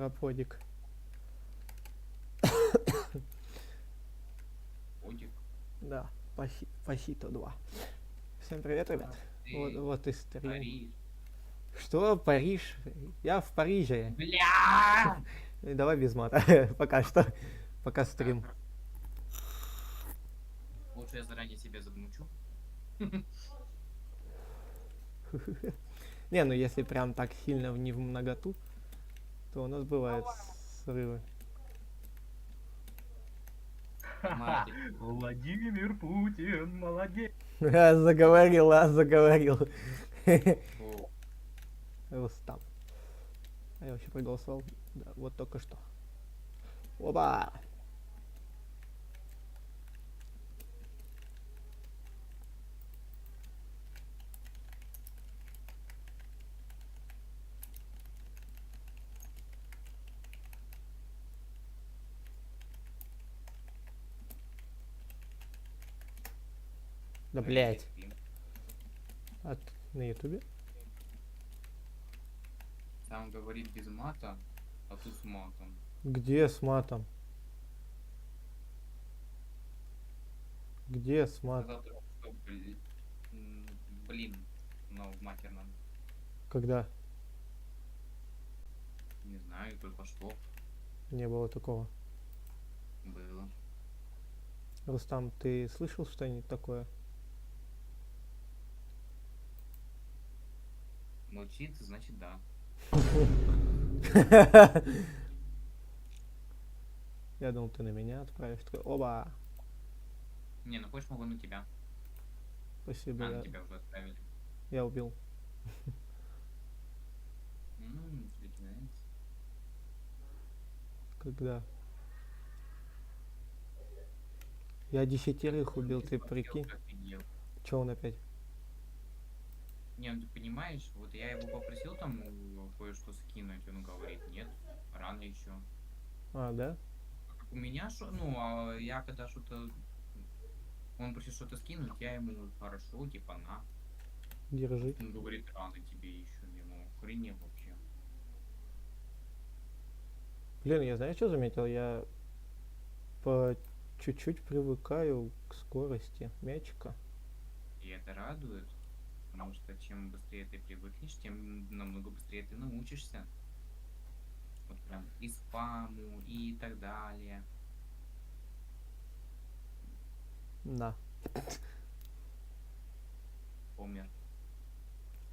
Параподик. Подик. Да, Пахито 2. Всем привет, ребят. Вот и стрим. Париж. Что, Париж? Я в Париже. Бля! Давай без мата. Пока что. Пока стрим. Лучше я заранее себе замучу. Не, ну если прям так сильно не в многоту, то у нас бывают срывы. Матик. Владимир Путин, молодец. Заговорил. О, Рустам. А я вообще проголосовал. Да, вот только что. Оба! Да блять. На ютубе? Там говорит без мата, а тут с матом. Где с матом? Где с матом? Сказал только что, блин, но в матерном. Когда? Не знаю, только что Не было такого. было. Рустам, ты слышал что-нибудь такое? Молчит, значит да. Я думал, ты на меня отправишь. Такой, оба! Не, ну хочешь, могу на тебя. Спасибо, На тебя уже отправили. я убил. Тебе не нравится? Когда? Я 10 убил, ты прикинь. Офигел. Че он опять? Не, ну ты понимаешь, вот я его попросил там кое-что скинуть, он говорит, нет, рано еще. А, да? Как у меня что, ну, а я когда что-то, он просит что-то скинуть, я ему хорошо, типа на. Держи. Он говорит, рано тебе еще, не, ну, охренел вообще. Блин, я знаю, что заметил? Я по чуть-чуть привыкаю к скорости мячика. И это радует, потому что чем быстрее ты привыкнешь, тем намного быстрее ты научишься. Вот прям и спаму, и так далее. Да. Помер.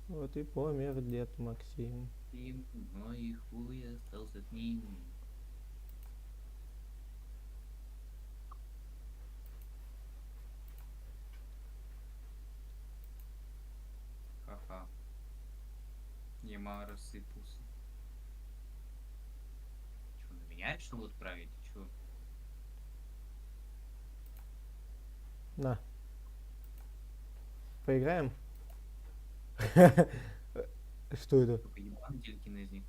Вот и помер дед Максим. И, но и хуй остался с ним. Ха-ха. Ема рассыпался. Че, на меня решил отправить? Че? На. Поиграем? Что это? Только ебаный телекинезник.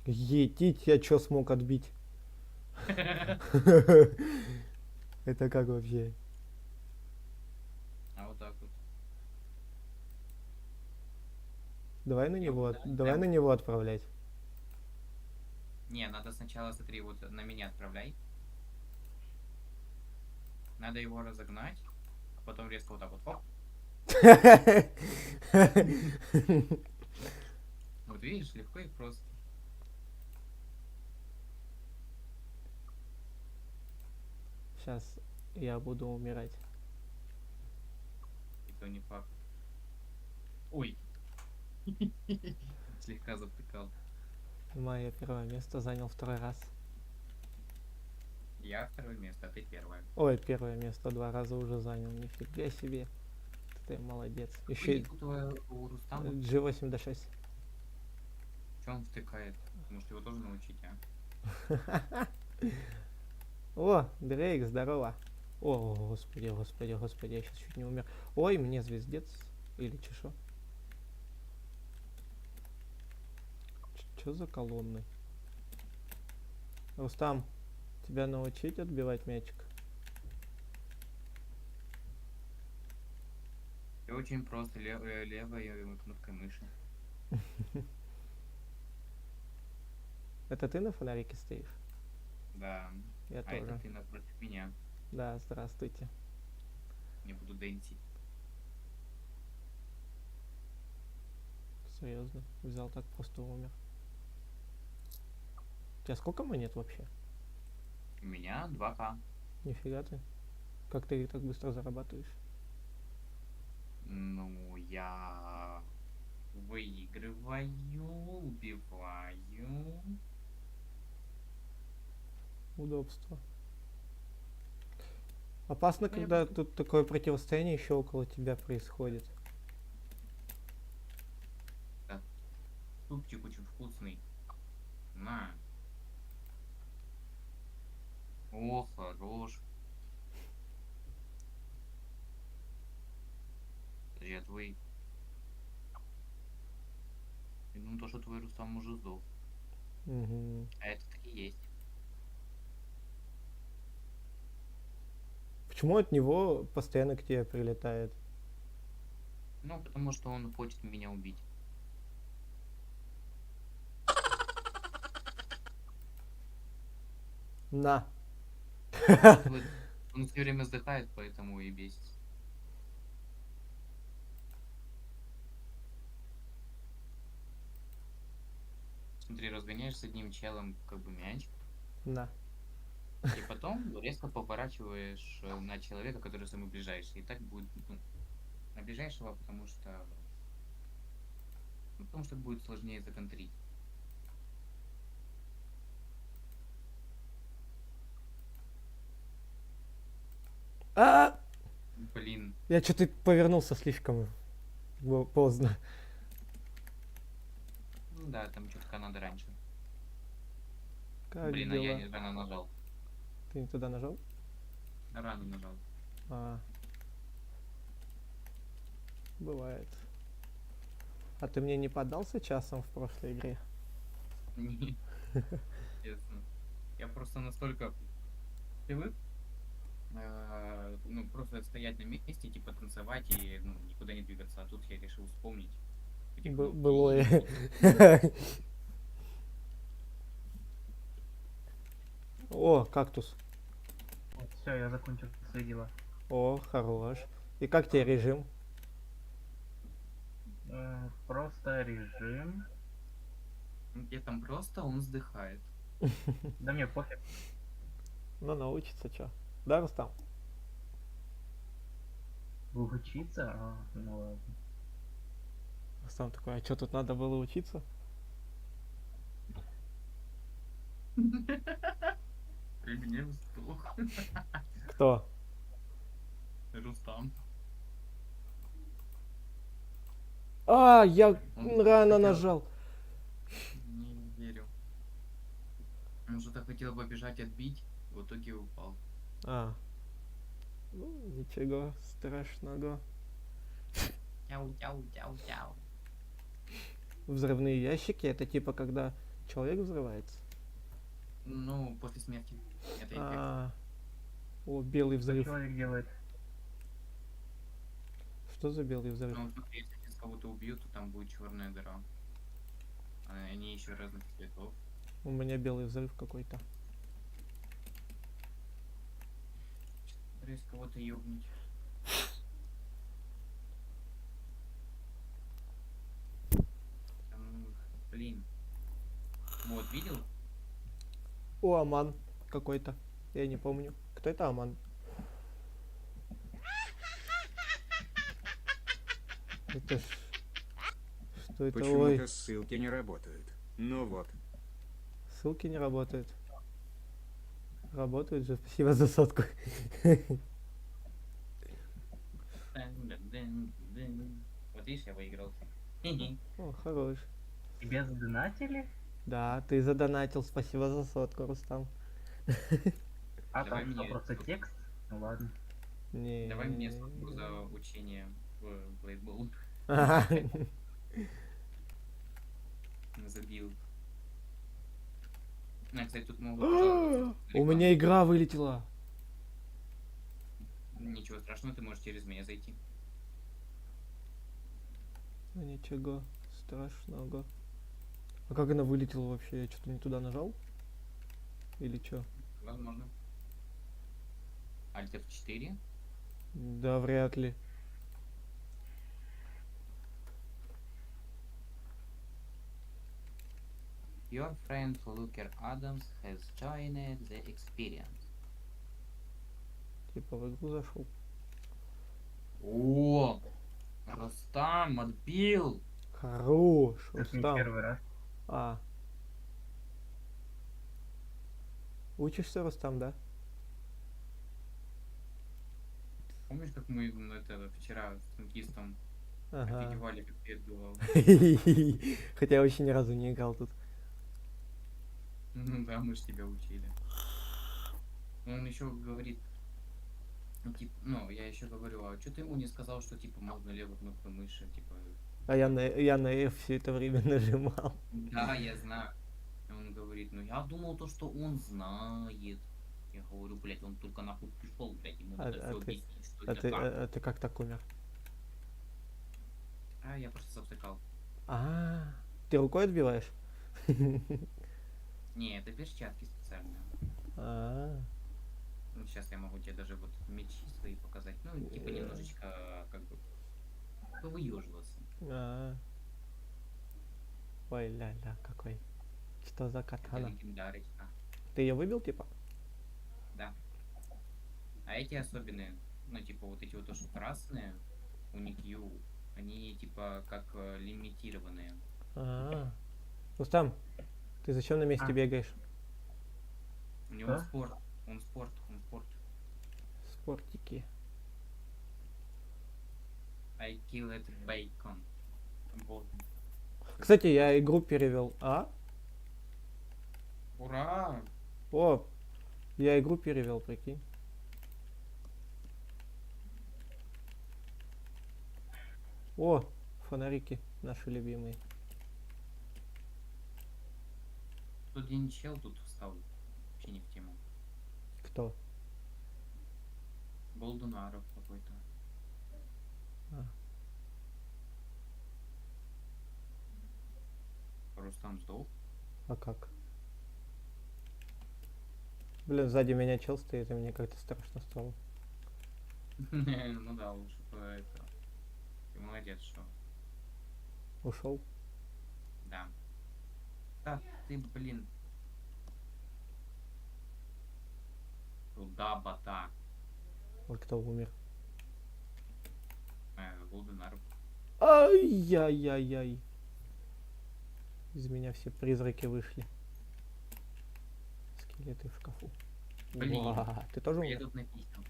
Етить, я чё смог отбить? Это как вообще? А вот так вот. Давай на Я него, вот, да, давай прям- на него отправлять. Не, надо сначала, смотри, вот на меня отправляй. Надо его разогнать, а потом резко вот так вот. Оп. Вот видишь, легко и просто. Сейчас я буду умирать. И то не факт. Ой. Слегка затыкал. Мое первое место занял второй раз. Я второе место, а ты первое. Ой, первое место 2 раза уже занял. Нифига себе. Ты молодец. Еще Ой, тут у Рустама, G8 до 6. что он втыкает? Может его тоже научить, а? О, Дрейк, здорово. О, господи, господи, господи, я сейчас чуть не умер. Ой, мне звездец. Или чешо. Чё за колонны? Рустам, тебя научить отбивать мячик? И очень просто левой кнопкой мыши. Это ты на фонарике стоишь? Да. Я А это тоже. ты напротив меня. Да, здравствуйте. Я буду дэнсить. Серьезно. Взял так просто умер. У тебя сколько монет вообще? У меня 2К. Нифига ты. Как ты их так быстро зарабатываешь? Ну, я выигрываю, убиваю. Удобство. Опасно, Ну, я когда просто- тут такое противостояние еще около тебя происходит. Супчик очень вкусный. На. О, хорош. Подожди, а твой... Ну, то, что твой Рустам уже сдох. Мгм. А это так и есть. Почему от него постоянно к тебе прилетает? Ну, потому что он хочет меня убить. На. Вот он все время вздыхает, поэтому и бесится. Смотри, разгоняешь с одним челом как бы мяч, На. и потом резко поворачиваешь на человека, который самый ближайший. И так будет, ну, на ближайшего, потому что... Ну, потому что будет сложнее законтрить. А! Блин. Я что-то повернулся слишком поздно. Ну да, там что-то надо раньше. Как Блин, а я дела? не рано нажал. Ты не туда нажал? Рано нажал. А. Бывает. А ты мне не поддался часом в прошлой игре? Нет, честно. Я просто настолько привык, ну, просто стоять на месте, типа танцевать и ну, никуда не двигаться. А тут я решил вспомнить. Этих Былое. О, кактус. Все, я закончил свои дела. О, хорош. И как тебе режим? Просто режим. Где там просто он вздыхает. Да мне пофиг. Ну, научится чё. Да, Рустам? Учиться? Ну ладно. Рустам такой, а чё тут надо было учиться? При мне вздох. Кто? Рустам. А, я Он рано хотел- нажал. Не верю. Он что-то хотел побежать отбить, в итоге упал. А. Ну, ничего страшного. Тяу-тяу-тяу-тяу. Взрывные ящики это типа когда человек взрывается. Ну, после смерти. Это эффект. А. О, белый Что взрыв. человек делает? Что за белый взрыв? Ну, смотри, если сейчас кого-то убьют, то там будет черная дыра. Они еще разных цветов. У меня белый взрыв какой-то. Стараюсь кого-то ёбнуть. Там, блин. Вот, видел? О, Аман какой-то. Я не помню. Кто это Аман? Это ж... Что это? Ой, Почему-то ссылки не работают. Ну вот. ссылки не работают. Работают же, спасибо за сотку. Вот видишь, я выиграл. О, хорош. Тебе задонатили? Да, ты задонатил, спасибо за сотку, Рустам. А Давай там что, мне просто сотку. текст? Ну ладно. Не. Давай мне сотку за учение в Блейдбол. Ага. Забил. Кстати, тут могут пожаловаться. У меня игра вылетела. Ничего страшного, ты можешь через меня зайти. Ну, ничего страшного. А как она вылетела вообще? Я что-то не туда нажал? Или что? Возможно. Альт F4. Да, вряд ли. Your friend Luker Adams has joined the experience. Типа в игру зашел. О, Рустам отбил. Хорош, Это не Рустам. первый раз. А. Учишься, Рустам, да? Помнишь, как мы это вчера с танкистом Ага. офигевали, как ты отбивал? Хотя я вообще ни разу не играл тут. Ну да, мы же тебя учили. Он еще говорит, ну, типа, ну, я еще говорю, а что ты ему не сказал, что, типа, можно левой кнопкой мыши, типа, А я на F все это время нажимал. да, я знаю. И он говорит, ну, я думал то, что он знает. Я говорю, блядь, он только нахуй пришел, блядь, ему А- надо а все ты- объяснить, что А это ты, как. ты как так умер? А я просто завтыкал. А, ты рукой отбиваешь? Не, это перчатки специальные. А, Ну, сейчас я могу тебе даже вот мечи свои показать. Ну, типа, немножечко, как бы, повыеживаться. а. Ой, ля-ля, какой. Что за Это катана? легендарочка. Ты ее выбил, типа? Да. А эти особенные, ну, типа, вот эти вот тоже красные, у них Ю, они, типа, как лимитированные. А. Рустам, ты зачем на месте А. бегаешь? У него Да? спорт. Он спорт. Спортики. I killed bacon. Вот. Кстати, я игру перевел. А? Ура! О, я игру перевел, прикинь. О, фонарики наши любимые. Тут один чел тут встал. Вообще не в тему. Кто? Болдунаров какой-то. А. Рустам сдох. А как? Блин, сзади меня чел стоит, и мне как-то страшно стало. Ну да, лучше бы это. Ты молодец, что. Ушел. Да. Да, ты, блин. Руда бота. Вот кто умер. Болдунаров. Ай-яй-яй-яй. Из меня все призраки вышли. Скелеты в шкафу. Блин. Уа, ты тоже Я умер? тут написал.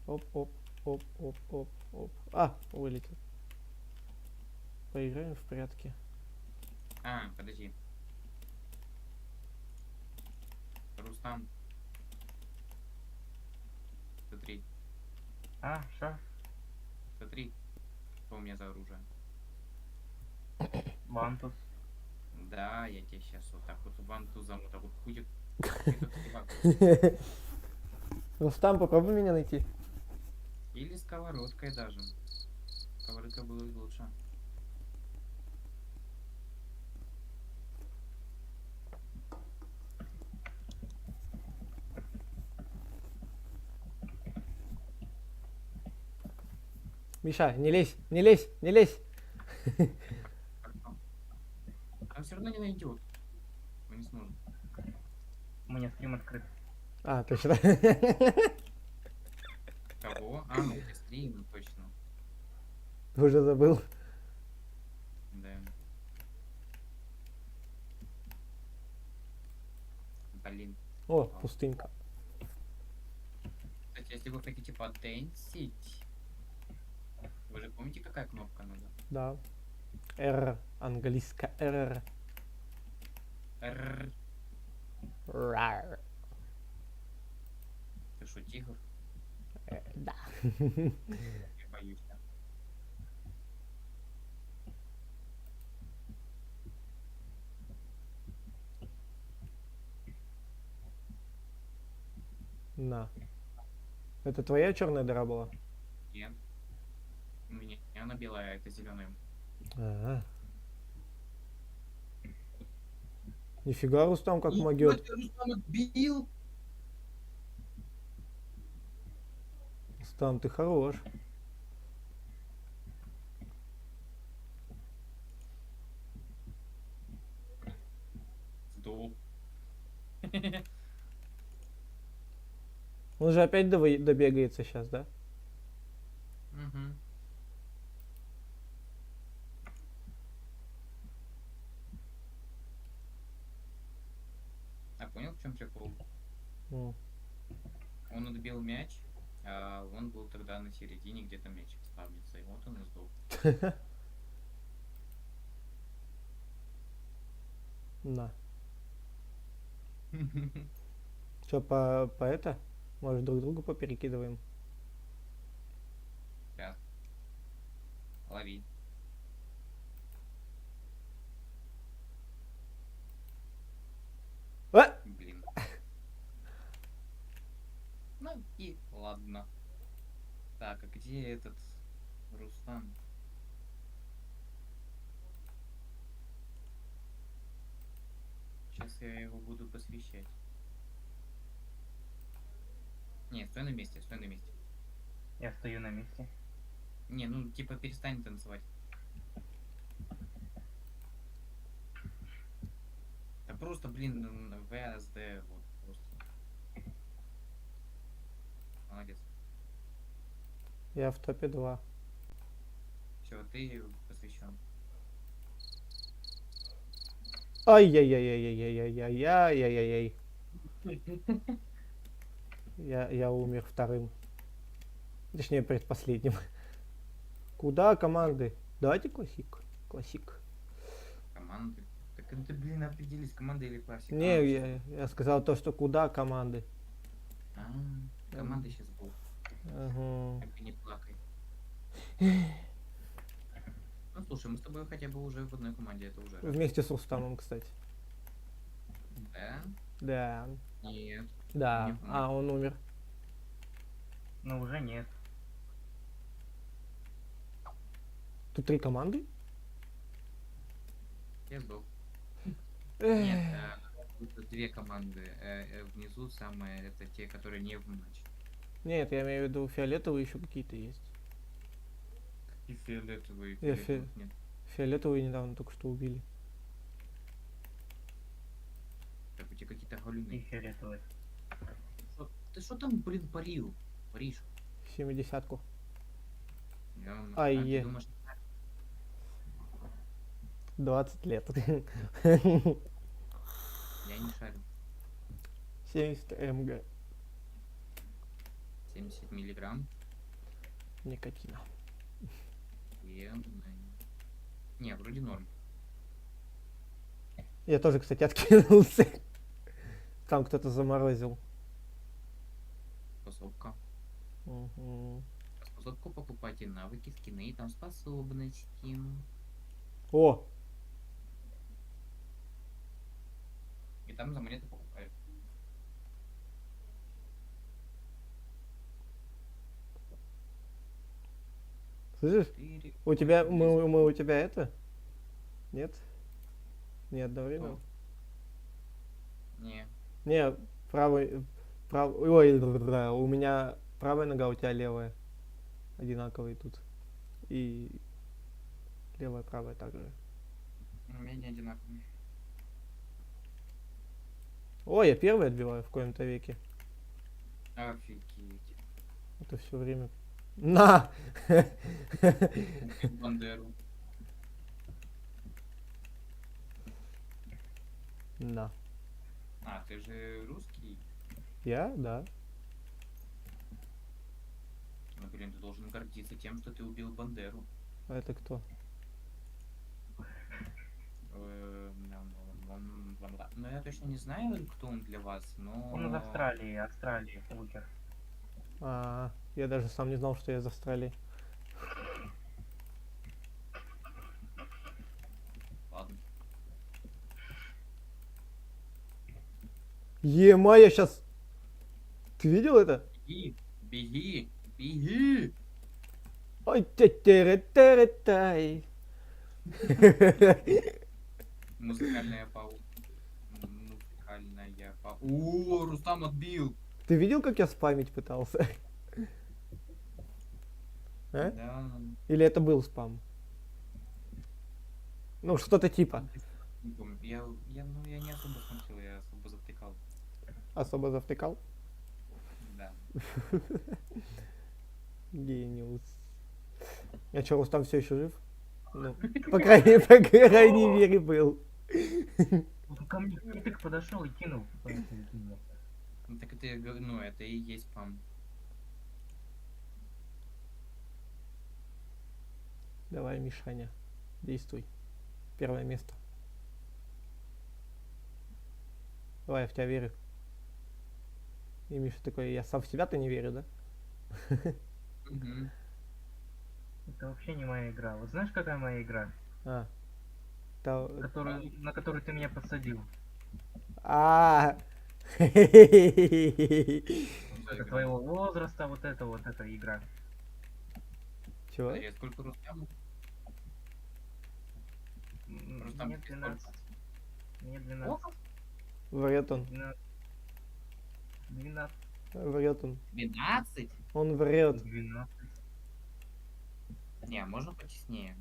Оп. А, вылетел. Поиграем в прятки. А, подожди. Рустам. Смотри, А, что? смотри, что у меня за оружие. Вантус. Да, я тебе сейчас вот так вот вантузом вот так вот будет. Этот чувак. Рустам, попробуй меня найти. Или сковородкой даже. Сковородка было лучше. Миша, не лезь, не лезь, не лезь. А все равно не найдет. Мы не сможем. У меня стрим открыт. А, точно. Кого? А, ну это стрим, ну, точно. Уже забыл. Да. Блин. О, пустынька. Кстати, если вы хотите потенсить, вы же помните, какая кнопка надо? Да. Р. Английская Р. Рррр. Рар. Ты что, тигр? Да. Я боюсь. Да. На. Это твоя черная дыра была? Нет. У меня Она белая, это зеленая. А. Нифига Рустам как могет. Рустам отбил! Рустам, ты хорош. Сдул. Он же опять добегается сейчас, да? Мгм. А понял, в чем прикол? Ну, Он отбил мяч, а он был тогда на середине, где-то мяч спавнится, и вот он и сдул. на. Че, по это? Может, друг другу поперекидываем? Сейчас. Лови. А! Блин. Ну и ладно. Так, а где этот Рустам? Сейчас я его буду посвящать. Не, стой на месте, стой на месте. Я стою на месте. Не, ну типа перестань танцевать. Да просто, блин, ВСД, вот просто. Молодец. Я в топе 2. Все, ты посвящен. Ай-яй-яй-яй-яй-яй-яй-яй-яй-яй. Я умер вторым. Точнее, предпоследним. Куда команды? Давайте классик. Классик. Команды. Так это, блин, определись, команда или классика. Не, А, я сказал то, что куда команды. а, команда сейчас будет. Ага. Только не плакай. Ну слушай, мы с тобой хотя бы уже в одной команде, это уже. Вместе с Рустамом, кстати. Да? Да. Нет. Да. Не помню. А, он умер. Но уже нет. Тут 3 команды? Я сдох. Эх. Нет, тут две команды. Внизу самые, это те, которые не в матче. Нет, я имею в виду фиолетовые еще какие-то есть. И фиолетовые, Я фиолетовых нет. Фиолетовые недавно только что убили. Так, у тебя какие-то И галюны. фиолетовый. Ты что там, блин, парил? Паришь? 70-ку. А Ай-е. ты думаешь, 20 лет. я не шарю. 70 МГ 70 миллиграмм. никотина. Не, вроде норм. Я тоже, кстати, откинулся. Там кто-то заморозил. Способка. Мгм. Способку покупайте навыки, скины и там способности. О, И там за монеты покупают. слышишь? 4, У тебя, 8, мы у тебя это? Нет? Не одновременно? Не. Не, правый, ой, у меня правая нога, у тебя левая. Одинаковые тут. И левая, правая также. У меня не одинаковые. Ой, я первый отбиваю в коем-то веке. Офигеть. Это все время. На! Бандеру. На. А, ты же русский? Я? Да. Ну, блин, ты должен гордиться тем, что ты убил Бандеру. А это кто? Ну, я точно не знаю, кто он для вас, но... Он из Австралии, лукер. Я даже сам не знал, что я из Австралии. Ладно. Ема, я сейчас... Ты видел это? Беги, беги, беги! Ой, тя-тя-ре-тя-ре-тай. Музыкальная пауза. Музыкальная пауза. О, Рустам отбил. Ты видел, как я спамить пытался? А? Да. Или это был спам? Ну, что-то типа. Не помню. Я не особо смотрел, я особо затыкал. Особо завтыкал. Да. Гениус. А что, Рустам все еще жив? Ну, по крайней мере, был. Ну, ко мне критик подошел и кинул. Поэтому кинул. Ну так это, ну, это и есть спам. Давай, Мишаня, действуй. Первое место. Давай, я в тебя верю. И Миша такой, я сам в себя-то не верю, да? Мгм. Это вообще не моя игра. Вот знаешь, какая моя игра? А. Та- На которую ты меня посадил. А. Это твоего возраста, вот эта игра. Чего? Подожди, а сколько Рустаму? Рустам, Мне тебе 12. сколько? Мне 12. Врет он. 12. 12. Врет он. 12? Он врет. 12. Не, можно почестнее.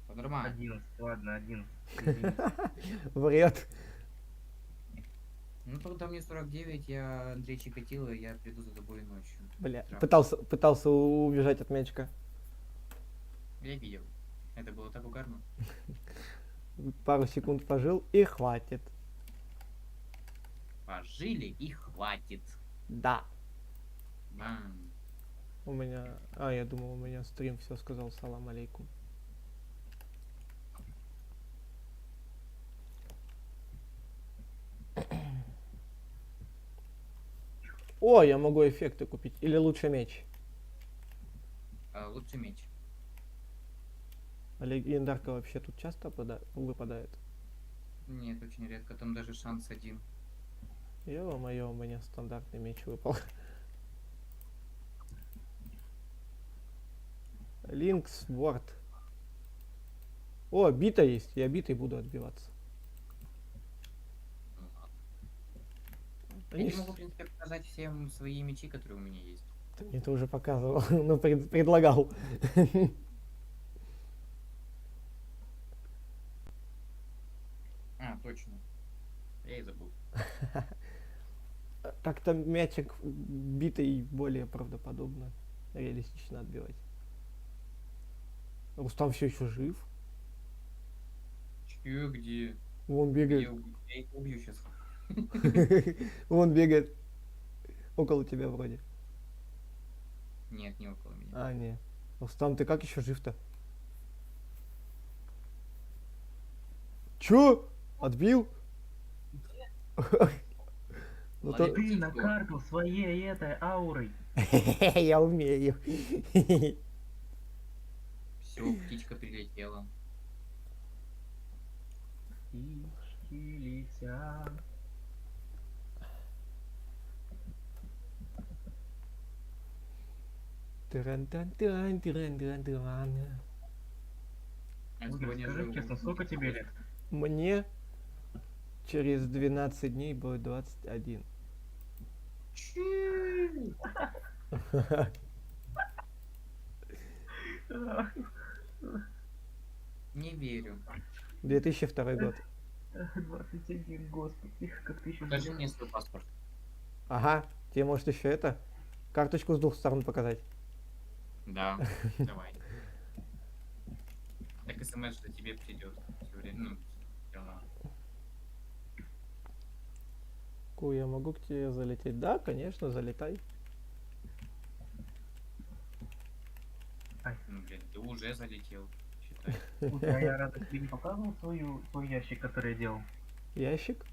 По-нормально. 11. Ладно, 11. Извини. Врет. Ну, когда мне 49, я Андрей Чикатило, я приду за тобой ночью. Бля, Травма. пытался убежать от мячика. Я видел. Это было так угарно. Пару секунд пожил и хватит. Пожили и хватит. Да. Бам. У меня... А, я думал, у меня стрим все сказал. Салам алейкум. О, я могу эффекты купить. Или лучше меч. Лучший меч. А легендарка вообще тут часто выпадает? Нет, очень редко. Там даже шанс один. Ё-моё, у меня стандартный меч выпал. Линкс Ворд. О, бита есть. Я битой буду отбиваться. Ну ладно. Они Я ж- могу, в принципе, показать всем свои мечи, которые у меня есть. Ты мне это уже показывал. Ну, предлагал. А, точно. Я и забыл. Так-то мячик битый более правдоподобно. Реалистично отбивать. Рустам все еще жив. Чё, где? Вон Я бегает. их убью сейчас. Вон бегает. Около тебя вроде. Нет, не около меня. А, не. Рустам, ты как еще жив-то? Чё? Отбил? Ну то... Молодец. Ты накаркал своей этой аурой. Я умею. Все, птичка прилетела. Птички летят. Тыран-тан-тыран, тыран-тыран-тыран. А Игорь, сегодня скажи же честно, сколько тебе лет? Мне через 12 дней будет 21. Чё? Не верю. 2002 год. 21, господи, как ты еще Покажи мне свой паспорт. Ага, тебе может еще это? Карточку с двух сторон показать. Да, давай. Так смс, что тебе придет. Всё время, ну, дела. Ку, я могу к тебе залететь? Да, конечно, залетай. Ну, блин, ты уже залетел, считай. Слушай, а я разве тебе не показывал свой ящик, который я делал? Ящик?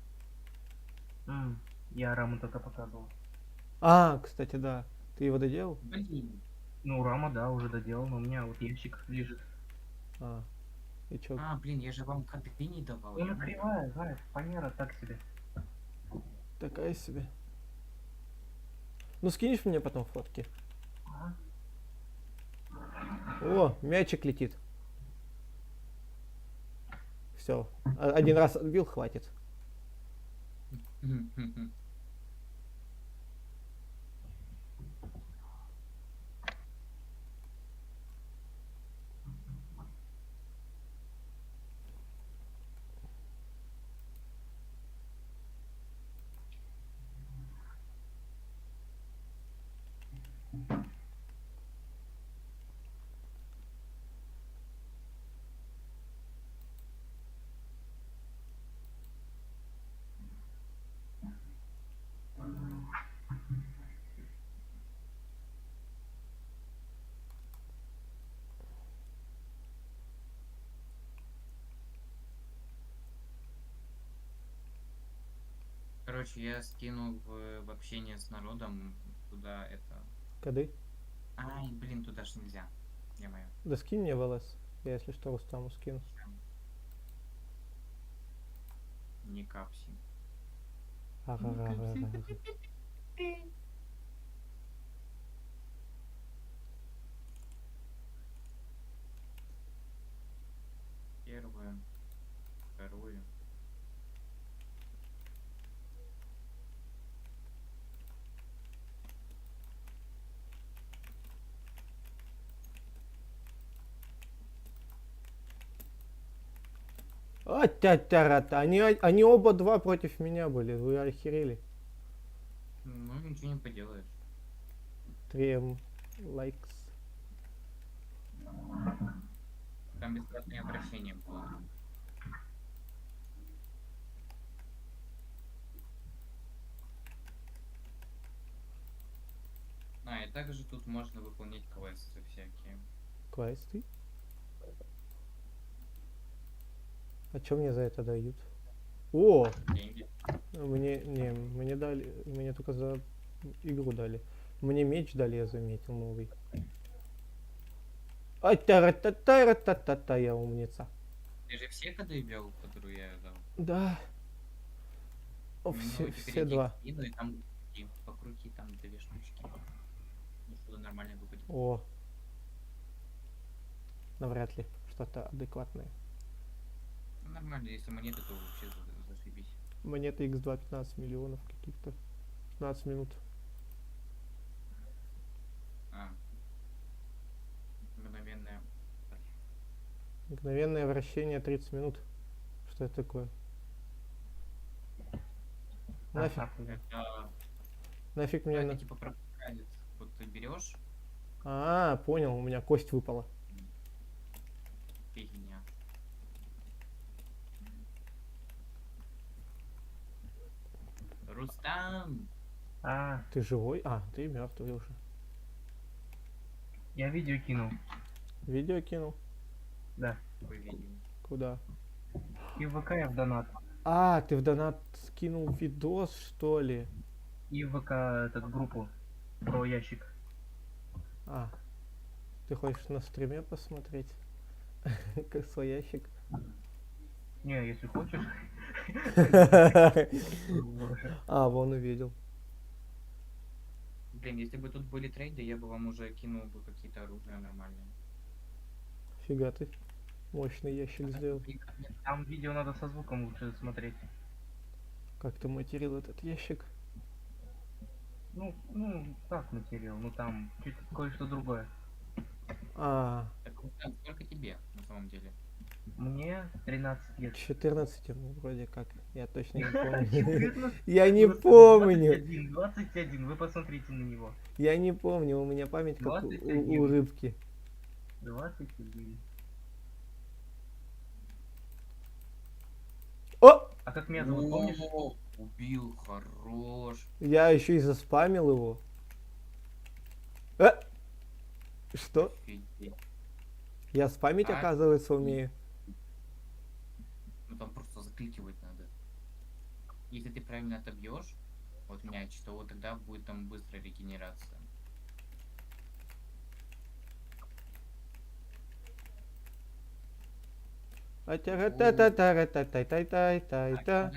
Я раму только показывал. А, кстати, да. Ты его доделал? Блин, Ну, рама, да, уже доделал, но у меня вот ящик лежит. А. И чё? блин, я же вам коды не давал. Она я кривая, знаешь, фанера так себе. Такая себе. Ну скинешь мне потом фотки? Ага. О, мячик летит. Все. Один раз отбил, хватит. Короче, я скинул в общение с народом туда это... Коды? Ай, блин, туда ж нельзя. Е-мое. Да скинь мне в ЛС. Я, если что, Рустаму скину. Не капси. Ага. Первую, вторую. А-тя-тя-ра-та. Они оба два против меня были. Вы охерели. Ну, ничего не поделаешь. 3 лайкс. Там бесплатное обращение было. И также тут можно выполнять квесты всякие. Квесты? А что мне за это дают? О! Деньги. Мне дали, мне только за игру дали. Мне меч дали, я заметил, новый. А-та-ра-та-та-ра-та-та-та, я умница. Ты же все коды ввел, которые я дал? Да. О, Ну, все, теперь все иди два. к Кину, и там и покрути там 2 штучки. Ну, что-то нормально выпадет. О. Навряд ли что-то адекватное. Ну, нормально, если монеты, то вообще зашибись. Монета X2 15 миллионов каких-то. 15 минут. Мгновенное. Мгновенное вращение 30 минут. Что это такое? Нафиг, Это, нафиг мне... это типа пропускает. Вот ты берешь А, понял, у меня кость выпала. фигня. Рустам! Ты живой? А, ты мертвый уже. Я видео кинул. Видео кинул? Да. Такое видео. Куда? И в ВК я в донат. А, ты в донат скинул видос, что ли? И в ВК этот группу про ящик. А, ты хочешь на стриме посмотреть? Как свой ящик? Не, если хочешь. А, вон увидел. Блин, если бы тут были трейды, я бы вам уже кинул бы какие-то оружия нормальные. Фига ты. Мощный ящик сделал. Там видео надо со звуком лучше смотреть. Как ты материл этот ящик? Ну, так материал, ну там чуть кое-что другое. А, Так, Рустам, сколько тебе на самом деле? Мне 13 лет. 14 ему вроде как. Я точно не 14. помню. Я не Просто помню. 21, вы посмотрите на него. Я не помню. У меня память как у 21. рыбки. 21. О! А как меня зовут, помнишь? О, убил, хорош. Я еще и заспамил его. Что? Офигеть. Я спамить, А? оказывается, умею. Ну там просто закликивать надо. Если ты правильно отобьешь вот мяч, то вот тогда будет там быстрая регенерация. А-та-ра-та-та-та-ра-та-тай-тай-тай-тай-та.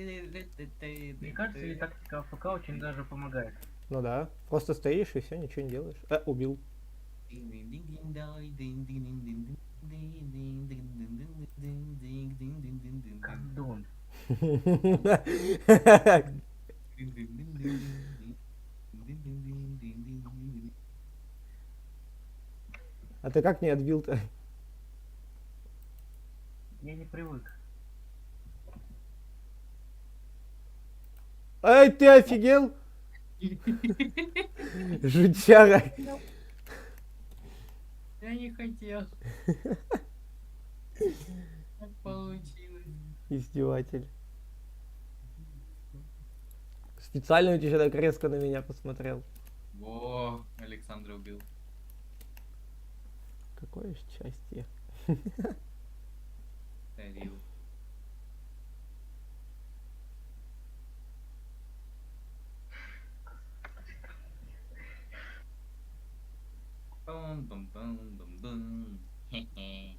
Мне кажется, и тактика АФК очень даже помогает. Ну да. Просто стоишь и все, ничего не делаешь. Убил. Кондон. А ты как не отбил-то? Я не привык. Эй, ты офигел? Жучара. Я не хотел. Так получилось. Издеватель. Специально у тебя так резко на меня посмотрел. Во, Александра убил. Какое счастье. Тарил. Бум-бум-бум-бум-бум. Хе-хе.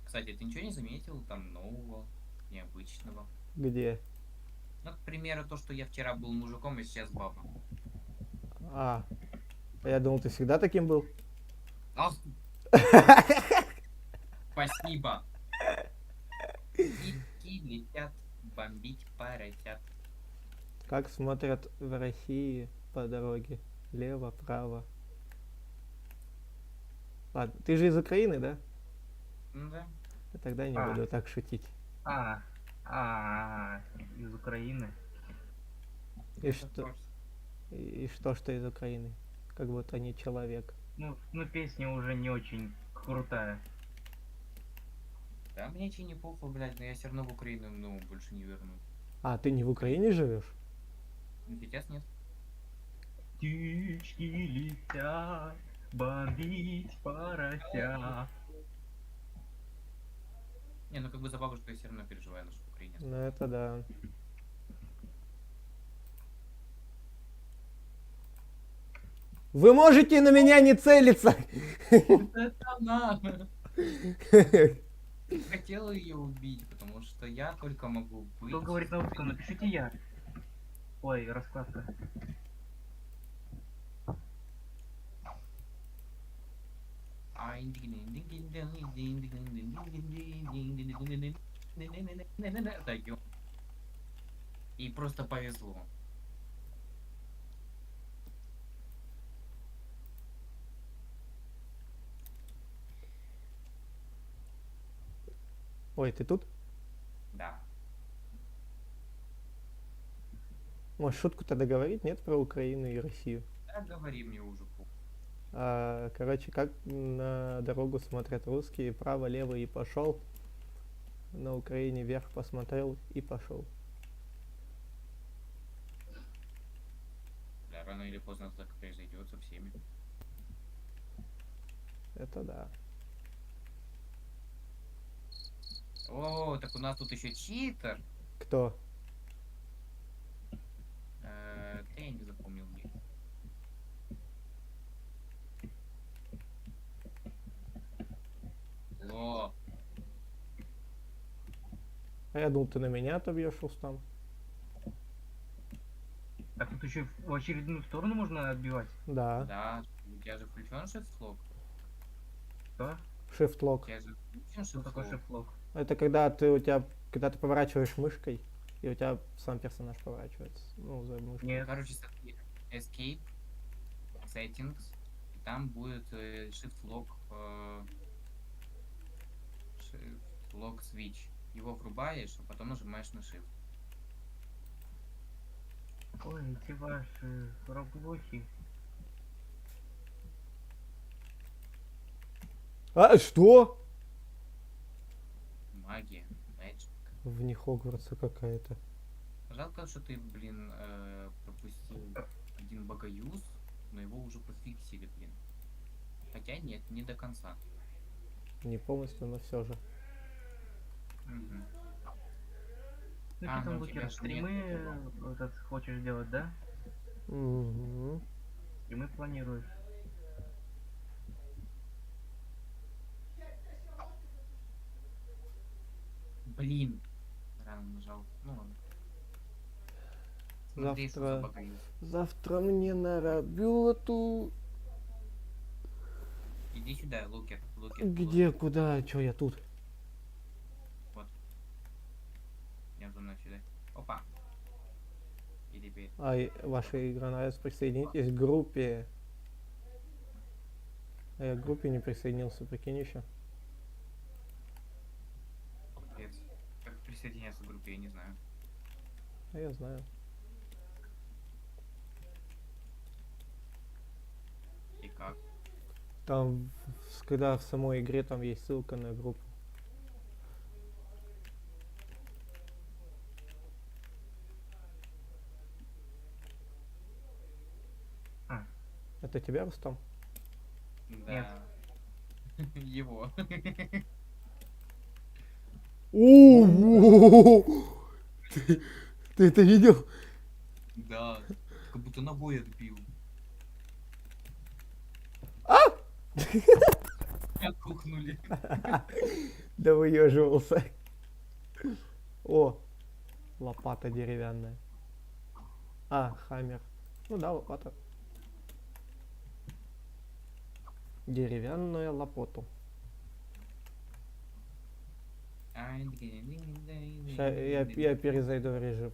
Кстати, ты ничего не заметил там нового, необычного? Где? Ну, к примеру, то, что я вчера был мужиком, и сейчас баба. А, я думал, ты всегда таким был. Ах, спасибо. Птички летят, бомбить поросят. Как смотрят в России по дороге? Лево, право. Ладно, ты же из Украины, да? Ну да. Я тогда не А. буду так шутить. Из Украины. И Это что, просто. и что из Украины? Как будто не человек. Ну, песня уже не очень крутая. Да, мне че не похуй, блядь, но я все равно в Украину, ну, больше не вернусь. А, ты не в Украине живешь? Ну, сейчас нет. Птички летят, бомбить порося. Не, ну как бы за бабушку я все равно переживаю, нашу в Украине. Ну это да. Вы можете на меня не целиться! Это она! Хотела ее убить, потому что я только могу быть. Кто говорит на русском, напишите я. Ой, раскладка. Так, и просто повезло. Ой, ты тут? Да. Может, шутку-то договорить? Нет, про Украину и Россию. Да, говори мне уже. Короче, как на дорогу смотрят русские, право, лево и пошел. На Украине вверх посмотрел и пошел. Да, рано или поздно так произойдет со всеми. Это да. О, так у нас тут еще читер. Кто? Да я не запомнил где. О, А я думал, ты на меня отобьешь устам. Так тут еще в очередную сторону можно отбивать. Да. да, у тебя же включен shift-лог. Что? Shift У lock. тебя же включен Что такое shift-лог. шеф-лог? Это когда ты поворачиваешь мышкой, и у тебя сам персонаж поворачивается. Ну, за мышкой. Нет. Короче, смотри, Escape, Settings, и там будет shift-log, shift-log switch. Его врубаешь, а потом нажимаешь на shift. Ой, эти ваши роблохи. А, что? Магия, magic. Вне Хогвартса какая-то. Жалко, что ты, блин, пропустил один богоюз, но его уже пофиксили, блин. Хотя нет, не до конца. Не полностью, но все же. Мгм. Ну А, что там, ну у тебя Лукер, ж стримы этот хочешь делать, да? Мгм. Стримы планируешь? Блин. Рано нажал. Ну ладно. Смотри, что за Завтра, багаюз. завтра мне на работу. Иди сюда, Лукер. Где, куда, чё я тут? Вот. Я за мной сюда. Опа. И теперь. Ваша игра нравится, присоединитесь к группе. А я к группе не присоединился, прикинь еще. Капец. Как присоединяться к группе, я не знаю. А я знаю. И как? Там, когда в самой игре, там есть ссылка на группу. А. Это тебя, Рустам? Да. Его. О, ты это видел? Да. Как будто ногой отбил. Отпухнули. Да выеживался. О, лопата деревянная. А, хаммер. Ну да, лопата. Деревянную лопату. Ща я перезайду в режим.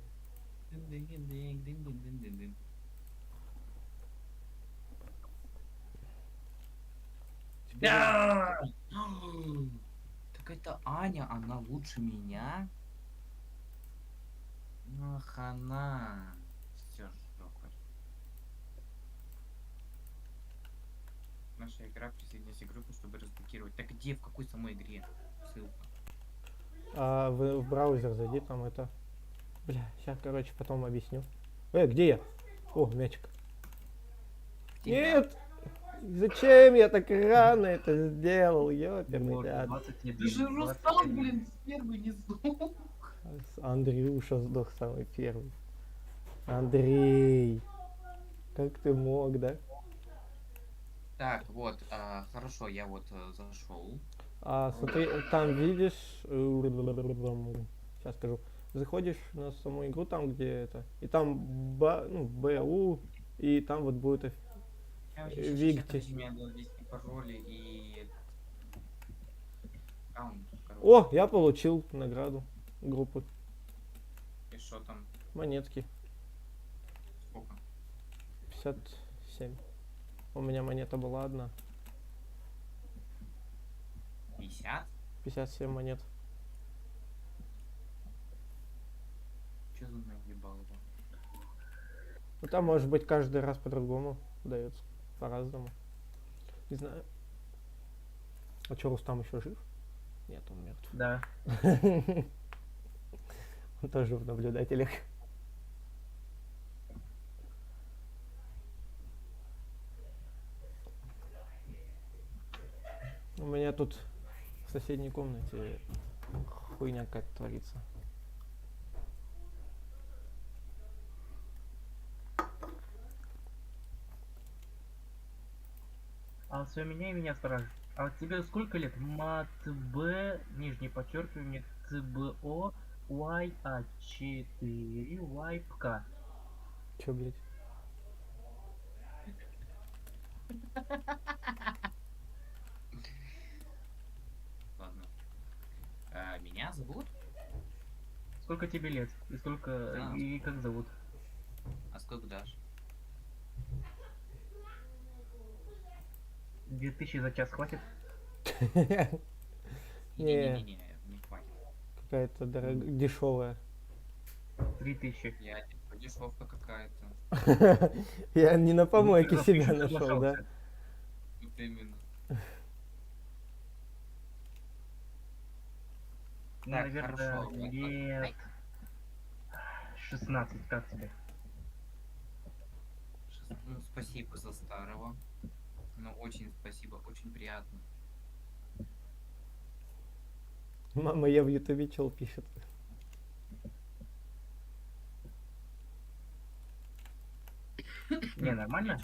Да! Так это Аня, она лучше меня? Ах, она. Все, жопа. Наша игра, присоединяйся к группе, чтобы разблокировать. Так где, в какой самой игре? Ссылка. А в браузер зайди, там это. Бля, сейчас, короче, потом объясню. Где я? О, мячик. Где Нет! Зачем я так рано это сделал? Ёперный Вот, театр. 21, Ты же Рустам, 21. блин, первый не сдох. Андрюша сдох самый первый. Андрей. Как ты мог, да? Так, вот, хорошо, я вот зашел. А смотри, там видишь, сейчас скажу, заходишь на саму игру, там где это, и там БУ, и там вот будет Я Викти. у меня было ввести пароли и аккаунт, короче. О, я получил награду группы, И что там? монетки, Сколько? 57. У меня монета была одна, 50? 57 монет. Че за наебал его? Ну там может быть каждый раз по-другому дается, по-разному. Не знаю. А что, Рустам еще жив? Нет, он мертв. Да. Он тоже в наблюдателях. У меня тут в соседней комнате хуйня какая-то творится. А все меня спрашивают. А тебе сколько лет? МАТБ, нижнее подчеркивание, ЦБО, YA4, YPK. Чё, блядь? Ладно. Меня зовут? Сколько тебе лет? И сколько... Да. И как зовут? А сколько дашь? 2000 за час хватит? Не-не-не, не хватит. Какая-то дешевая. 3000. Я типа дешевка какая-то. Я не на помойке Ну, себя ты нашел, да? соглашался. Вот именно. Ну, Так, наверное, хорошо. лет 16, как тебе? Ну, спасибо за старого. Ну, очень спасибо, очень приятно. Мама, я в ютубе чел пишет. Не, нормально?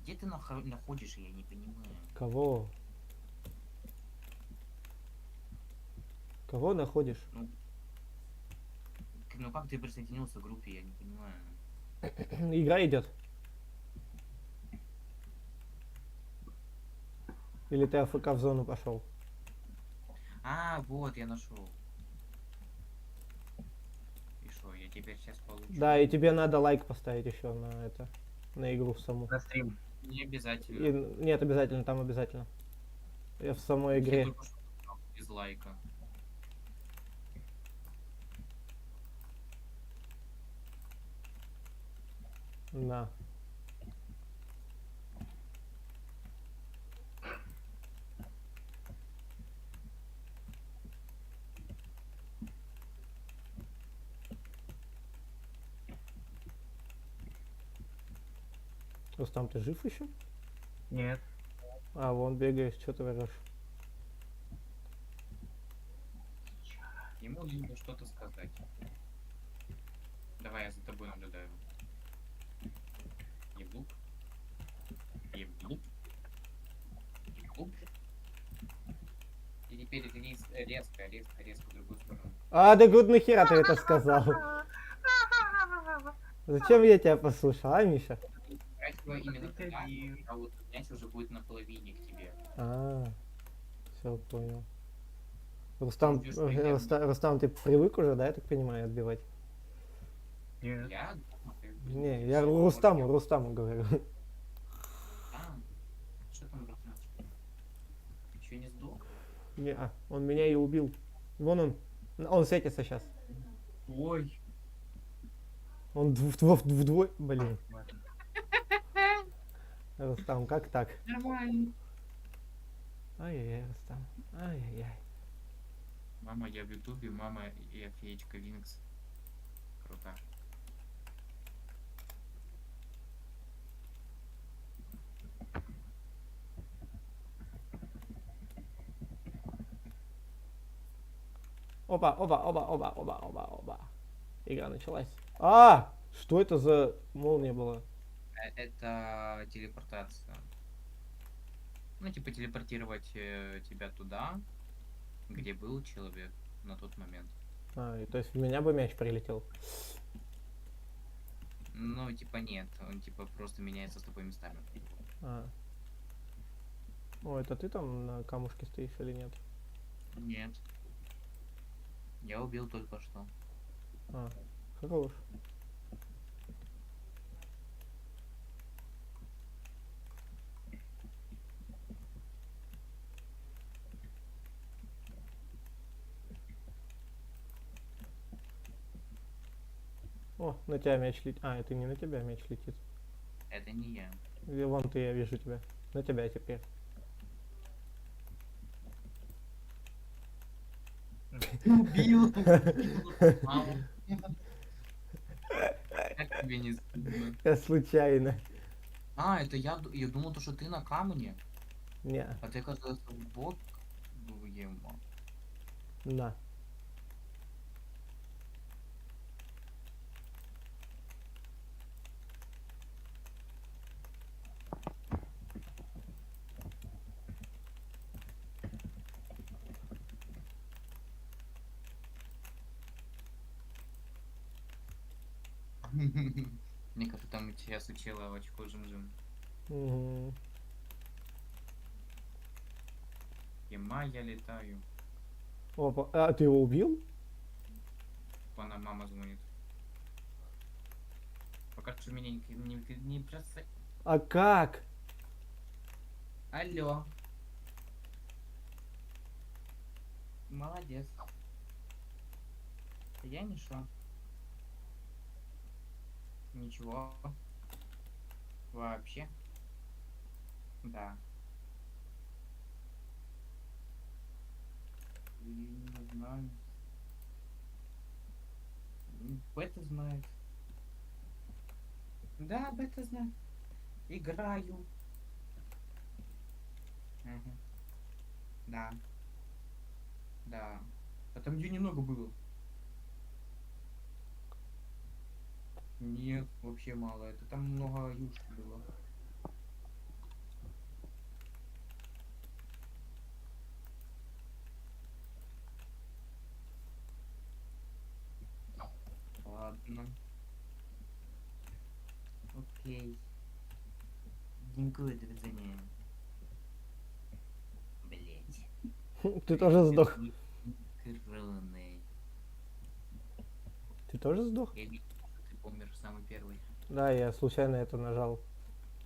Где ты находишь, я не понимаю. Кого? Кого находишь? ну как ты присоединился к группе, я не понимаю. Игра идет. Или ты АФК в зону пошел? А, вот, я нашел. И что, я теперь сейчас получу? Да, и тебе надо лайк поставить еще на это, на игру в саму. На стрим. Не обязательно. И, нет, обязательно, там обязательно. Я в самой Я игре. только что сказал, без лайка. На. Рустам, ты жив еще? Нет. А, вон бегаешь, что ты врешь? Ему надо что-то сказать. Давай, я за тобой наблюдаю. Еблуп. Еблуп. Еблуп. И теперь резко в другую сторону. А, да гуд нахера ты это сказал? Зачем я тебя послушал, а, Миша? Брать его именно Ты туда, один. а вот мяч уже будет на половине к тебе. А, все, понял. Рустам, ждёшь примерно. Рустам, ты привык уже, да, я так понимаю, отбивать? Нет. Я? Не, я Рустаму говорю. А, что там Рустамчик? Еще не сдох? Не, он меня и убил. Вон он светится сейчас. Ой. Он вдвое, блин. Ладно. Рустам, как так? Нормально. Ай-яй-яй, Рустам, ай-яй-яй. Мама, я в ютубе, мама, я феечка Винкс. Круто. Опа, опа, опа, опа, опа, опа, опа. Игра началась. А, что это за молния была? Это телепортация. Ну, типа телепортировать тебя туда, где был человек на тот момент. А, и то есть в меня бы мяч прилетел. Ну, типа нет, он типа просто меняется с тобой местами. А. О, это ты там на камушке стоишь или нет? Нет. Я убил только что. А, хорош. О, на тебя мяч летит. А, это не на тебя мяч летит. Это не я. И вон ты, я вижу тебя. На тебя теперь. Убил! Маму. Как тебе не стыдно? Я случайно. А, это я думал, то, что ты на камне, Не, а ты, оказывается, в бок дуема. на. Мне кажется, там сейчас учила очко жим-жим. Мгм. Ема я летаю. Опа, а ты его убил? Она мама звонит. Пока что меня не бросай. А как? Алло. Молодец. Я не шо. Ничего. Вообще. Да. Не знаю. Бета знает. Да, бета знает. Играю. Мгм. Да. Да. А там где немного было? Нет, вообще мало. Это там много юшки было. Ну. Окей. Дякую, до свидания. Блять. Ты тоже сдох. Кроны. Ты тоже сдох? Я видел, что ты помер самый первый. Да, я случайно это нажал,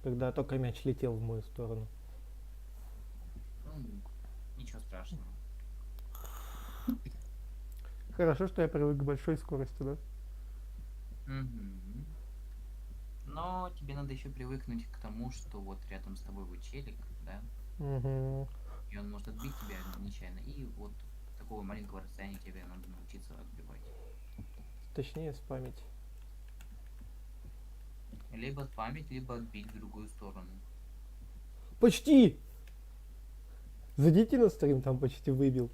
когда только мяч летел в мою сторону. Ну, ничего страшного. Хорошо, что я привык к большой скорости, да? Мгм. Но тебе надо еще привыкнуть к тому, что вот рядом с тобой вот челик, да, Угу. и он может отбить тебя нечаянно, и вот с такого маленького расстояния тебе надо научиться отбивать. Точнее, спамить. Либо спамить, либо отбить в другую сторону. Почти! Зайдите на стрим, там почти выбил.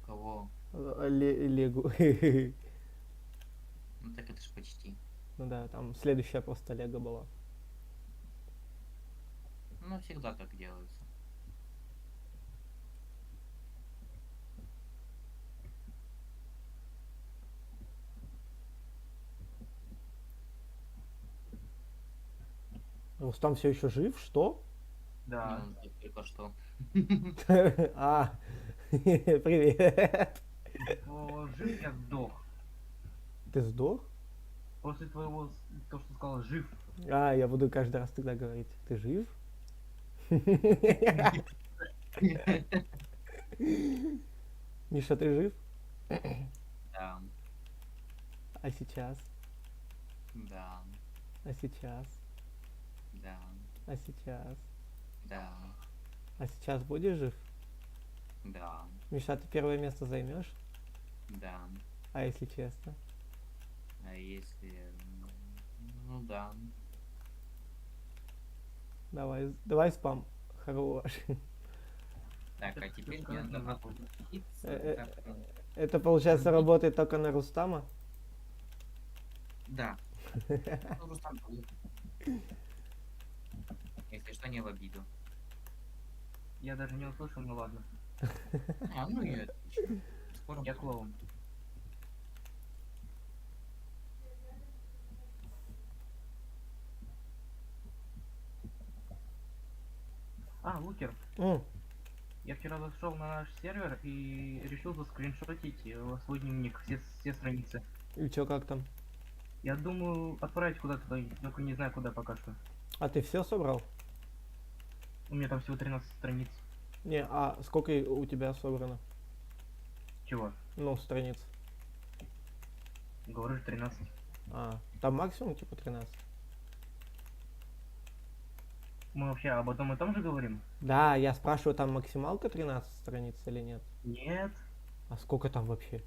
Кого? Легу. Ну так это ж почти. Ну да, там следующая просто лего была. Ну, всегда так делается. Рустам все еще жив? Что? Да. Ну, только что. А, привет. Жив я сдох. Ты сдох? После твоего, то, что сказал, жив. А, я буду каждый раз тогда говорить. Ты жив? Миша, ты жив? Да, А сейчас? да, А сейчас? да, А сейчас? да, А сейчас будешь жив? да, Миша, ты первое место займешь? да. А если честно? А если... Ну да. Давай спам. Хорош. Так, а теперь мне надо Нахуй. научиться, Э, как... Это получается работает только на Рустама? Да. Ну, Рустам будет. Если что, не в обиду. Я даже не услышал, ну ладно. А, ну и отлично. Скоро Я будет. клоун. Лукер, М, я вчера зашел на наш сервер и решил заскриншотить свой дневник, все страницы. И чё, как там? Я думаю отправить куда-то, только не знаю куда пока что. А ты все собрал? У меня там всего 13 страниц. Не, а сколько у тебя собрано? Чего? Ну, страниц. Говорю же 13. А, там максимум типа 13? Мы вообще об одном и том же говорим? Да, я спрашиваю, там максималка 13 страниц или нет? Нет. А сколько там вообще?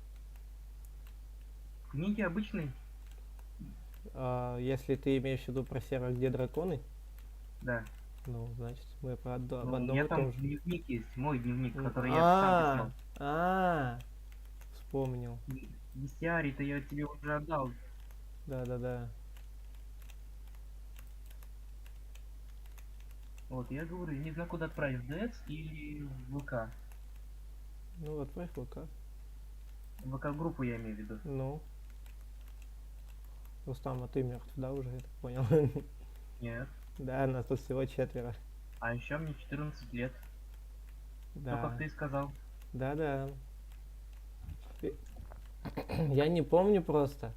Книги обычные? Если ты имеешь в виду про сервер, где драконы, Да. ну, значит, мы об Ну, у одном меня и там том же. дневник есть, мой дневник, который я сам писал. Вспомнил. Бестиарий-то я тебе уже отдал. Да-да-да. Вот, я говорю, не знаю, куда отправить, в ДС или в ВК. Ну, отправь ВК. ВК-группу я имею в виду. Ну. Рустам, а ты мертв, да, уже, я так понял? Нет. Да, нас тут всего 4. А еще мне 14 лет. Ну, как Да. ты и сказал. Да-да. Я не помню просто.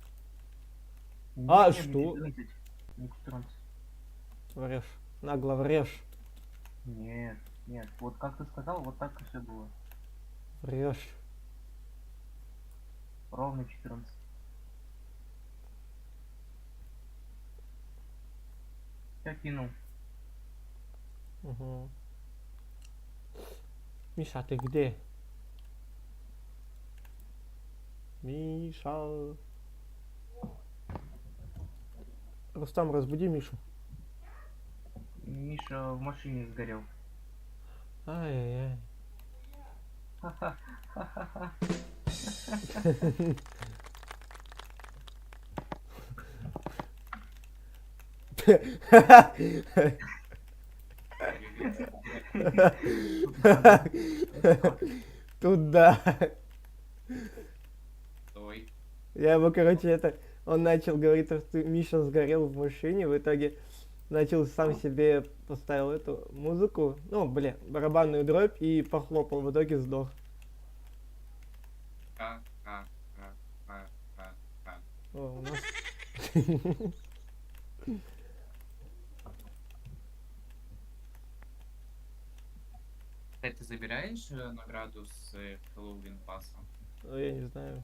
А, Не, что? мне 14. Не 14. Врешь. Нагло врешь. Нет, нет. Вот как ты сказал, вот так и все было. Врешь. Ровно 14. Я кинул. Угу. Миша, ты где? Миша. Рустам, разбуди Мишу. Миша в машине сгорел. Ай-яй-яй. Ха-ха. Туда. Стой. Я его, короче, он начал говорить, то, что Миша сгорел в машине, в итоге начал сам себе поставил эту музыку, ну, блин, барабанную дробь и похлопал, в итоге сдох. Ха, ха, ха, ха, ха, ха. О, у нас... Кстати, ты забираешь награду с Хэллоуин пасса? Я не знаю.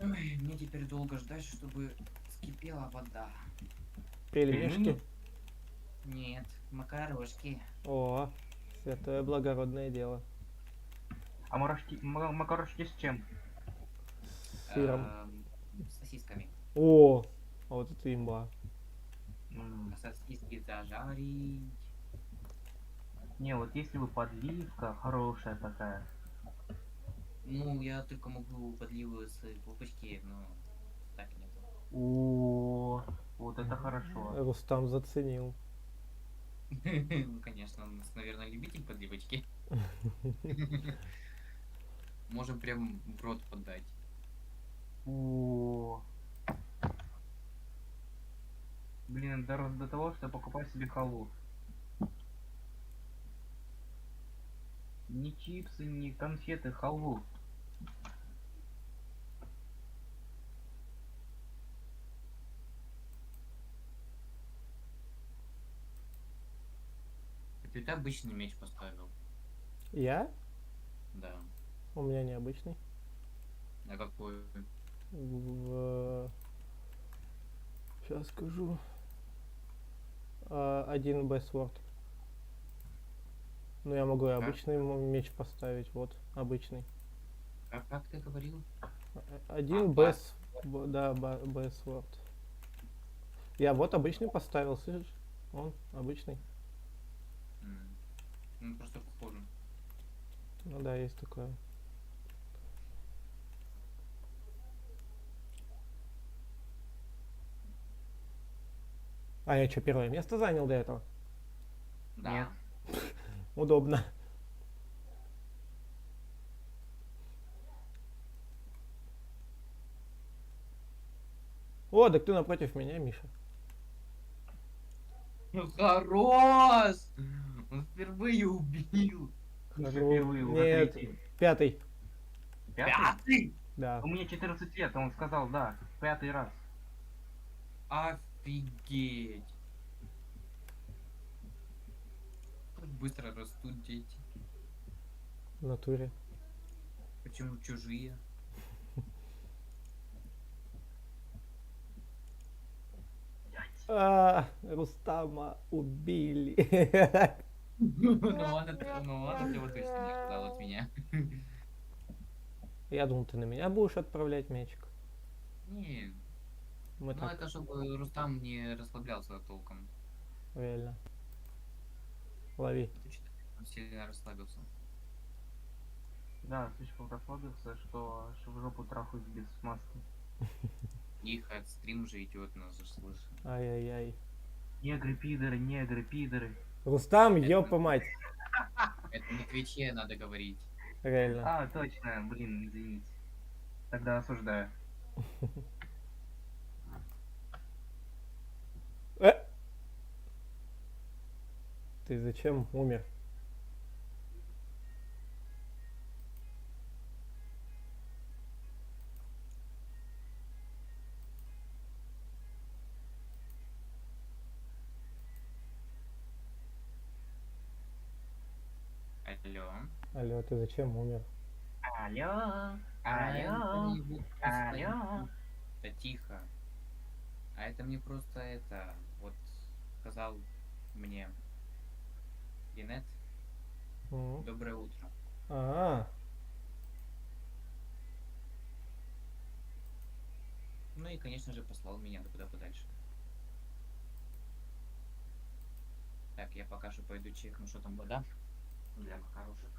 Ой, мне теперь долго ждать, чтобы вскипела вода. Пельмешки? Нет, макарошки. О, святое благородное дело. А макарошки с чем? С сыром. С сосисками. О, а вот это имба. М, Сосиски зажарить. Не, вот если бы подливка хорошая такая. Ну, я только могу подливу с пупочки, но так нет. О, вот это хорошо. Рустам заценил. Ну, конечно, он, наверное, любитель подливочки. Можем прям в рот подать. О, блин, дорос до того, что я покупаю себе халву. Не чипсы, не конфеты, халву. Ты обычный меч поставил. Я? Да. У меня необычный. А какой? Сейчас скажу. Один Best Ну, я могу и обычный меч поставить. Вот, обычный. Как ты говорил? Один Best Да, Best Я вот обычный поставил, слышишь? Он обычный. Ну, просто похоже. Ну да, есть такое. А я что, первое место занял до этого? Да. Нет. Удобно. О, так ты напротив меня, Миша. Ну, хорош! Он впервые убил. Впервые уже Нет, третий. пятый. Пятый? Пятый? Да. У меня 14 лет, он сказал, да, пятый раз. Офигеть. Как быстро растут дети. В натуре. Почему чужие? Рустама убили. Ну ладно, ты его точно не ожидал от меня. Я думал, ты на меня будешь отправлять мячик. Не, Мы ну так, это чтобы Рустам не расслаблялся толком. реально. Лови. Это что-то он сильно расслабился. Да, слишком расслабился, что в жопу трахаюсь без маски. Их от стрим же идет, нас же слышит. Ай-яй-яй. Негры, пидоры. Рустам, Это- ёпа мать. Это на Твиче надо говорить. Реально. А, точно, блин, извините. Тогда осуждаю. Э! Ты зачем умер? Алло. Алло, ты зачем умер? Алло, А это алло, мне вот просто- алло. Да тихо. А это мне просто это вот сказал мне Инет. М. Доброе утро. А, Ну и, конечно же, послал меня куда подальше. Так, я пока что пойду чекну, что там вода. Для макарошек.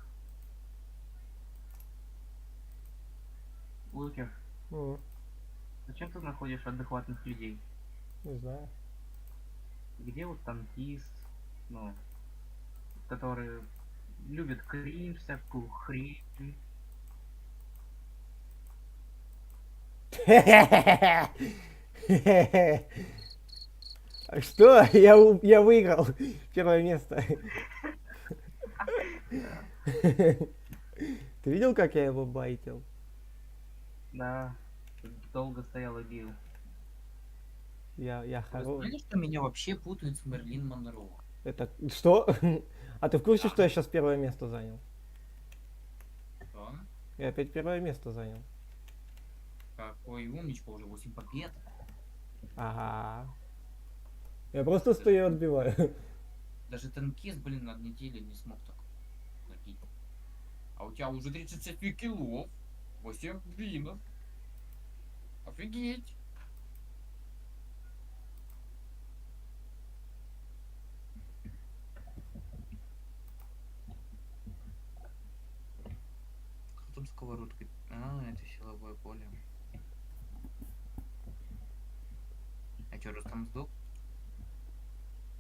Лукер, зачем ты находишь адекватных людей? не знаю. Где вот танкист, ну, который любит кринж, всякую хрень. Что? Я выиграл первое место. Ты видел, как я его байтил? Да, долго стоял и бил. Я Вы хорош. знали, что меня вообще путают с Мерлин Монро? Это что? А ты в курсе, Да. что я сейчас первое место занял? Что? Я опять первое место занял. Какой умничка, уже 8 побед. Ага. Я просто стою и отбиваю. Даже танкист, блин, на неделе не смог так забить. А у тебя уже 36 киллов, 8 блинов. Офигеть. Кто там сковородкой? А, это силовое поле. А что, Рустам сдох?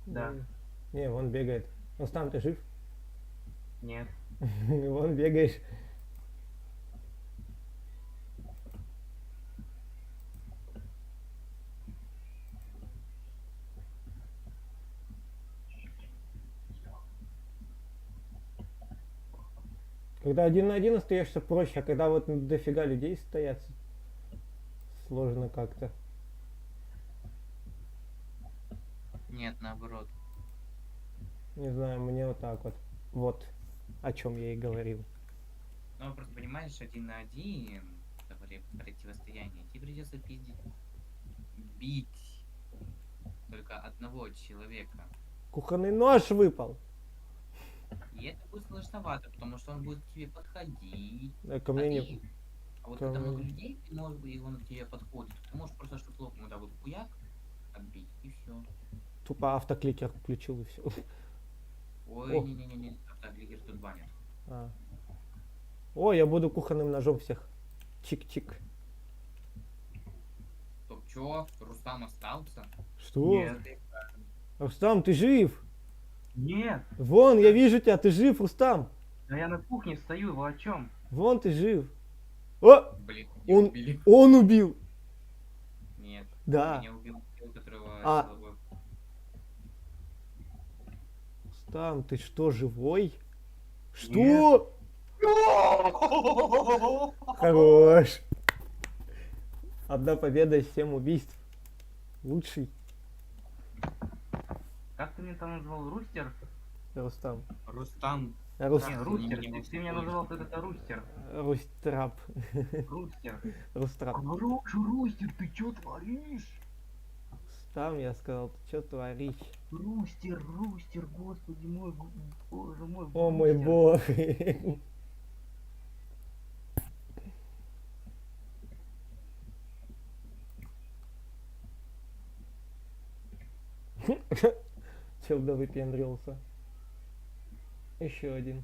Да. Не, вон бегает. Рустам, ты жив? Нет. Вон бегаешь. Когда один на один остаешься проще, а когда вот дофига людей стоят, сложно как-то. Нет, наоборот. Не знаю, мне вот так вот. Вот о чем я и говорил. Ну, просто понимаешь, 1 на 1 противостояние. Тебе придется пиздить, бить только одного человека. Кухонный нож выпал. И это будет сложновато, потому что он будет к тебе подходить. Ко мне не... А вот ко когда мне много не- людей, и он к тебе подходит, ты можешь просто шутлоком вот так вот хуяк отбить, и все. Тупо автокликер включил и все. Ой, О. не-не-не, так, лидер тут банят. О, я буду кухонным ножом всех. Чик-чик. Стоп, чё? Рустам остался? Что? Нет. Рустам, ты жив? Нет. Вон, я вижу тебя, ты жив, Рустам. Да я на кухне стою, вы о чем? Вон ты жив. О, Блин, не он, убили. он убил. Нет, Да. меня убил чел, которого А. силовой. Рустам, ты что, живой? Что? Нет. Хорош. Одна победа из 7 убийств. Лучший, Как ты меня там назвал? Рустер? Рустам. Рустам. Рус... Не, Рустер. Рустер. Не Ты меня называл когда-то Рустер. Рустрап. Рустер. Рустрап. Хорош, Рустер, ты чё творишь? Рустам, я сказал, ты что творишь? Рустер, Рустер, господи мой, боже мой. О мой Рустер. бог. Чел да выпендрился. Еще один.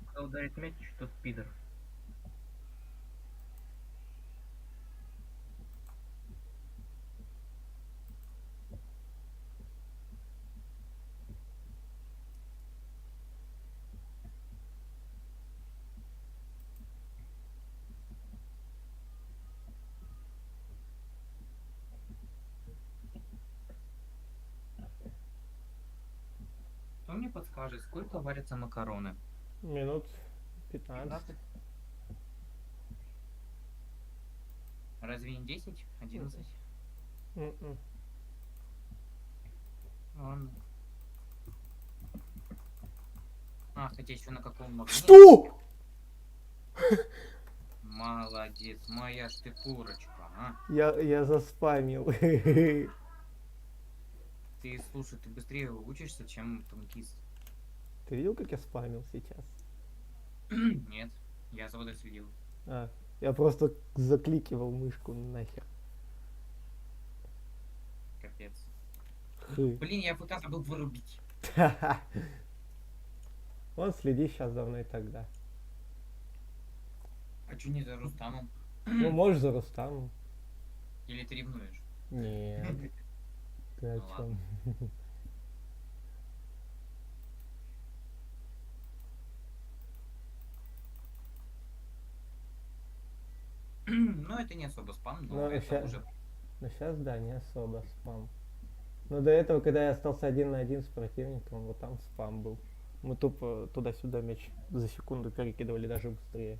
Кто ударит мяч, тот пидор. Кто мне подскажет, сколько варятся макароны? Минут 15. 15? Разве не 10? 11? М-м. Ладно. А, хотя еще на каком магните? Что? Молодец, моя ж ты курочка, а? Я заспамил. Ты, слушай, ты быстрее учишься, чем танкист. Ты видел, как я спамил сейчас? Нет, я за водой следил. А, я просто закликивал мышку нахер. Капец. Хы. Блин, я ФК забыл вырубить. Он следи сейчас за мной тогда. А чё не за Рустамом? Ну, можешь за Рустамом. Или ты ревнуешь? Нет. Ты о Ну ладно. чем? Ну, это не особо спам, но Ну, это ща- уже... Ну сейчас да, не особо спам. Но до этого, когда я остался 1 на 1 с противником, вот там спам был. Мы тупо туда-сюда мяч за секунду перекидывали даже быстрее.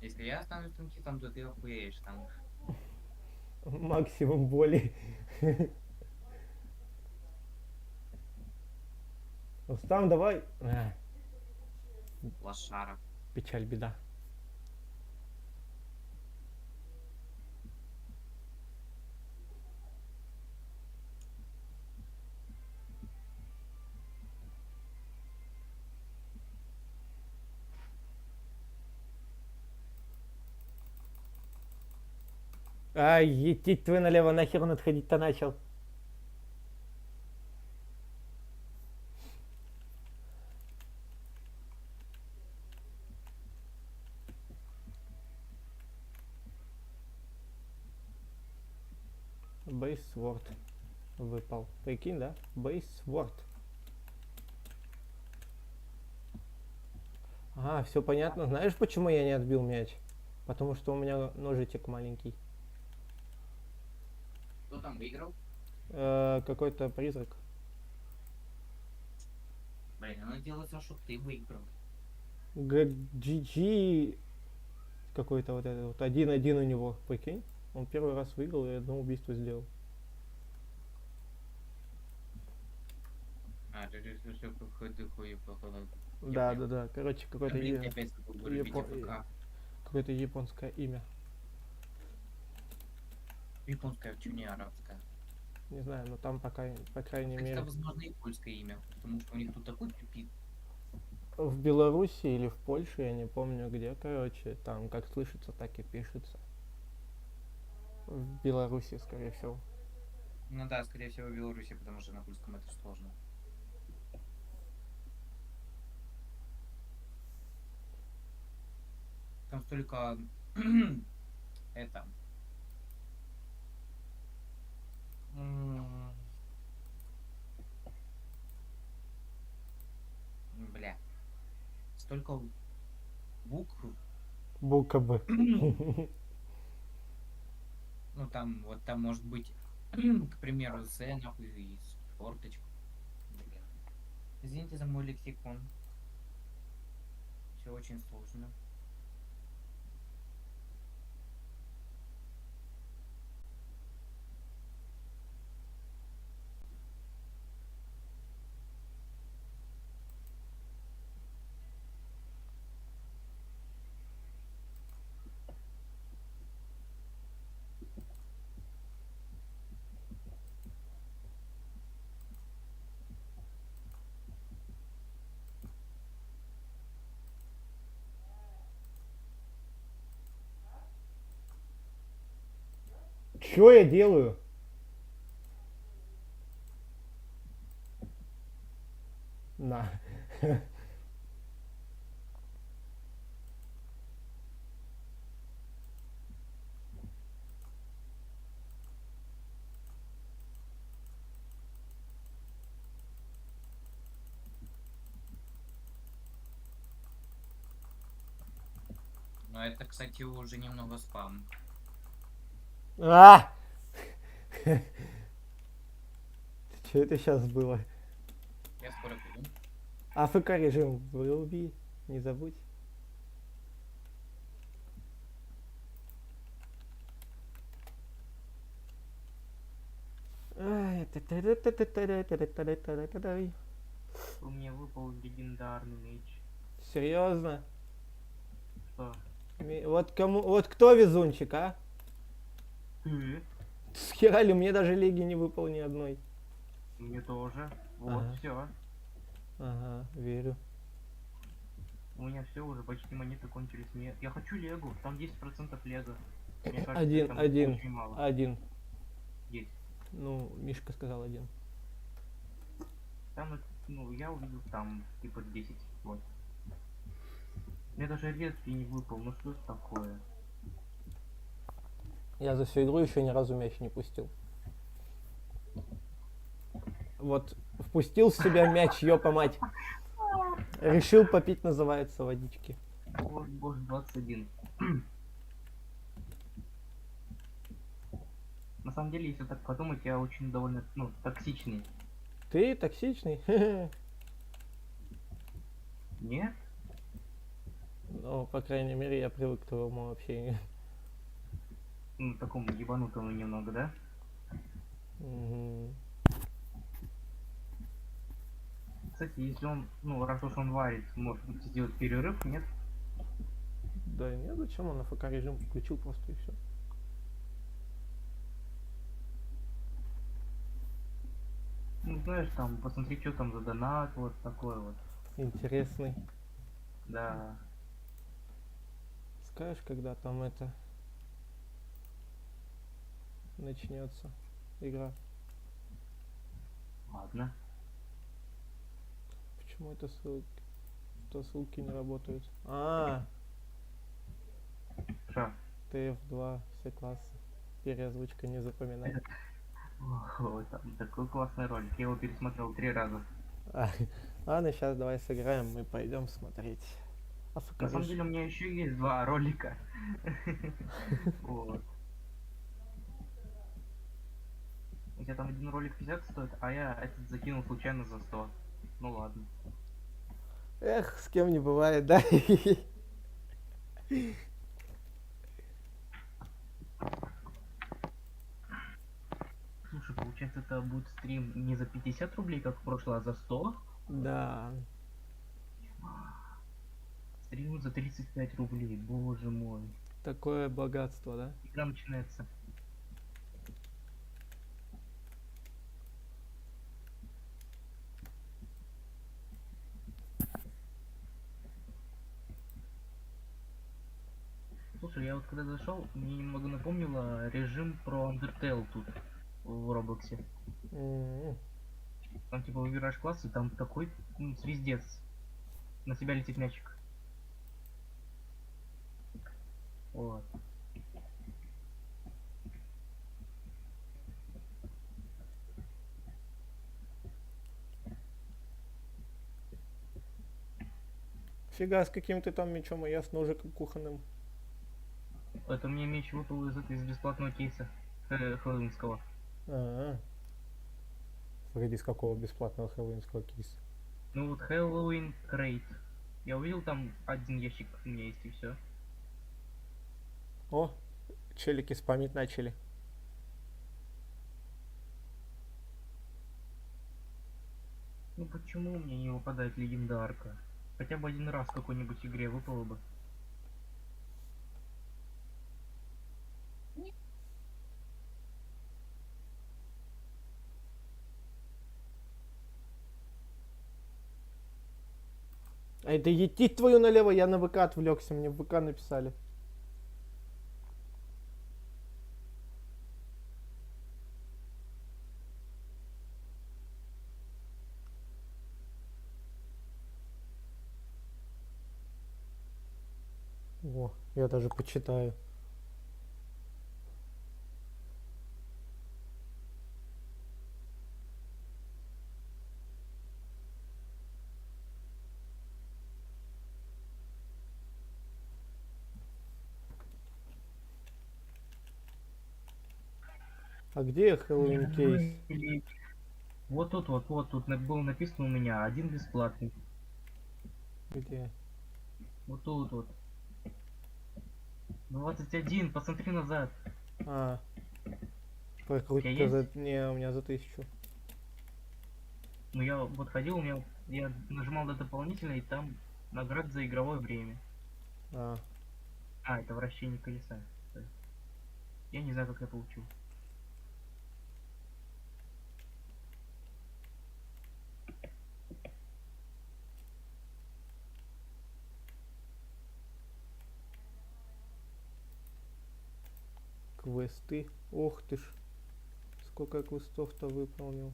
Если я останусь танкистом, то ты охуеешь там. Максимум боли. Рустам, давай. Лошара. Печаль, беда. Ай, етить твой налево, нахер он отходить-то начал. Бейсворд выпал. Прикинь, да? Бейсворд. А, все понятно. Знаешь, почему я не отбил мяч? Потому что у меня ножичек маленький. Кто там выиграл? Какой-то призрак. Блин, оно делается, чтобы ты выиграл. GG какой-то вот этот вот 1-1 у него, прикинь. Он первый раз выиграл и одно убийство сделал. А, ты что, какой-то хуй, походу. Да, понял. да, да. Короче, какое-то Блин, ты опять говорю, япо- ФК. какое-то японское имя. Японская, чё не арабская. Не знаю, но там пока, по крайней Кстати, это, мере, возможно, и польское имя, потому что у них тут такой пипит. в Беларуси или в Польше, я не помню где, короче, там как слышится, так и пишется. В Беларуси, скорее всего. Ну да, скорее всего, в Беларуси, потому что на польском это сложно. Там столько... это... Бля. Столько букв. Буква Б. Ну там, вот там может быть, к примеру, С, нахуй, и форточка. Бля. Извините за мой лексикон. Все очень сложно. Чё я делаю? На. Но это, кстати, уже немного спам. А! Что это сейчас было? Я скоро буду. АФК режим выруби, не забудь. У меня выпал легендарный меч. Серьезно? Что? Вот кому, вот кто везунчик, а? Ты? Схера ли, мне даже лиги не выпал ни одной. Мне тоже. Вот, Ага. все. Ага, верю. У меня все уже почти монеты кончились. Мне... Я хочу Легу. Там 10% Лего. Мне кажется, Один, это один, очень мало. один. Есть. Ну, Мишка сказал один. Там Ну, я увидел там, типа, 10. Вот. Мне даже редкий не выпал, ну что это такое? Я за всю игру еще ни разу мяч не пустил. Вот впустил в себя мяч, ёпа мать. Решил попить, называется, водички. Вот, боже, 21. На самом деле, если так подумать, я очень довольно, ну, токсичный. Ты токсичный? Нет? Ну, по крайней мере, я привык к твоему общению. Ну, такому ебанутому немного, да? Мгм. Кстати, если он, ну, раз уж он варит, может быть, сделать перерыв, нет? Да нет, зачем он АФК режим включил просто и все. Ну, знаешь, там, посмотри, что там за донат, вот такой вот. Интересный. Да. Скажешь, когда там это начнется игра? Ладно. Почему это ссылки не работают? А, Ша. TF2, все классы. Переозвучка не запоминай. Ой, там такой классный ролик. Я его пересмотрел 3 раза. А, ладно, сейчас давай сыграем, мы пойдем смотреть. АФК На самом режим. деле у меня еще есть 2 ролика. Вот. У тебя там один ролик 50 стоит, а я этот закинул случайно за 100. Ну ладно. Эх, с кем не бывает, да? Слушай, получается, это будет стрим не за 50 рублей, как в прошлый, а за 100? Да. Стрим за 35 рублей, боже мой. Такое богатство, да? Игра начинается. Слушай, я вот когда зашел, мне немного напомнило режим про Undertale тут, в Роблоксе. М. Там типа выбираешь класс, и там такой звездец. На тебя летит мячик. Вот. Фига, с каким ты там мечом, а я с ножиком кухонным. Это мне меч выпал из бесплатного кейса хэллоуинского. А, погоди, с какого бесплатного хэллоуинского кейса? Ну вот Хэллоуин Крейт. Я увидел там один ящик у меня есть и все. О, челики спамить начали. Ну почему мне не выпадает легендарка? Хотя бы один раз в какой-нибудь игре выпало бы. А это идти твою налево, я на ВК отвлекся, мне в ВК написали. О, я даже почитаю. А где Хэллоуин кейс? Вот тут, было написано у меня, один бесплатный. Где? Вот тут вот. 21, посмотри назад. А, У прокрутка тебя за... есть? Не, у меня за 1000. Ну я вот ходил, у меня я нажимал на дополнительное, и там наград за игровое время. А, А, это вращение колеса. То есть я не знаю, как я получил. квесты. Ох ты ж. Сколько квестов-то выполнил.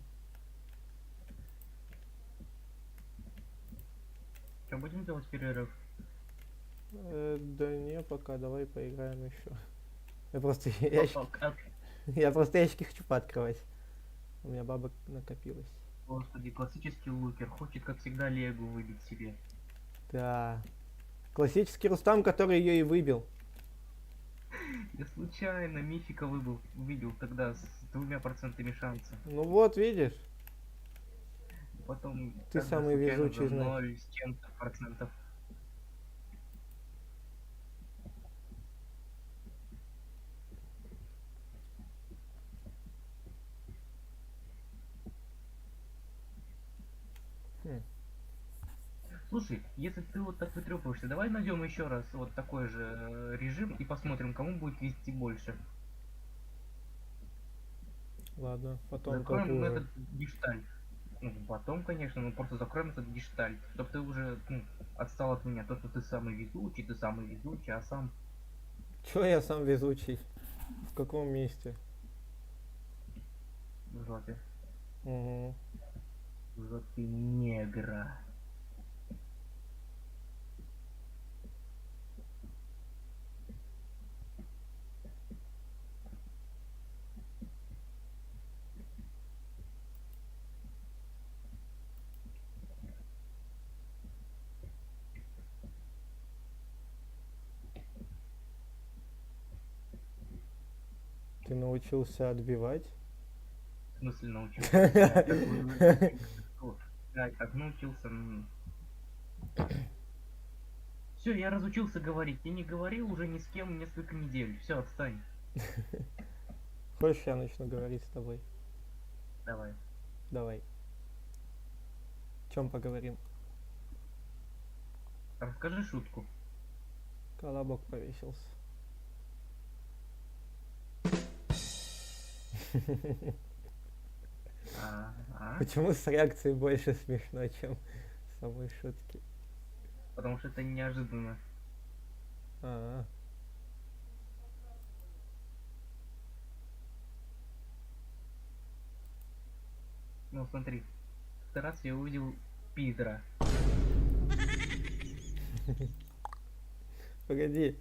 будем делать перерыв? Да не, пока, давай поиграем еще. Я просто А- ящики, а- я просто ящики хочу пооткрывать. У меня бабок накопилось. Господи, классический лукер. Хочет, как всегда, Легу выбить себе. Да. Классический Рустам, который ее и выбил. Я случайно мифика выбил тогда с 2% шанса. Ну вот, видишь, Потом Ты как бы самый случайно везучий, за значит. 0 с чем-то процентов. Хм. Слушай, если ты вот так вытрепываешься, давай найдем еще раз вот такой же режим и посмотрим, кому будет вести больше. Ладно, потом только Закроем уже. этот гештальт. Ну, потом, конечно, но просто закроем этот гештальт, чтобы ты уже отстал от меня. То, что ты самый везучий, а сам Чё я сам везучий? В каком месте? в жопе. Угу. В жопе негра. Ты научился отбивать? В смысле научился? Я так уже- Да, я так научился. Все, я разучился говорить. Я не говорил уже ни с кем несколько недель. Все, отстань. Хочешь, я начну говорить с тобой? Давай. Давай. О чем поговорим? Расскажи шутку. Колобок повесился. А? Почему с реакцией больше смешно, чем с самой шутки? Потому что это неожиданно. А, Ну смотри. В этот раз я увидел пидора. погоди.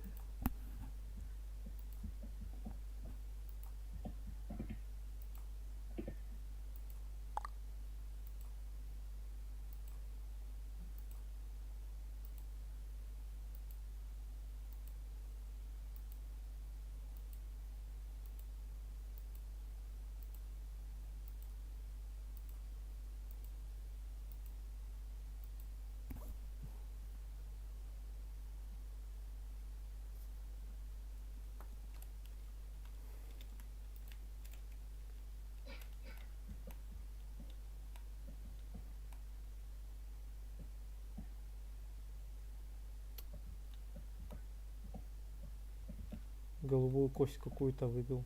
Голубую кость какую-то выбил.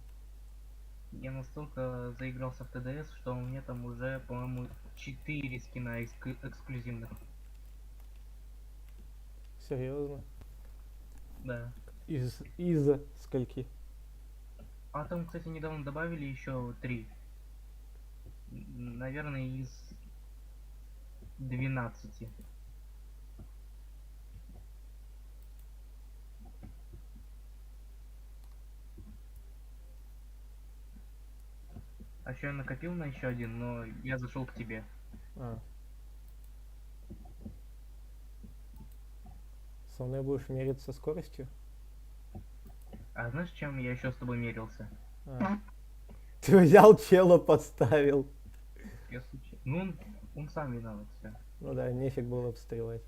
Я настолько заигрался в ТДС, что у меня там уже, по-моему, 4 скина эксклюзивных. Серьезно? Да. Из скольки? А там, кстати, недавно добавили еще 3. Наверное, из 12. А еще я накопил на еще один, но я зашел к тебе. А. Со мной будешь мериться скоростью? А знаешь, чем я еще с тобой мерился? А. Ты взял чела, подставил. Я случайно. Ну, он сам виноват, все. Ну да, нефиг было обстрелять.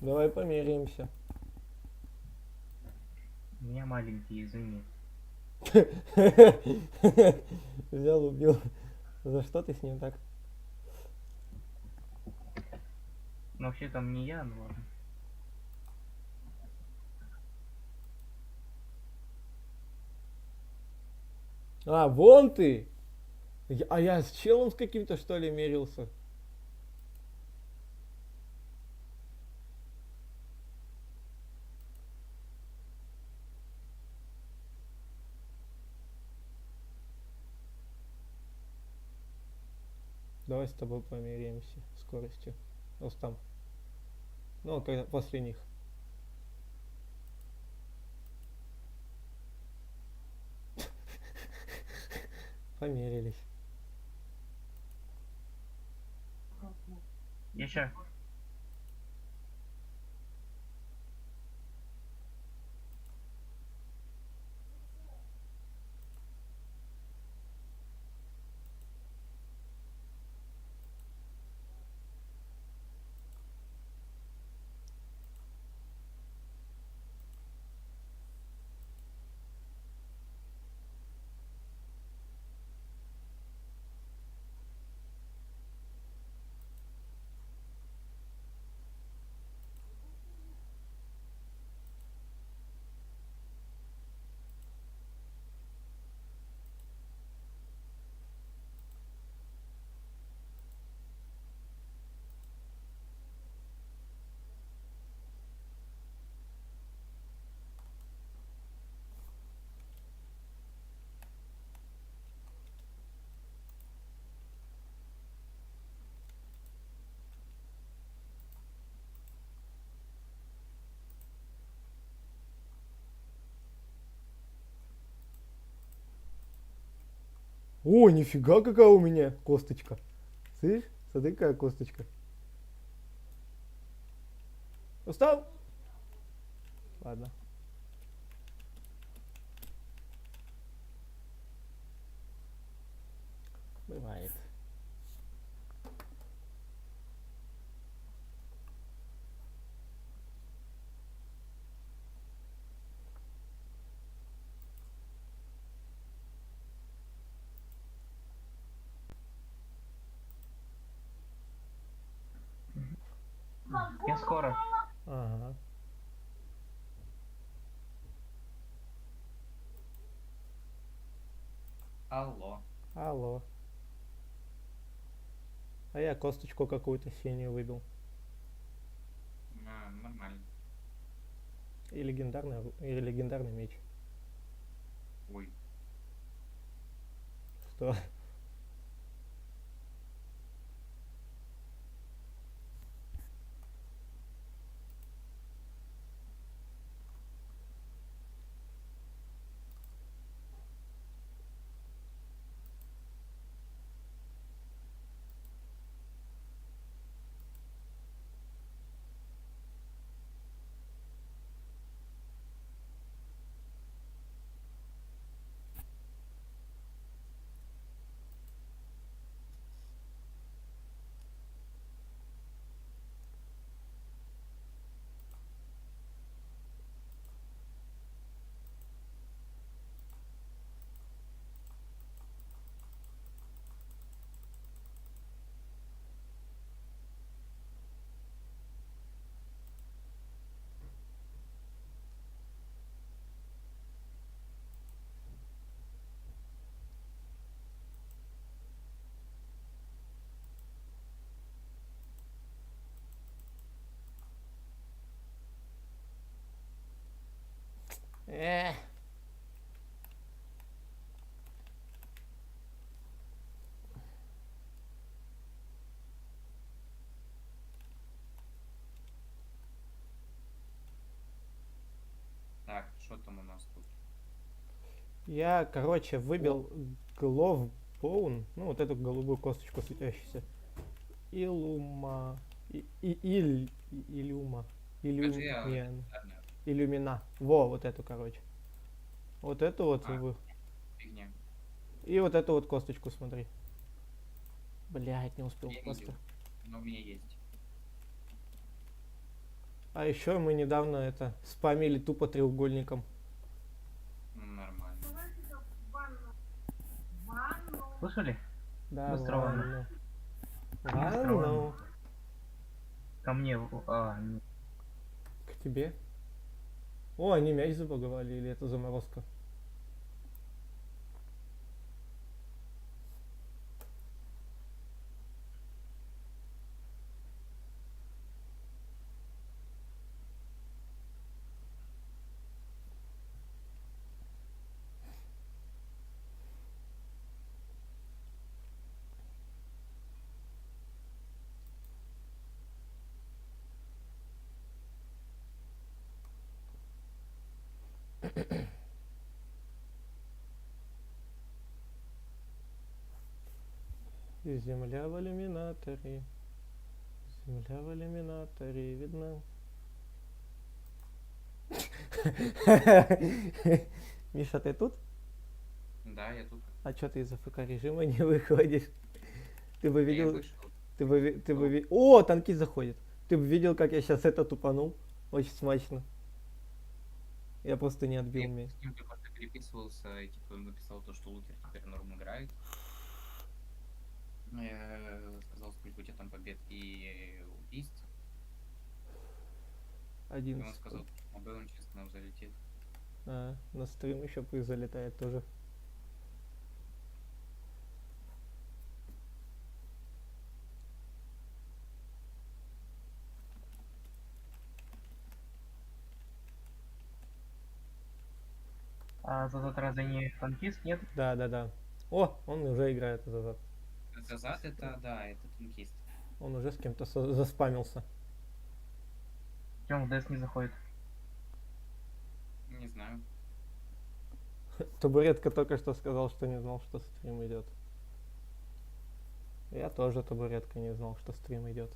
Давай померяемся. У меня маленький, извини. Взял, убил. За что ты с ним так? Но вообще там не я, ну ладно. А, вон ты! А я с челом с каким-то что ли мерился? Давай с тобой померяемся скоростью. Рустам. Ну, когда после них. Померились. Еще. О, нифига какая у меня косточка. Слышь, смотри какая косточка. Устал? Ладно. Бывает. Я скоро. Ага. Алло. Алло. А я косточку какую-то синюю выбил. Нормально. И легендарный меч. Ой. Что? Эх. Так, что там у нас тут? Я, короче, выбил Glove Bone, ну вот эту голубую косточку светящуюся. Илума. Илюма. Скажи, я Иллюмиан. легендарная Иллюмина. Во, вот эту, короче. Вот эту вот. А. фигня. И вот эту вот косточку, смотри. Блять, не успел Я просто. видел, но у меня есть. А еще мы недавно это спамили тупо треугольником. Нормально. Слышали? Да, Быстро ладно. Быстро Ладно. Ко мне. К тебе. О, они мяч забаговали, или это заморозка? Земля в иллюминаторе. Земля в иллюминаторе видна. Миша, ты тут? Да, я тут. А чё ты из АФК режима не выходишь? Ты бы Я видел... вышел. О, танки заходят. Ты бы видел, как я сейчас это тупанул? Очень смачно. Я просто не отбил Я меня. с ним только что переписывался, и типа он написал то, что Лукер теперь норм играет. Я сказал, сколько у тебя там побед и убийств. И он 11. сказал, что на Б он честно нам залетит. А, на стрим еще пусть залетает тоже. А за разве не танкист, нет? Да, да, да. О, он уже играет назад. Зазад это, да, это танкист. Он уже с кем-то заспамился. Чем в ДС не заходит? Не знаю. Табуретка только что сказал, что не знал, что стрим идет. Я тоже табуретка не знал, что стрим идет.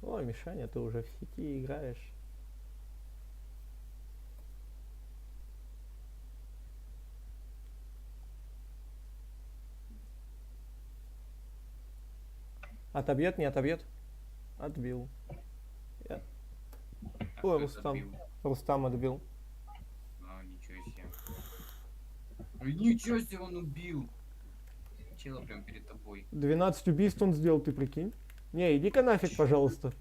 О, Мишаня, ты уже в сети играешь. Отобьет, не отобьет? Отбил. Я- А Ой, кто это Рустам. отбил? Рустам отбил. А, ничего себе. Ой, ничего себе, он убил. Чела прям перед тобой. 12 убийств он сделал, ты прикинь? Не, иди-ка нафиг, пожалуйста.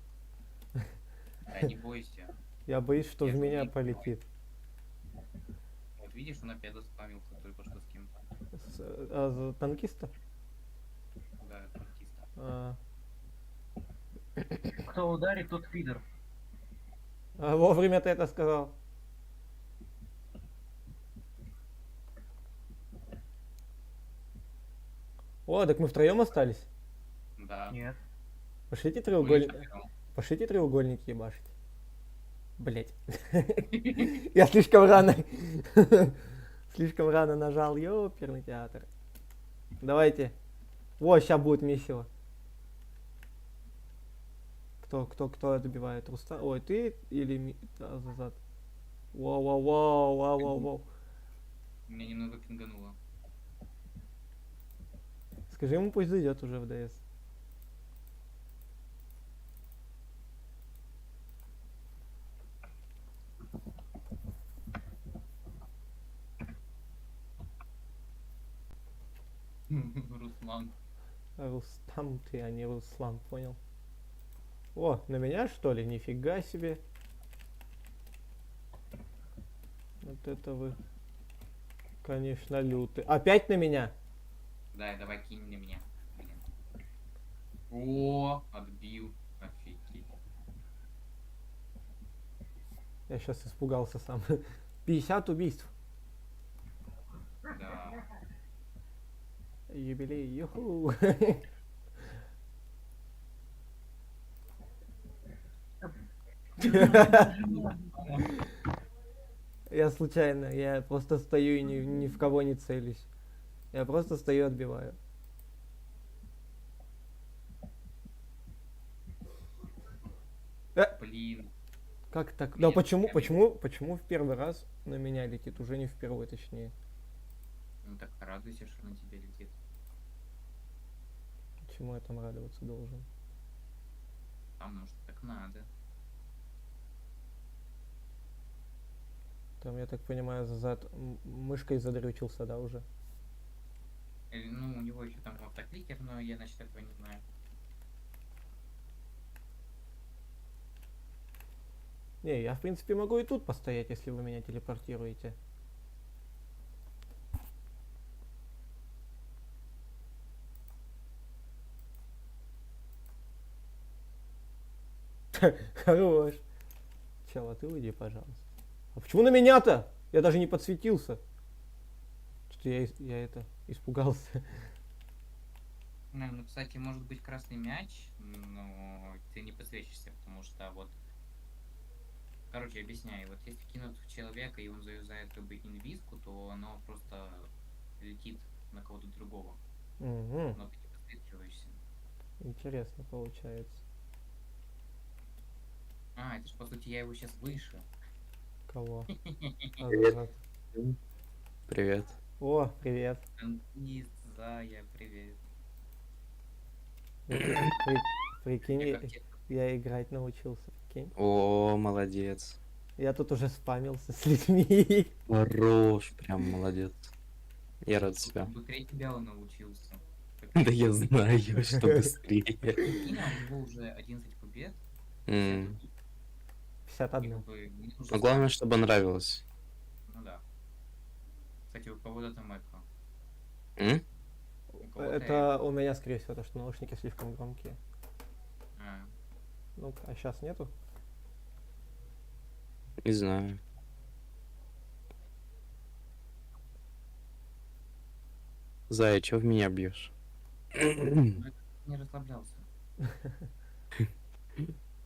Да не бойся. Я боюсь, что Я в же меня умею полетит. Вот видишь, он опять заспамился только что с кем-то. За танкиста? Да, танкиста. А, Кто ударит, тот фидер. вовремя ты это сказал. О, так мы втроем остались. Да. Нет. Пошлите Мы треугольник. вчетвером. Пошлите треугольники ебашить. Блять. Я слишком рано. Слишком рано нажал. Ёперный театр. Давайте. О, сейчас будет месиво. Кто добивает? Руста? Ой, ты или да, Зазад? Вау, вау, вау, вау, вау, вау. Меня немного пингануло. Скажи ему, пусть зайдет уже в ДС. Руслан. Рустам ты, а не Руслан, понял? О, на меня что ли? Нифига себе. Вот это вы, конечно, лютый. Опять на меня? Да, давай кинь на меня. Блин. О, отбил. Офигеть. Я сейчас испугался сам. 50 убийств. Да. Юбилей, юху. Я случайно, я просто стою и ни в кого не целюсь. Я просто стою и отбиваю. Блин. Как так? Да Нет, почему, я почему в первый раз на меня летит? Уже не в первый, точнее. Ну так радуйся, что на тебя летит. Чему я там радоваться должен? Потому что так надо. Там, я так понимаю, зад мышкой задрючился, да, уже? Или, ну, у него еще там автокликер, но я насчет этого не знаю. Не, я в принципе могу и тут постоять, если вы меня телепортируете. Хорош. Чел, а ты уйди, пожалуйста. А почему на меня-то? Я даже не подсветился. Что-то я это испугался. Ну, кстати, может быть красный мяч, но ты не подсвечишься, потому что вот... Короче, объясняю. Вот если кинуть в человека, и он заюзает как бы инвизку, то оно просто летит на кого-то другого. Мгм. Но ты не подсвечиваешься. Интересно получается. А, это ж по сути я его сейчас выше. Кого? Привет. Ага. Привет. О, привет. Танкист, Зая, привет. Прикинь, Я как те- я играть научился, прикинь. О, молодец. Я тут уже спамился с людьми. Хорош, прям молодец. Я рад Тут тебя. быстрее тебя он научился. Да я знаю, что быстрее. Прикинь, а у него уже 11 побед. 50 М. убийств. И 51. как бы мне уже Но главное, странно. чтобы нравилось. Ну да. Кстати, у кого-то там эхо. М? У кого-то Это у меня, скорее всего, то, что наушники слишком громкие. А, Ну, а сейчас нету? Не знаю. Зая, чё в меня бьешь? ну, это не расслаблялся.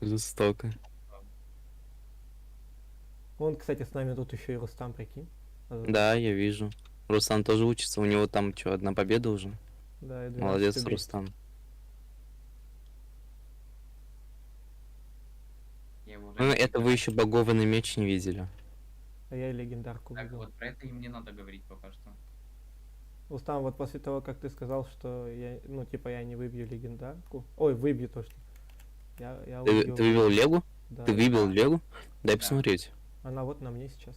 Жестоко. Вон, кстати, с нами тут еще и Рустам, прикинь. Да, я вижу. Рустам тоже учится, у него там что, одна победа уже? Да, и 12 Молодец, убийств. Рустам. Я его Ну, уже это вы играю. еще богованный меч не видели. А я и легендарку Так выбил. вот, про это им не надо говорить пока что. Рустам, вот после того, как ты сказал, что я, ну, типа, я не выбью легендарку. Ой, выбью то, что. Я Ты выбью. выбил Легу? Да. Ты выбил Да. Легу? Дай Да. посмотреть. Она вот на мне сейчас.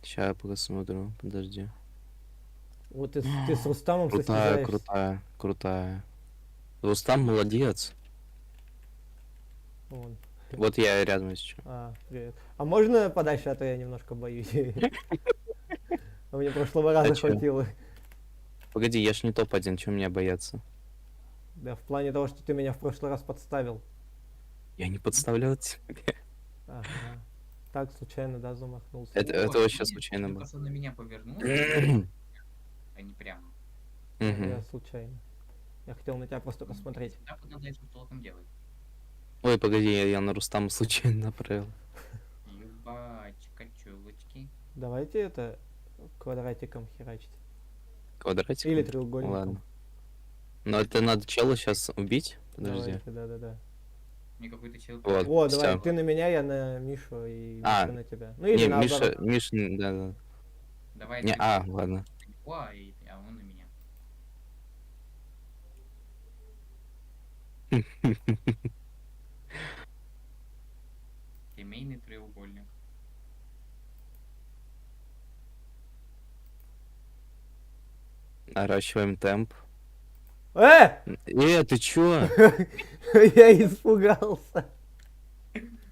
Сейчас я посмотрю, подожди. Вот ты с Рустамом Крутая, состязаешься. крутая, крутая. Рустам молодец. Вон. Вот я рядом сейчас. А, привет. А можно подальше, а то я немножко боюсь. А мне прошлого раза чё? хватило. Погоди, я ж не топ-1, чего меня бояться? Да, в плане того, что ты меня в прошлый раз подставил. Я не подставлял тебя. Ага. Так, случайно, да, замахнулся. Это О, вообще видишь, случайно ты было. просто на меня повернулся, а не прямо. Я Мгм. случайно. Я хотел на тебя просто посмотреть. Так вот надо еще толком делать. Ой, погоди, я на Рустама случайно направил. Ебачка-чулочки. Давайте это квадратиком херачить. Квадратик? Или треугольником. Ладно. Но это надо чела сейчас убить? Подожди. Давайте, да-да-да. Мне какой-то чел... Вот. О, давай, всё. ты на меня, я на Мишу и А, Миша на тебя. Ну или Не, наоборот. Миша, да. Давай Не, ты ладно. на него, а он на меня. Семейный треугольник. Наращиваем темп. Э! Ты чё? Я испугался.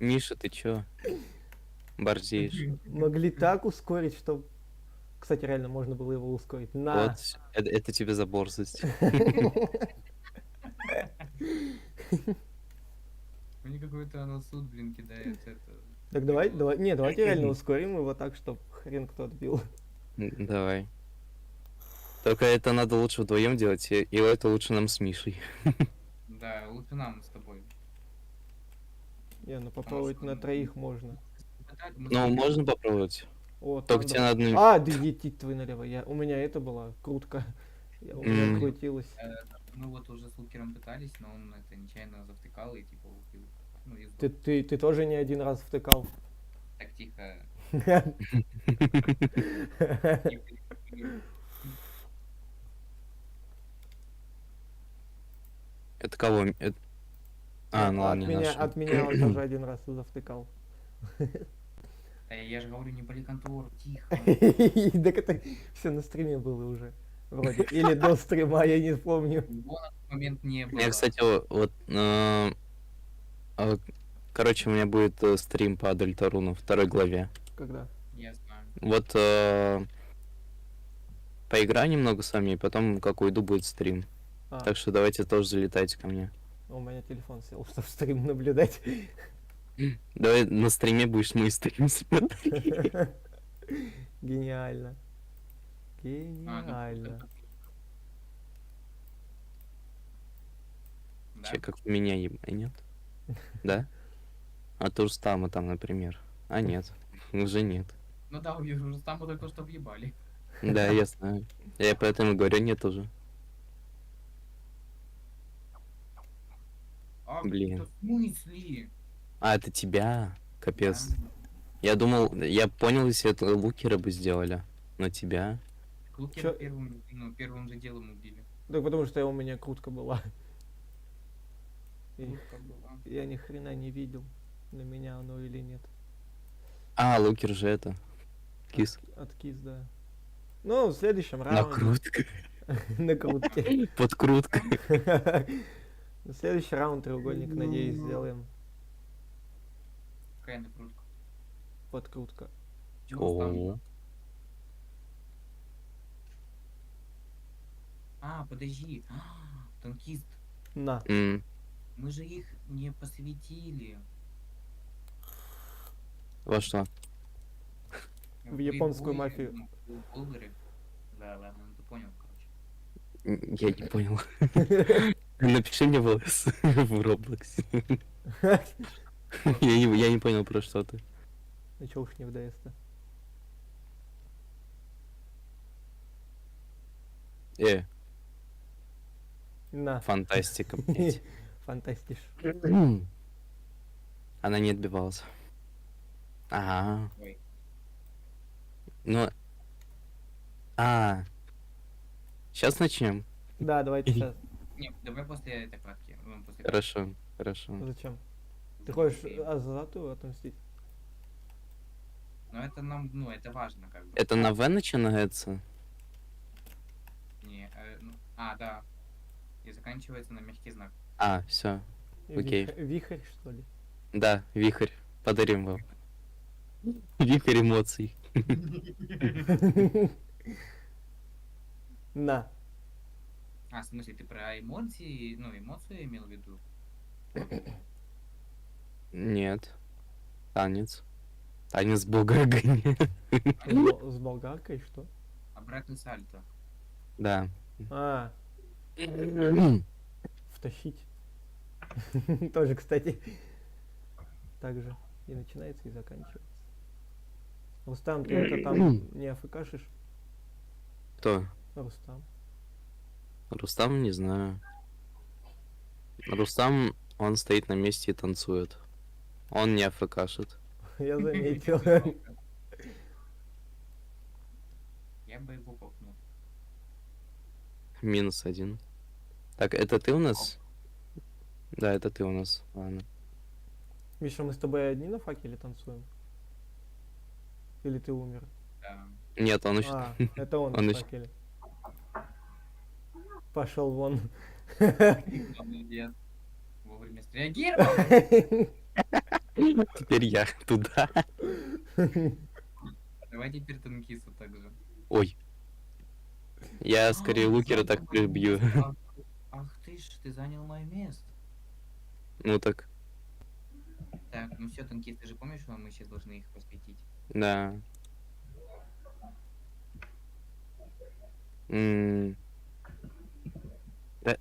Миша, ты чё? Борзеешь. Могли так ускорить, что... Кстати, реально можно было его ускорить. На! Вот, это тебе за борзость. Мне какой-то оно суд, блин, кидает это. Так давай, не, давайте реально ускорим его так, чтобы хрен кто отбил. Давай. Только это надо лучше вдвоем делать, и это лучше нам с Мишей. Да, лучше нам с тобой. Не, ну попробовать на троих можно. Ну, можно попробовать. О, Только там тебе да. надо... А, да иди твой налево. У меня это была крутка. У меня М. крутилось. Мы вот уже с Лукером пытались, но он это нечаянно завтыкал и типа убил. Ну, и сдох. Ты тоже не один раз втыкал. Так тихо. Это кого? А, ну ладно, не наш. От меня он тоже один раз завтыкал. Да я же говорю, не пали контору, тихо. Так это все на стриме было уже. Вроде. Или до стрима, я не помню. Его на тот момент не было. Я, кстати, вот... Короче, у меня будет стрим по Дельтаруну, второй главе. Когда? Я знаю. Вот поиграю немного с вами, и потом, как уйду, будет стрим. А, Так что давайте тоже залетайте ко мне. у меня телефон сел, чтобы стрим наблюдать. Давай на стриме будешь мой стрим смотреть. Гениально. А, ну, Гениально. Да? Че, как у меня нет? Да? А то Рустама там, например. А нет, уже нет. Ну да, увижу, уже там только что въебали. Да, я знаю. Я поэтому говорю, нет уже. А, Блин. да в смысле? А, это тебя? Да. Капец. Я думал, я понял, если это лукеры бы сделали. Но тебя? Лукера Чё? первым же делом убили. Так потому что у меня крутка была. И Крутка была. я ни хрена не видел, на меня оно или нет. А, лукер же это. Кис. От кис, да. Ну, в следующем раунде. Накрутка. Накрутки. Подкрутка. На следующий раунд треугольник, надеюсь, сделаем. Какая накрутка? Подкрутка. Чего там? О, А, подожди. Танкист. На. Мы же их не посвятили. Во что? В японскую Прибой, мафию. ну, в Болгаре. Да, ладно, ну ты понял, короче. Я не понял. Напиши мне в ЛС в Роблоксе. Я не понял, про что ты. Ну чё уж не в ДС-то. На. Фантастика, блядь. Фантастиш. Она не отбивалась. Ага. Ой. Ну... Сейчас начнем. Да, давайте сейчас. Не, давай после этой катки. Ну, после Хорошо, хорошо. Зачем? Ты катки. хочешь Азату отомстить? Ну это нам, ну это важно как бы. Это на В начинается? Не, да. И заканчивается на мягкий знак. Все. Окей. Вихрь, что ли? Да, вихрь. Подарим вам. Вихрь эмоций. На. В смысле, ты про эмоции, ну, эмоции имел в виду? Нет. Танец. Танец бога огня. С болгаркой, что? Обратный сальто. Да. А, втащить. Тоже, кстати. Так же и начинается, и заканчивается. Рустам, ты это там не афкашишь? Кто? Рустам. Рустам, не знаю. Рустам, он стоит на месте и танцует. Он не афкашит. Я заметил. Я бы его попнул. -1. Так, это ты у нас? Да, это ты у нас. Ладно. Миша, мы с тобой одни на факеле танцуем? Или ты умер? Да. Нет, он еще... А, это он Он на ещё- факеле. Пошел вон. Молодец. Вовремя среагировал. Теперь я туда. Давай теперь танкисту также. Ой. Я скорее лукера так прибью. Ах ты ж, ты занял мое место. Ну так, Так, ну все, танкист, ты же помнишь, что мы сейчас должны их посвятить? да. М, да.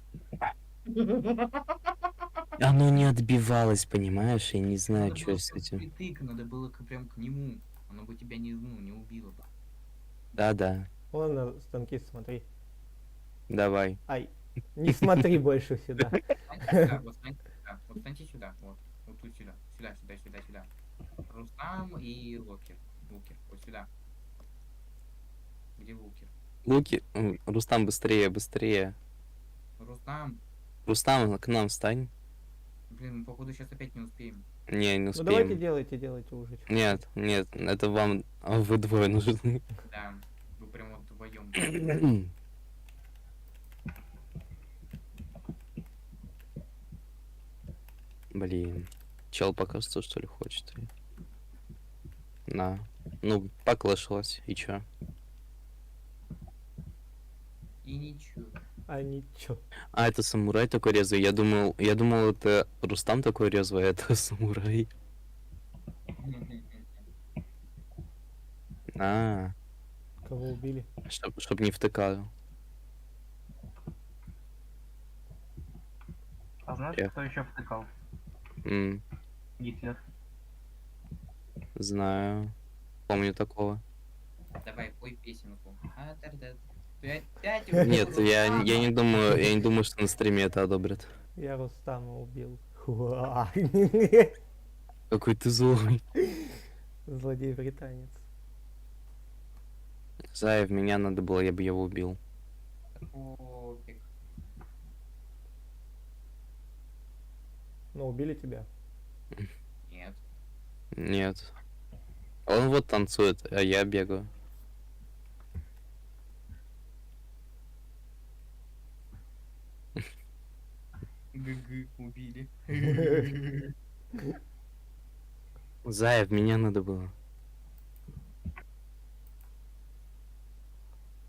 Оно не отбивалось, понимаешь? Я не знаю, Надо что было с прям этим. впритык, надо было прям к нему. Оно бы тебя не, ну, не убило бы. Да-да, Ладно, танкист, смотри. давай. Ай, не смотри больше сюда. Встаньте сюда, вот. Вот тут сюда. Сюда, сюда, сюда, сюда. Рустам и Локер. Лукер, вот сюда. Где Лукер? Рустам, быстрее, быстрее. Рустам. Рустам, к нам встань. Блин, мы походу сейчас опять не успеем. Не Ну давайте успеем. делайте уже. чё. Нет, нет, это вам вы двое нужны. Да, вы прям вот вдвоем. Блин. Чел показывается, что ли, хочет. На. Ну, поклышалась. И чё? И ничего. А ничего. А, это самурай такой резвый. Я думал, это Рустам такой резвый, а это самурай. А, Кого убили? чтоб не втыкал. А знаешь, Я- кто еще втыкал? Гитлер. Знаю. Помню такого. Давай, пой песенку. Ты опять Нет, убил я не Рустама. думаю, я не думаю, что на стриме это одобрят. Я Рустама убил. Хуа. Какой ты злой. Злодей-британец. Зая, в меня надо было, я бы его убил. Пофиг. Ну, убили тебя. Нет. Нет. Он вот танцует, а я бегаю. ГГ, убили. Зая, в меня надо было.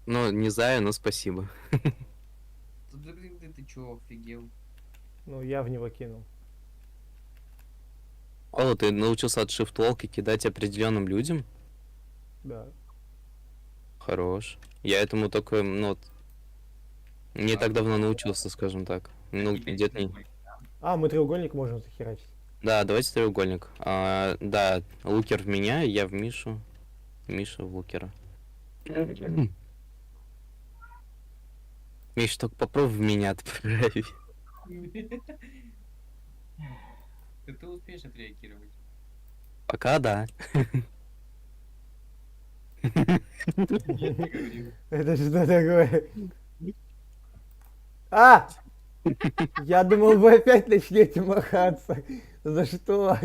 Ну, не Зая, но спасибо. Ты чё, офигел? Ну, я в него кинул. О, ты научился от shift-walk кидать определенным людям? Да. Хорош. Я этому только, ну, вот, не так давно научился, скажем так. Ну, где-то не... А, мы треугольник можем захерачить. Да, давайте треугольник. Да, Лукер в меня, я в Мишу. Миша в Лукера. Миш, только попробуй в меня отправить. Ты успеешь отреагировать. Пока да. Это что такое? А! Я думал, вы опять начнете махаться. За что?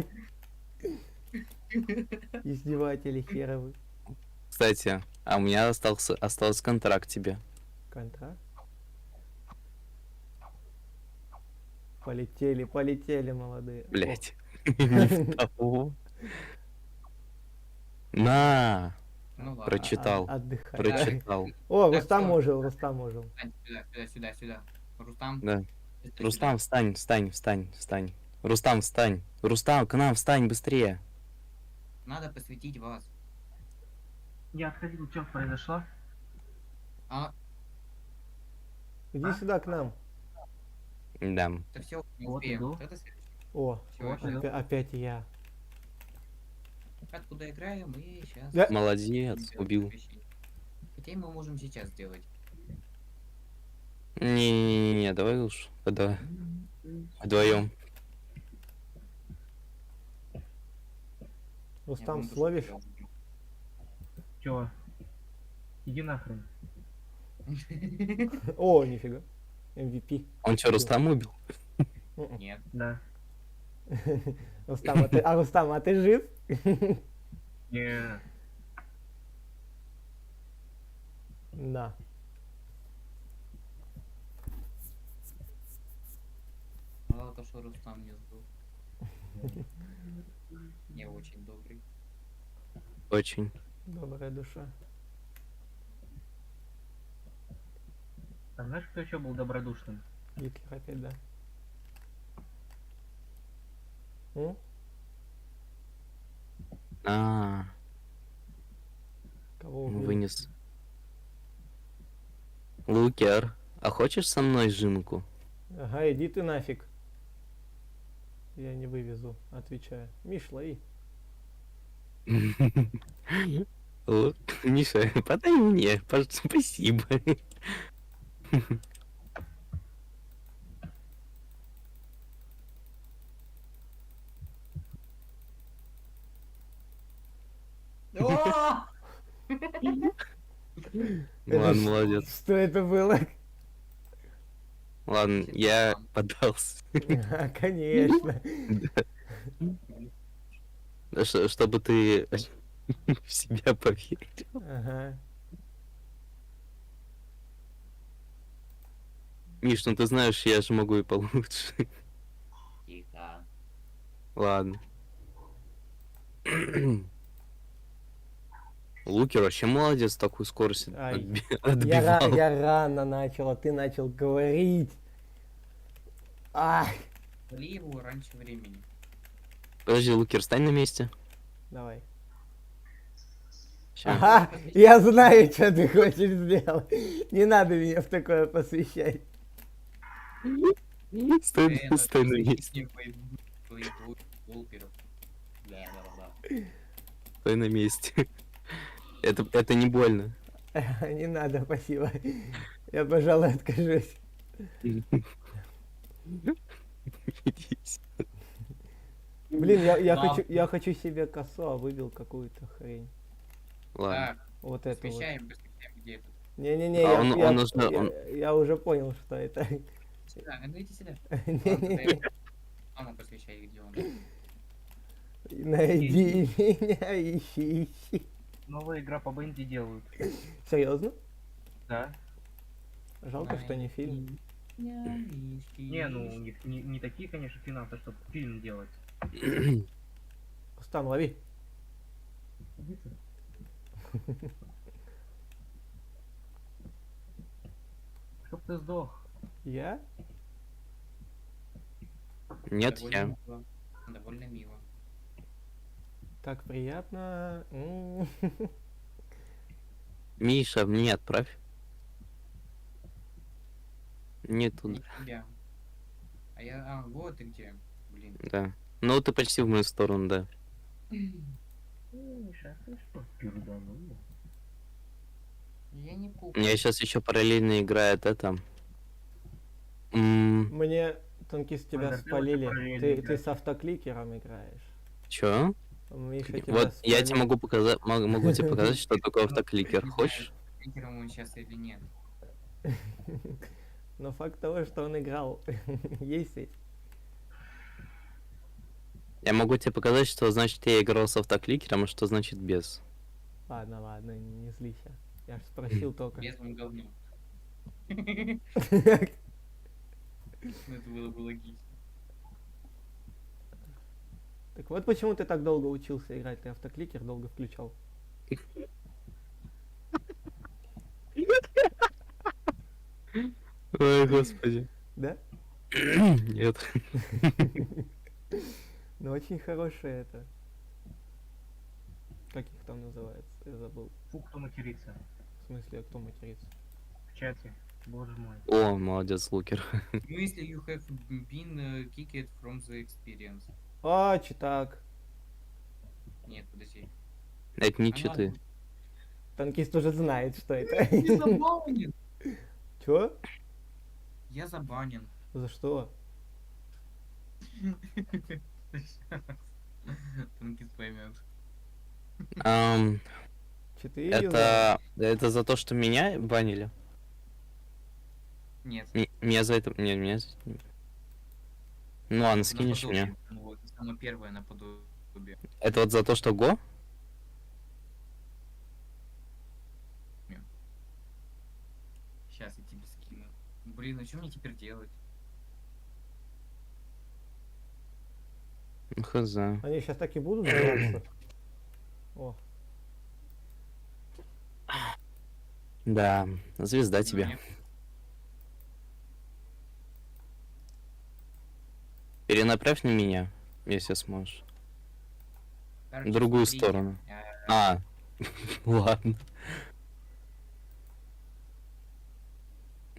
Издеватели херовы. Кстати, а у меня остался контракт тебе. Контракт? Полетели, полетели, молодые. Блять. Не в того. На! Ну ладно. Прочитал. Отдыхай. Прочитал. О, Так, Рустам всё. ожил, Рустам ожил. Встань, сюда. Рустам. Да. быстро Рустам, сюда. встань. Рустам, встань. Рустам, к нам встань быстрее. Надо посвятить вас. Я отходил, что произошло? А, Иди сюда к нам. Да. это все, не Вот успеем. иду. Это следующий. О, Всё, Вот щас. иду. опять я. Откуда играем и сейчас. Да. Молодец, убил. Хотя мы можем сейчас сделать. Не-не-не, давай уж. Давай. Вдвоем. Рустам, словишь? Чё? Иди нахрен. О, нифига. MVP. Он что, Рустам убил? Нет. Да. Рустам, Рустам, а ты жив? Не. Да. Мало то, что Рустам не сдул. Не очень добрый. Очень. Добрая душа. А знаешь, кто еще был добродушным? Гитлер опять, да. М? А, Кого убили? вынес. Лукер, а хочешь со мной жимку? Ага, иди ты нафиг. Я не вывезу, отвечаю. Миш, лови. Миша, подай мне, спасибо. О! Ладно, молодец. Что это было? Ладно, я поддался. А, конечно. Чтобы ты в себя поверил. Ага. Миш, ну ты знаешь, я же могу и получше. Тихо. Ладно. Лукер вообще молодец, такую скорость Ай. отбивал. Я рано начал, а ты начал говорить. Ай. Вали его раньше времени. Подожди, Лукер, стань на месте. Давай. Ща. Ага, я знаю, что ты хочешь сделать. Не надо меня в такое посвящать. Стой на месте. Волперов. Стой на месте. Это не больно. Не надо, спасибо. Я, пожалуй, откажусь. Блин, я хочу себе косу, а выбил какую-то хрень. Ладно. Так, Вот это вот. посвящаем, где это. Не-не-не, А он уже- я уже понял, что это. Сюда, ну иди сюда. Не-не-не. Мама посвящай, где он. Найди меня, ищи. Новая игра по Бенди делают. Серьезно? Да. Жалко, что не фильм. Не, ну, не такие, конечно, финансы, чтобы фильм делать. Рустам, лови. Чтоб ты сдох. Я? Нет, Довольно я. мило. Довольно мило. Так приятно. Миша, мне отправь. Не Не туда. тебя. Вот ты где. Блин. Да. Ну, ты почти в мою сторону, да. Миша, ты что, перданул? Я не У пух. меня сейчас еще параллельно играет это. Мне танкист тебя Ладно, ты спалили. лучше проверь, Ты ребят. с автокликером играешь. Чё? Миша тебя Вот я тебе спалил. могу показать, могу тебе показать, что такое автокликер. Не Хочешь? знаю, лидером он сейчас или нет. Но факт того, что он играл, есть ведь. Я могу тебе показать, что значит я играл с автокликером, а что значит без. Ладно, не злись. Я ж спросил только. Без он говно. Ну, это было бы логично. Так вот почему ты так долго учился играть, ты автокликер долго включал. Ой, господи. Да? Нет. Ну очень хорошее это. Как их там называется? Я забыл. Фу, кто матерится. В смысле, кто матерится? В чате. Боже мой. О, молодец, Лукер. Ну, если you have been kicked from the experience. А, читак. Нет, подожди. Это не А, читы. ладно. Танкист уже знает, что это. Я забанен. Чё? Я забанен. За что? Танкист поймет. Читы юзал? Это за то, что меня банили? Нет. Меня за это... Не, меня... Ну ладно, скинешь Наподобие. мне. Ну, вот, самое первое наподобие. Это вот за то, что Го? Сейчас я тебе скину. Блин, а что мне теперь делать? Ну, хз. Они сейчас так и будут драться. О, Да, звезда Ну, тебе. нет. Перенаправь на меня, если сможешь. Короче, В другую смотрите, сторону. А, ладно.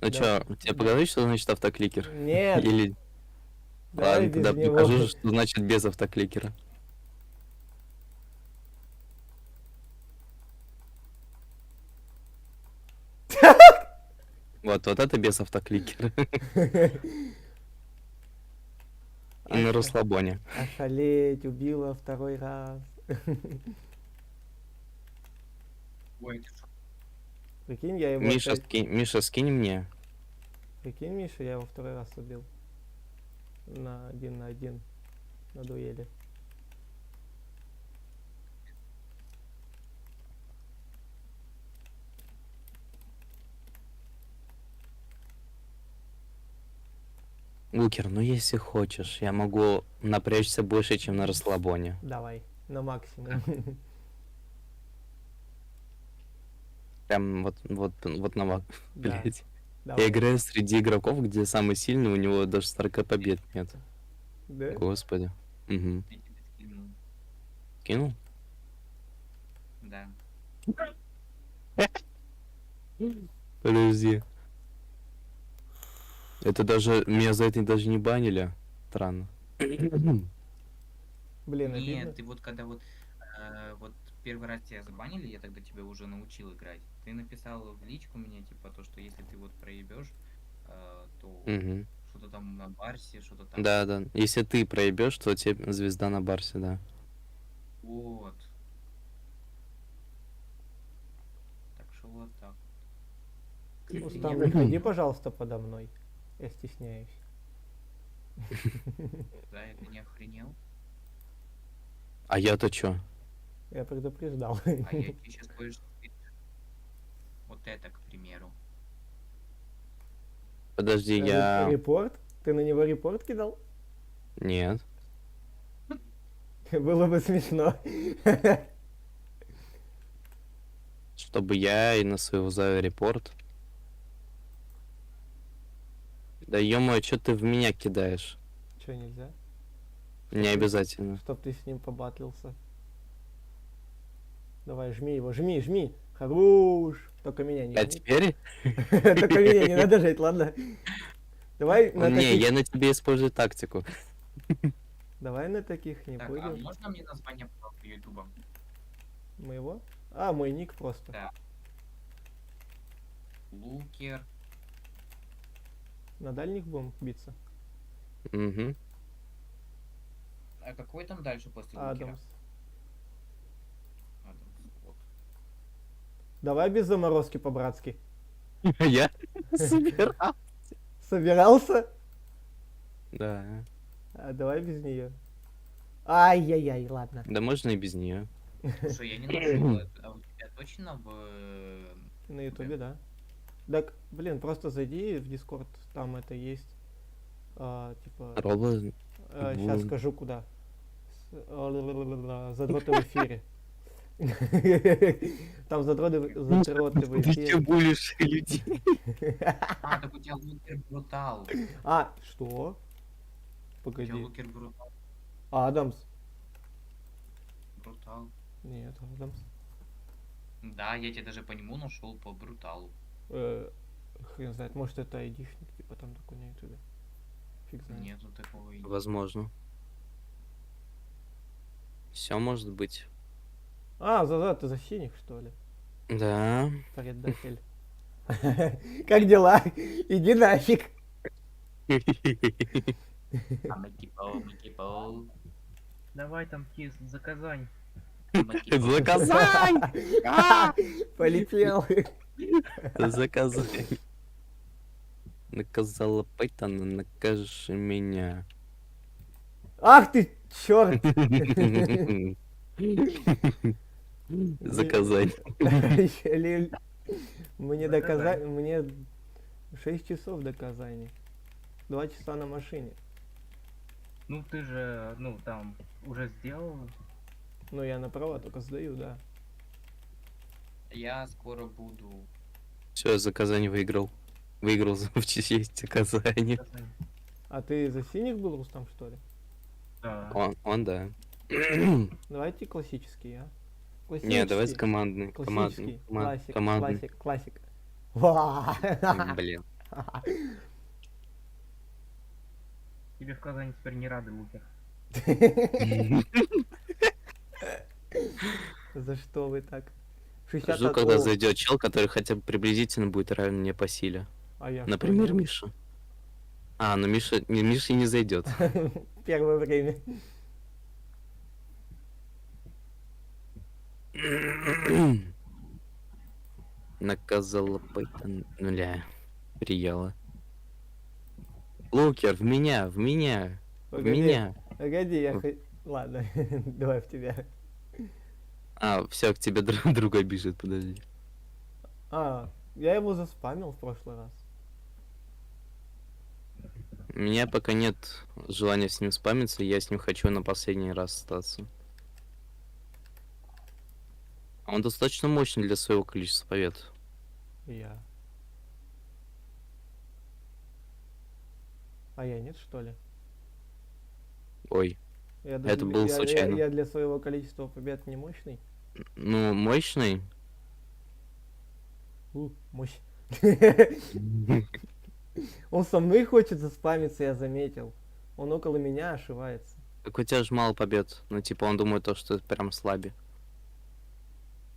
Ну Да. чё, тебе показать, что значит автокликер? нет, Или... давай Ладно, без тогда него. покажу, что значит без автокликера. Вот это без автокликера. И на расслабоне. Ошалеть, убила второй раз. Ой, ты шо? Прикинь, я его Миша, опять- Миша, скинь мне. Прикинь, Миша, я его второй раз убил. На 1 на дуэли. Лукер, ну если хочешь, я могу напрячься больше, чем на расслабоне. Давай, на максимум. Прям вот на мак, Да, блять. Я давай. играю среди игроков, где самый сильный, у него даже 40 побед нет. Да? Господи. Угу. Я тебе скинул. Кинул? Да. Подожди. Это даже... Меня за это даже не банили. Странно. Блин, обидно. Нет, ты вот когда вот первый раз тебя забанили, я тогда тебя уже научил играть. Ты написал в личку мне, типа, то, что если ты вот проебешь, то Мгм. что-то там на Барсе, что-то там. Да, да. Если ты проебешь, то тебе звезда на Барсе, да. Вот. Так что вот так. Устам, не ходи, пожалуйста, подо мной. Я стесняюсь. Да, это не охренел. А я-то чё? Я предупреждал. А я тебе сейчас кое-что скажу. Вот это, к примеру. Подожди, я... Репорт? Ты на него репорт кидал? Нет. Было бы смешно. Чтобы я и на своего зая репорт. Да ё-моё, чё ты в меня кидаешь? Че, нельзя? Не обязательно. Чтоб ты с ним побатлился. Давай, жми его, жми, жми. Хорош. Только меня не А жми. теперь? Только меня не надо жить, ладно? Давай на Не, таких... я на тебе использую тактику. Давай на таких не Так, а будем. можно мне название просто Ютуба? Моего? А, мой ник просто. Да. Лукер. На дальних будем биться. Угу. А какой там дальше после Лукера? Адамс. Адамс, вот. Давай без заморозки по-братски. Я собирал. Собирался? Да. А давай без нее. Ай-яй-яй, ладно. Да можно и без нее. Слушай, я не нашел. А у тебя точно в... На ютубе, да. Так, блин, просто зайди в Дискорд, там это есть. Типа, Роллы. сейчас Бу- скажу куда. Задроты в эфире. Там задроты в Ты чё эфире. булишь людей? А, так у тебя Лукер Брутал. А, что? У тебя Погоди. Лукер Брутал. Адамс. Брутал. Нет, Адамс. Да, я тебя даже по нему нашел по Бруталу. Хрен знает, может это айдишник, типа там такой на ютубе. Фиг знает. Нету такого. и- Возможно. Все может быть. А, ты за синих, что ли? Да. Предатель. Как дела? Иди нафиг. Макипол. Давай там, Кис, за Казань. Заказань! Полетел. Заказань. Наказала Пайтона, накажи меня. Ах ты, черт! Заказать. Мне До доказать, мне 6 часов до Казани. 2 часа на машине. Ну ты же, ну там, уже сделал. Ну я на права только сдаю, да. Я скоро буду. Все, за Казань выиграл. Выиграл в честь Казани. Казань. А ты за синих был, Рустам, что ли? Да. Он да. Давайте классический, а? Не, давай с Классический. командный. Классический. Классик, Командный. классик, классик. Ва! Блин. Тебе в Казани теперь не рады, Лукер. За что вы так? 60 Жду, от- когда О, зайдет чел, который хотя бы приблизительно будет равен мне по силе. А я что, Например, нет? Миша. А, ну Миша не зайдет. Первое время. Наказала Пайтон. Нуля. Приела. Лукер, в меня, в меня. В Погоди, меня. погоди, я Ладно, давай в тебя. А, все, к тебе друга бежит, подожди. А, я его заспамил в прошлый раз. У меня пока нет желания с ним спамиться, я с ним хочу на последний раз остаться. А он достаточно мощный для своего количества побед. Я. А я нет, что ли? Ой, Я Это было случайно. Я для своего количества побед не мощный. ну мощный. Мощь. Он со мной хочет заспамиться, я заметил. Он около меня ошивается. Так у тебя же мало побед. Ну типа он думает то, что это прям слабее.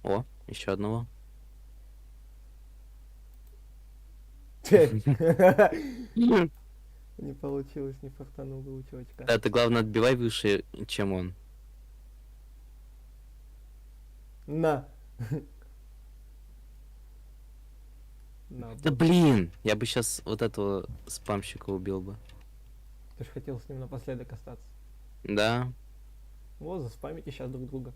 О, еще одного. Не получилось, не фартануло у чувачка. Да, ты главное отбивай выше, чем он. На. На, Да бот. блин, я бы сейчас вот этого спамщика убил бы. Ты ж хотел с ним напоследок остаться. Да, О, заспамите сейчас друг друга.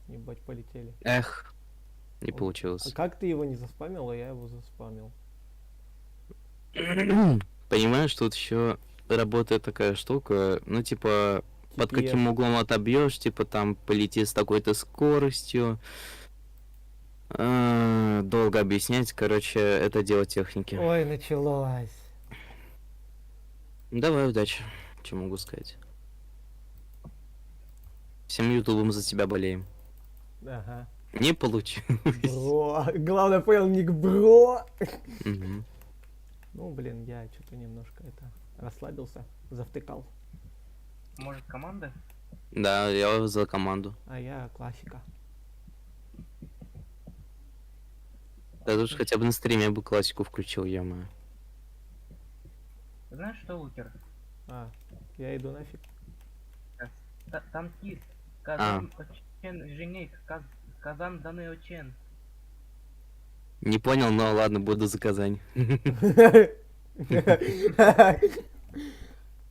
Ебать, полетели. эх, не А получилось. как ты его не заспамил, а я его заспамил? Понимаешь, тут еще работает такая штука, ну типа под TPS. каким углом отобьешь, типа там полети с такой-то скоростью. Долго объяснять, короче, это дело техники. Ой, началось. Давай, удачи. Что могу сказать? Всем ютубом за тебя болеем. Ага. Не получилось. Бро. Главное, понял ник бро. Мгм. Ну, блин, я что-то немножко это расслабился, завтыкал. Может, команда? Да, я за команду. А я классика. Да тут ж хотя бы на стриме бы классику включил, ё-моё. Знаешь что, Лукер? А, я иду нафиг. Танкист. Казан Очен Женейк. Казан Даны Очен. Не понял, но ладно, буду за Казань.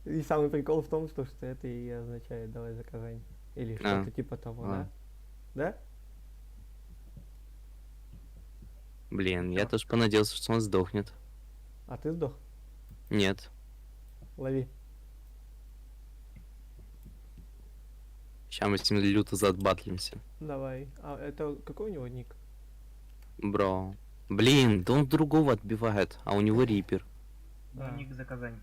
И самый прикол в том, что это и означает «давай за Казань». Или что-то типа того, да? Да? Блин, я тоже понадеялся, что он сдохнет. А ты сдох? Нет. Лови. Сейчас мы с ним люто заотбатлимся. Давай. А это какой у него ник? Бро. Блин, да он другого отбивает, а у него рипер. Да. Ник за Казань.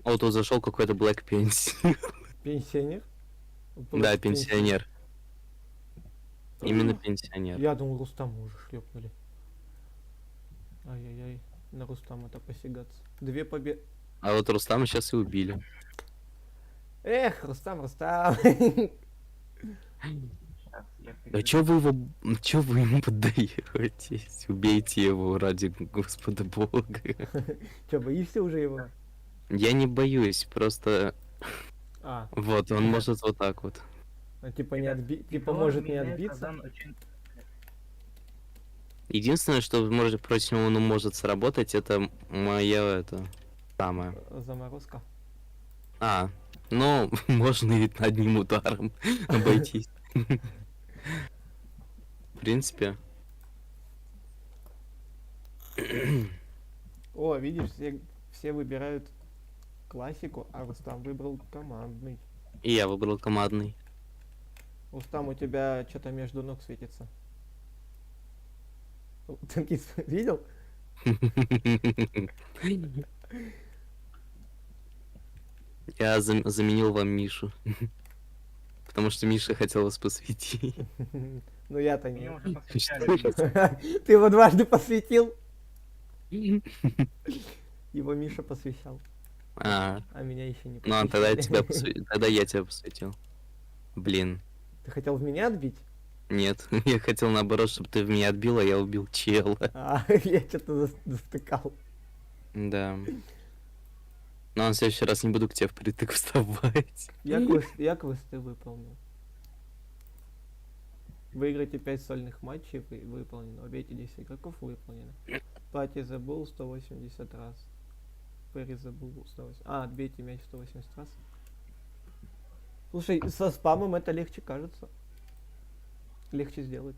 А вот тут зашел какой-то Black Pence. Пенсионер? Да, пенсионер. Именно А, пенсионер. Я думал, Рустама уже шлепнули. Ай-яй-яй. На Рустама-то посягаться. 2 победы. А вот Рустама сейчас и убили. Эх, Рустам, Рустам. Сейчас я Да чё вы ему поддаетесь? Убейте его ради Господа Бога. Че, боишься уже его? Я не боюсь, просто А, вот, он может вот так вот. типа не Ребят, отби... Типа Итор, может не Мине, отбиться? Казан Очен. Единственное, что может против него может сработать, это моя это самое. Заморозка. А, ну, можно и одним ударом обойтись. В принципе. О, видишь, все выбирают классику, а Рустам выбрал командный. И я выбрал командный. Рустам, у тебя что-то между ног светится. Танкист, видел? Я заменил вам Мишу. Потому что Миша хотел вас посвятить. Ну я-то Меня не. уже посвящали. Ты его дважды посвятил? Его Миша посвящал, А, а меня еще не ну а тогда посвящали. тогда я тебя посвятил. Блин, Ты хотел в меня отбить? нет, я хотел наоборот, чтобы ты в меня отбил, а я убил чела. А, я что-то застыкал. Да. Но в следующий раз не буду к тебе впритык вставать. Я квесты выполнил. Выиграйте 5 сольных матчей, выполнено. Убейте 10 игроков, выполнено. Пати забыл 180 раз. Перри забыл 180. А, отбейте мяч 180 раз. Слушай, со спамом это легче кажется. Легче сделать,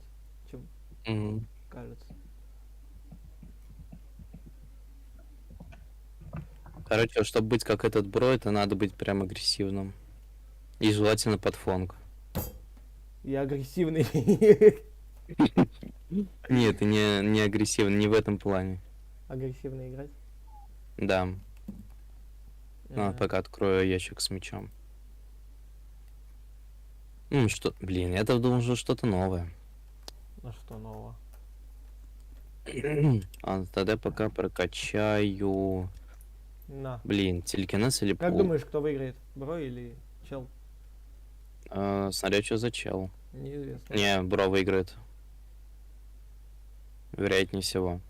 чем Мгм. кажется. Короче, чтобы быть как этот бро, это надо быть прям агрессивным. И желательно под фонг. Я агрессивный. Нет, ты не агрессивный, не в этом плане. Агрессивно играть. Да. Ага. Пока открою ящик с мячом. Ну что, блин, я-то думал, что что-то новое. Ну что нового? А тогда пока прокачаю. На. Блин, телекинез или Как пул? думаешь, кто выиграет? Бро или чел? Смотря что за чел. Неизвестно. Не, Бро выиграет. Вероятнее всего.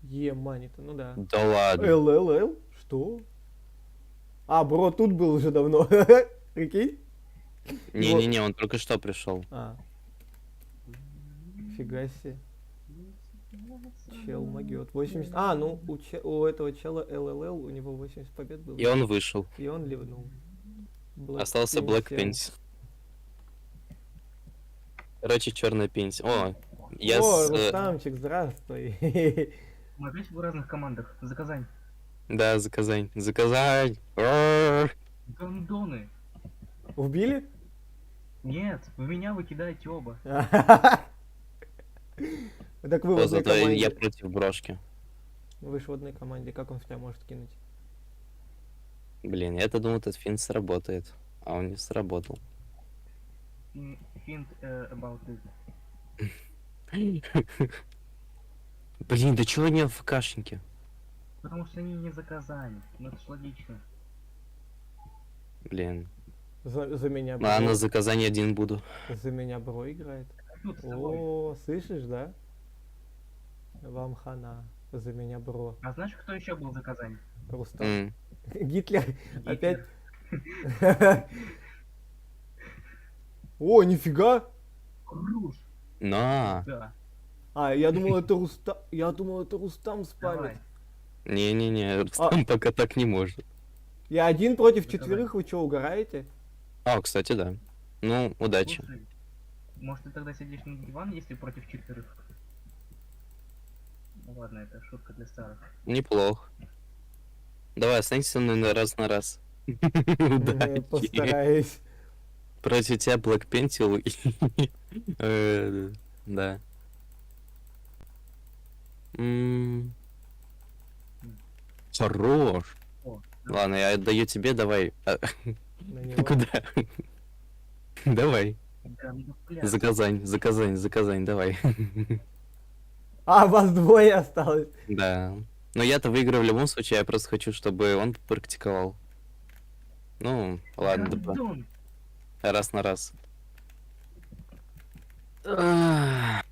Е-мани-то, ну да. Да ладно. ЛЛЛ? Что? А, Бро тут был уже давно. Прикинь? Не-не-не, он только что пришел. А. Фига себе. Чел могет. 80... А, ну у этого чела ЛЛЛ, у него 80 побед было. И он вышел. И он ливнул. Остался Black Pence. Короче, черная пенсия. О, я О, с... Рустамчик, здравствуй. Мы опять в разных командах. За Казань. Да, за Казань. За Казань. Рррр. Гондоны. Убили? Нет, вы меня выкидаете оба. Так вы в О, одной зато я команде. против брошки. Вы же в одной команде, как он в тебя может кинуть? Блин, я-то думал, этот финт сработает. А он не сработал. Hint about it. Блин, да чего они АФКшники? Потому что они не за Казань. Ну это ж логично. Блин. За меня Ладно, Бро. за Казань один буду. За меня Бро играет. Тут с тобой. О, слышишь, да? Вам хана. За меня Бро. А знаешь, кто еще был за Казань? Рустам. М. Гитлер. Гитлер. Опять. О, нифига. Круш. На. Да. А, я думал, это Рустам. Я думал, это Рустам спамит. Давай. Не-не-не, Рустам пока так не может. Я один против Заказать. четверых, вы что, угораете? А, кстати, да. Ну, удачи. Слушай, может ты тогда сидишь на диван, если против четверых? Ну ладно, это шутка для старых. Неплохо. Давай, останься со мной на раз. Удачи. Постараюсь. Против тебя Black Pencil и... Да. Хорош. О, Ладно, я отдаю тебе, давай. На него. Куда? Давай. гандопляс. За Казань, давай. А, вас двое осталось. Да. Но я-то выиграю в любом случае, я просто хочу, чтобы он практиковал. Ну, ладно, Гандон. раз на раз. Ах.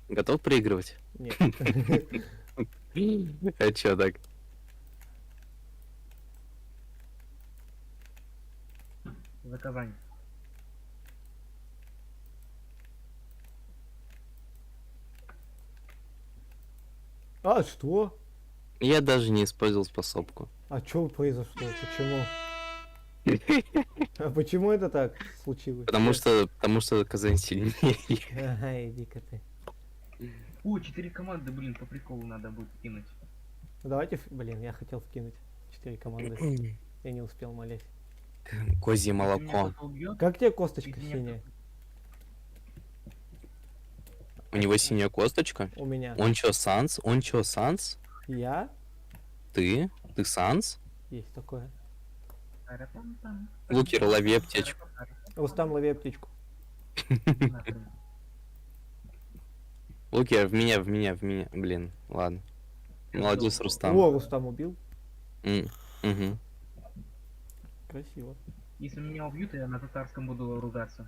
Готов проигрывать? Нет. А чё так? За Казань. А, что? Я даже не использовал способку. А что произошло? Почему? А почему это так случилось? Потому что Казань сильнее. Ага, иди-ка ты. О, 4 команды, блин, по приколу надо будет кинуть. Ну, давайте, блин, я хотел вкинуть 4 команды. Я не успел, молясь. Козье Если меня молоко. кто-то убьет, Как тебе косточка Извини, синяя? У него синяя косточка. У меня. Он чё, Санс? Санс? Я? Ты? Ты Санс? Есть такое. Пара-пам-пам. Лукер, лови аптечку. Рустам, лови аптечку. Нахрен. Лукер, в меня. Блин, ладно. Молодец, Рустам. О, Рустам убил. Мгм. Красиво. Если меня убьют, я на татарском буду ругаться.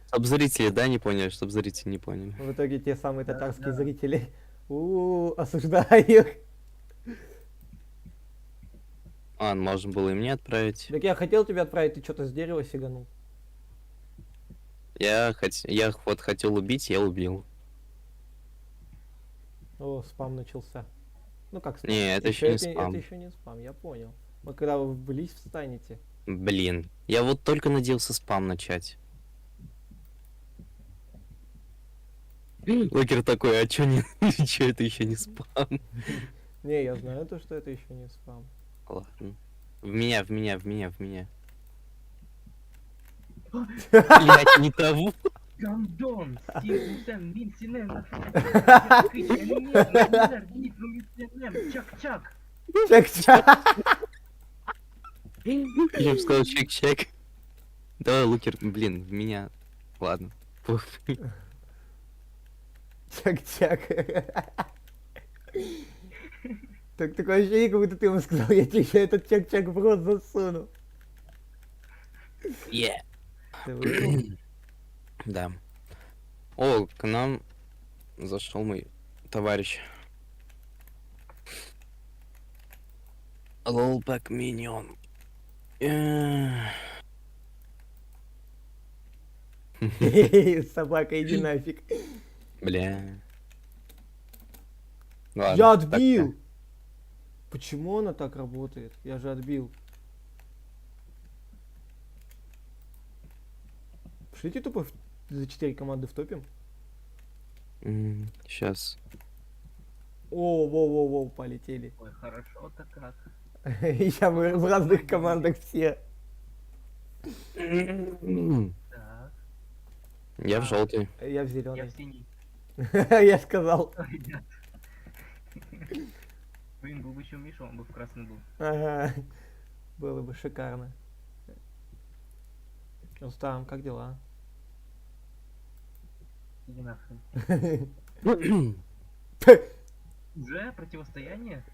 Чтоб зрители, да, не поняли, чтоб зрители не поняли. В итоге те самые татарские Да. зрители. Осуждаю их. Можно было и мне отправить. Так я хотел тебя отправить, ты что-то с дерева сиганул. Я вот хотел убить, я убил. О, спам начался. Ну как спам? Не, это ещё не спам. Это еще не спам, я понял. Но когда вы вблизь встанете. Блин, я вот только надеялся спам начать. Лукер такой, а чё не... чё это еще не спам? Не, я знаю то, что это еще не спам. Ладно. В меня. Блять, не того. Гандон! Син, Мин, Синен, Чак-чак! Чак-чак. Я бы сказал чек-чек. Давай, Лукер, блин, в меня. Ладно. Пофиг. Чак-чак. Так такое ощущение, как будто ты ему сказал, я тебе ща этот чак-чак в рот засуну. Yeah. Ты выжил? Да. О, к нам зашел мой товарищ. Лолбэк Миньон. Собака, иди нафиг. Бля. Ладно, Я так-то. отбил! Почему она так работает? Я же отбил. Пошлите тупо за 4 команды втопим. Сейчас. О, воу-воу-воу, полетели. Ой, хорошо-то как. И сейчас мы в разных командах все. Так, Я в желтый. Я в я зеленый. в синий. Я сказал. Ой, нет. Блин, был бы еще Миша, он бы в красный был. Ага. Было бы шикарно. Рустам, как дела? Иди нахрен. Уже противостояние?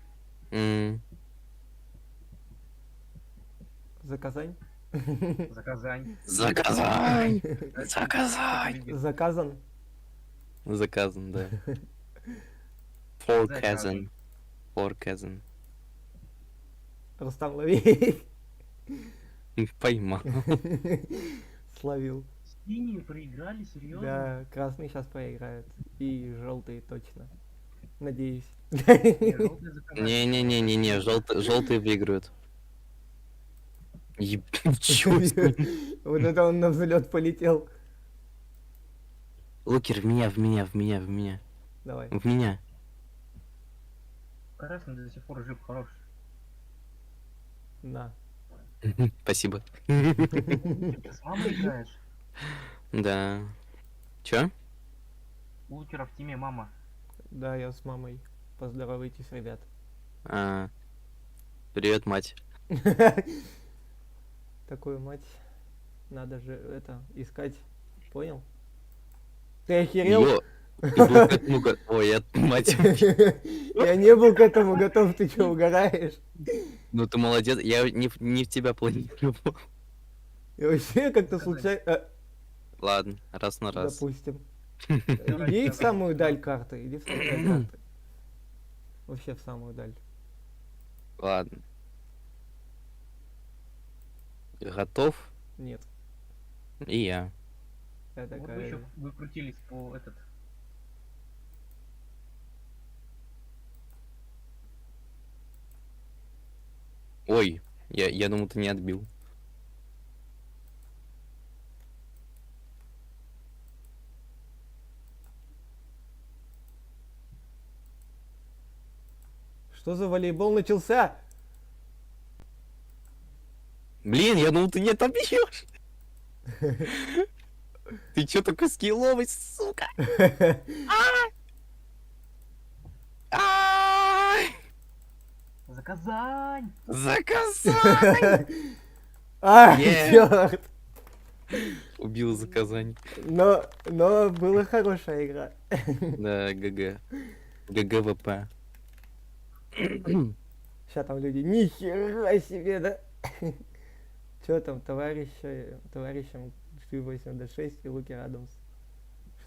За Казань? За Казань. Заказань! Заказань! Заказан? Заказан, да. For Заказан. Kazan. For Kazan. Рустам, лови. Поймал. Словил. Синие проиграли, серьезно? Да, красный сейчас проиграет. И желтый точно. Надеюсь. Не, желтые за Казань. Не-не-не-не-не, желтые выиграют. Чё с ним? Вот это он на взлет полетел. Лукер, в меня. Давай. В меня. Красный до сих пор жив, хорош. На. Спасибо. Ты с мамой играешь? Да. Чё? У Лукера в тиме мама. Да, я с мамой. Поздоровайтесь, ребят. Привет, мать. Такую мать надо же это искать. Понял? Ты охерел? Ё, ты был к этому Ой, я мать. Я не был к этому готов, ты чё, угораешь? Ну ты молодец, я не в тебя планировал. И вообще как-то случайно... Ладно, раз на раз. Допустим. Иди в самую даль карты, иди в самую даль карты. Вообще в самую даль. Ладно. Готов? Нет. И я. Я Вот вы такая... еще выкрутились по этот. Ой, я думал, ты не отбил. Что за волейбол начался? Блин, я думал, ты не отобьешь. Ты чё такой скилловый, сука? Ай! За Казань! Заказань! А, Yeah. черт! Убил за Казань. Но была хорошая игра. Да, ГГ. ГГВП. Сейчас там люди, нихера себе, да? Че там, товарищам 486 и Луки Адамс?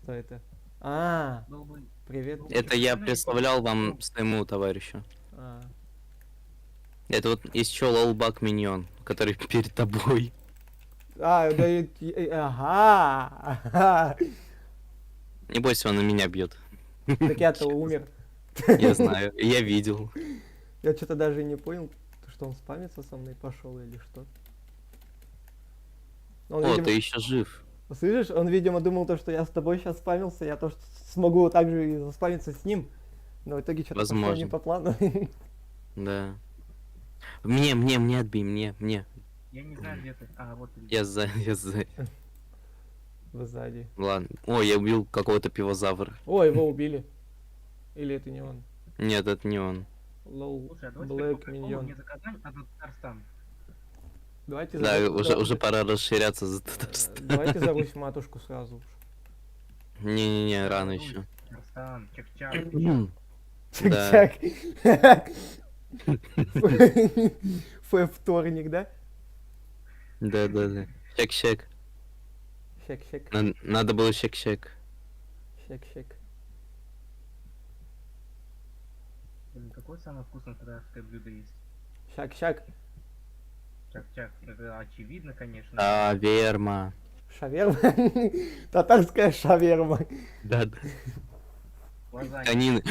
Что это? А, Был бы... привет. Это я представлял вам своему товарищу. А, Это вот еще лолбак миньон, который перед тобой. да, ага. Не бойся, он на меня бьет. Так я-то умер. Я знаю, я видел. Я что-то даже не понял, что он спамится со мной пошел или что. Он, О, видимо, ты еще жив. слышишь, он, видимо, думал то, что я с тобой сейчас спамился, я то, что смогу также и заспамиться с ним. Но в итоге что-то пошло не Возможно. по плану. Да. Мне отбей, мне. Я не знаю, где ты. А, вот ты. Я за. Вы сзади. Ладно. О, я убил какого-то пивозавра. О, его убили. Или это не он? Нет, это не он. Лоу, Слушай, а давайте по Блэк приколу Миньон. не за Казань, а за Татарстан. Давайте Да, за- уже пора расширяться за Татарстан. Давайте за Русь матушку сразу. Не-не-не, рано еще. Татарстан, Чак-Чак. Да. Чак-чак. Вторник, да? Да. Щек-щек. Щек-щек, Надо было щек-щек. щек-щек. Блин, какое самое вкусное татарское блюдо есть? Щак-щак. Чак-чак. Это очевидно, конечно. Верма. Шаверма. Татарская шаверма. Да. Лазанья. Конины.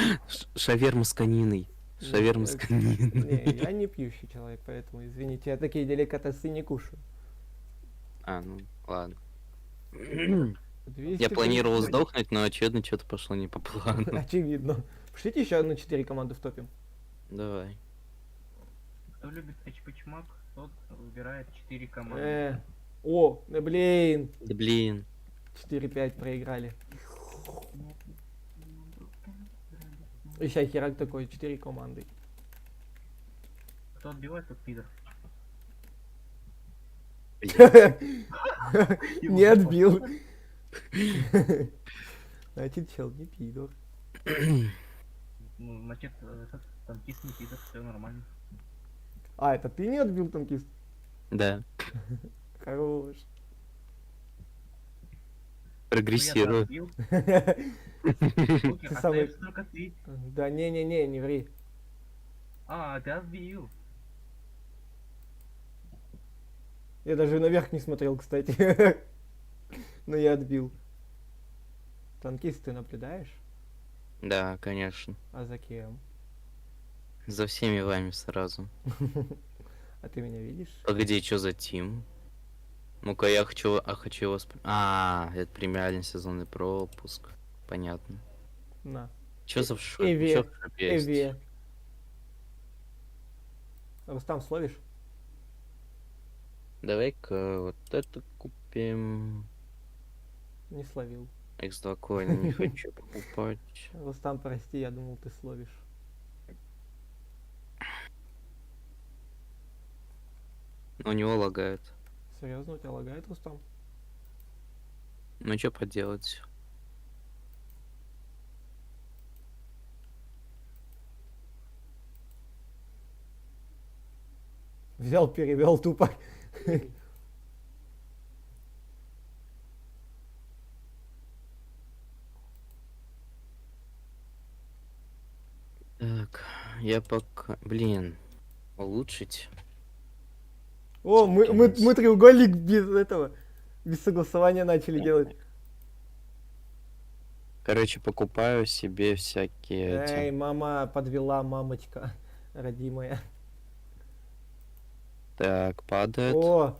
Шаверма с кониной. Шаверма с Не, кониной. я не пьющий человек, поэтому извините, я такие деликатесы не кушаю. Ну ладно. 200 Я планировал тысяч. сдохнуть, но очевидно что-то пошло не по плану. Очевидно. Пришлите еще одну 4 команды в топе. Давай. Кто любит эчпочмак, тот выбирает 4 команды. Да блин. Да блин. 4-5 проиграли. И сейчас херак такой, 4 команды. Кто отбивает, тот пидор. Не отбил. Значит, чел не пидор. Ну, значит, этот танкист не пидор, все нормально. А, это ты не отбил танкист? Да. Хорош. Ну, я-то Прогрессирую. отбил. Лукер, Ты самый- остаешься только ты. Да не-не-не, не ври. А, ты отбил. Я даже наверх не смотрел, кстати. Но я отбил. Танкист ты наблюдаешь? Да, конечно. А за кем? За всеми вами сразу. А ты меня видишь? Погоди, что за тим? Ну-ка, я хочу его... Это премиальный сезонный пропуск. Понятно. На. Чё за Эви. чё в шопе есть? Эви. Рустам, словишь? Давай-ка вот это купим. Не словил. X2 коин не хочу покупать. Рустам, прости, я думал, ты словишь. У него лагает. Серьезно, у тебя лагает, Рустам? Ну что поделать? Взял, перевел тупо. Так, я пока... Блин, улучшить. О, мы треугольник без этого, без согласования начали делать. Короче, покупаю себе всякие Эй, эти... мама подвела, мамочка родимая. Так, падает. О,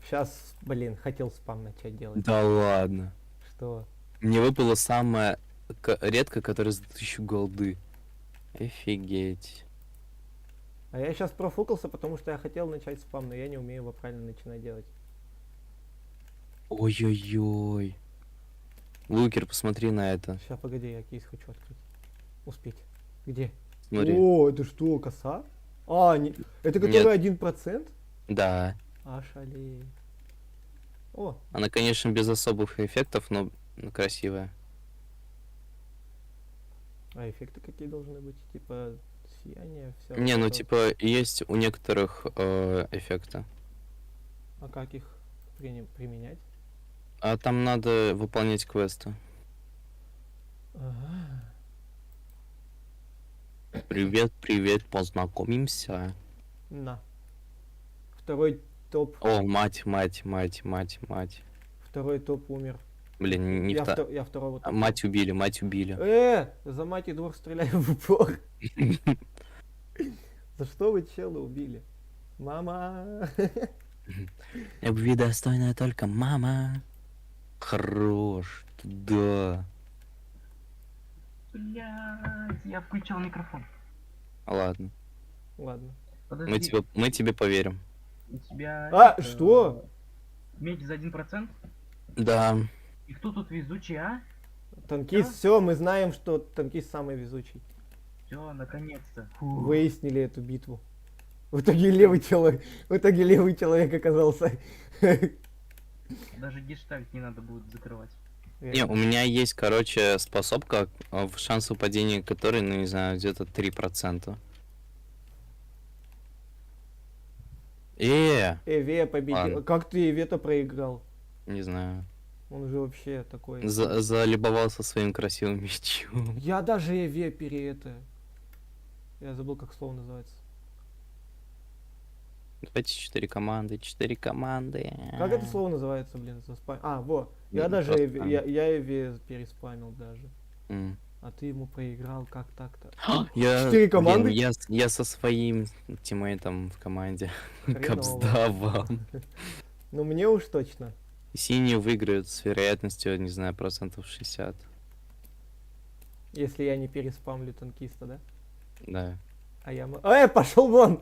сейчас, блин, хотел спам начать делать. Да ладно. Что? Мне выпало самое редко, которое за 1000 голды. Офигеть. А я сейчас профукался, потому что я хотел начать спам, но я не умею его правильно начинать делать. Ой-ой-ой. Лукер, посмотри на это. Сейчас, погоди, я кейс хочу открыть. Успеть. Где? Смотри. О, это что, коса? А, не... это которая 1%? Да. Шалей. О, Она, конечно, без особых эффектов, но красивая. а эффекты какие должны быть? Типа сияние, все. Не, ну типа есть у некоторых эффекты. А как их применять? А там надо выполнять квесты. Ага. Привет, привет, познакомимся. На. Второй топ. О, мать. Второй топ умер. Блин, не я, вта- я второго топа. Мать убили. За мать и двор стреляю в упор. За что вы чела убили? Мама. Любви достойная только мама. Хорош, да. Блядь, я включил микрофон. Ладно, Ладно. Подожди, мы тебе поверим. у тебя... А, что? Медь за 1%? Да. И кто тут везучий, а? Танкист, Да? все, мы знаем, что танкист самый везучий. Все, наконец-то. Выяснили эту битву. В итоге левый человек оказался. Даже гештальт не надо будет закрывать. Не, у меня есть, короче, способка, в шанс выпадения которой, ну не знаю, где-то 3%. Эве победил. Ладно. Как ты Эве-то проиграл? Не знаю. Он же вообще такой. Залюбовался своим красивым мечом. Я даже Эве Я забыл, как слово называется. Давайте 4 команды, 4 команды. Как это слово называется, блин, заспам... А, во. Я Ну, даже просто Эве, там. я Эве переспамил даже. М. А ты ему проиграл, как так-то? Я, 4 команды? блин, я со своим тиммейтом в команде. Хреново. Капсдава. Ну мне уж точно. Синие выиграют с вероятностью, не знаю, процентов 60. Если я не переспамлю танкиста, да? Да. А я... Пошел вон!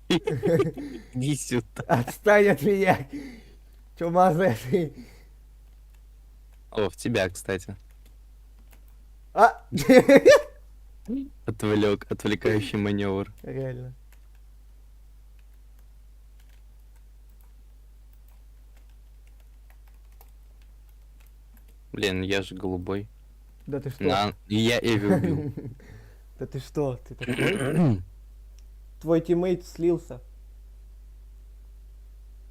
Иди сюда. Отстань от меня! Чумазый! О, в тебя, кстати. А! Отвлекающий маневр. Реально. Блин, я же голубой. Да ты что? И я Эви убил. Да ты что? Ты такой? Твой тиммейт слился.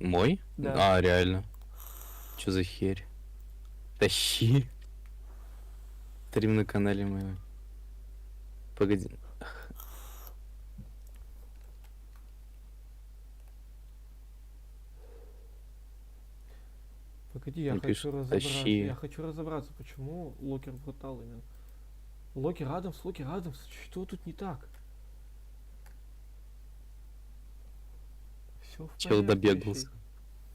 Мой? Да. А, реально. Чё за херь? Тащи. Стрим на канале моего. Погоди. Погоди, я Он хочу пишет, разобраться. «Тащи». Я хочу разобраться, почему Локер брутал именно. Локер Адамс, что тут не так? Все в Чел порядке, добегался. щи.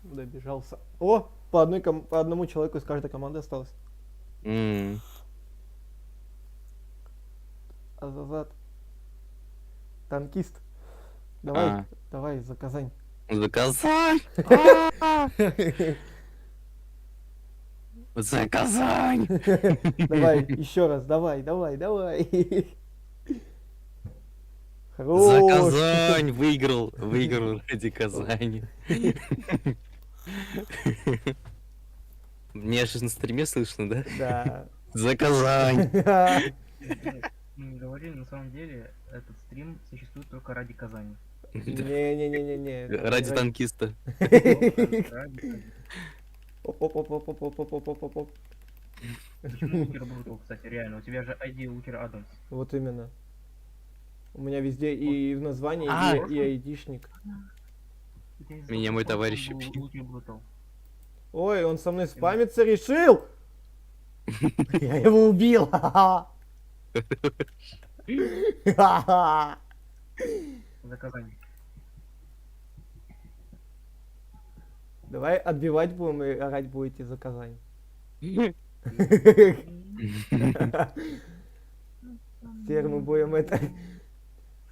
Добежался. О, по одному человеку из каждой команды осталось. М. Азазат. Танкист. Давай, А. давай, за Казань. Заказань! За Казань! Давай, еще раз, давай. За Хорош. Казань! Выиграл ради Казани. Мне аж на стриме слышно, да? Да. За Казань! Мы не говорили, на самом деле, этот стрим существует только ради Казани. Не-не-не-не-не. Ради танкиста. Ради- Оп-оп-оп-оп-оп-оп-оп-оп-оп. Почему Лукер Брутал, кстати, реально? У тебя же ID Лукер Адамс. Вот именно. У меня везде и в названии, А. и айдишник. У тебя из-за Меня того, мой что он товарищ был убил. Лукер Брутал. Ой, он со мной спамиться решил! Я его убил! Ха-ха! За Казань. Давай отбивать будем и орать будете за Казань. Теперь мы будем это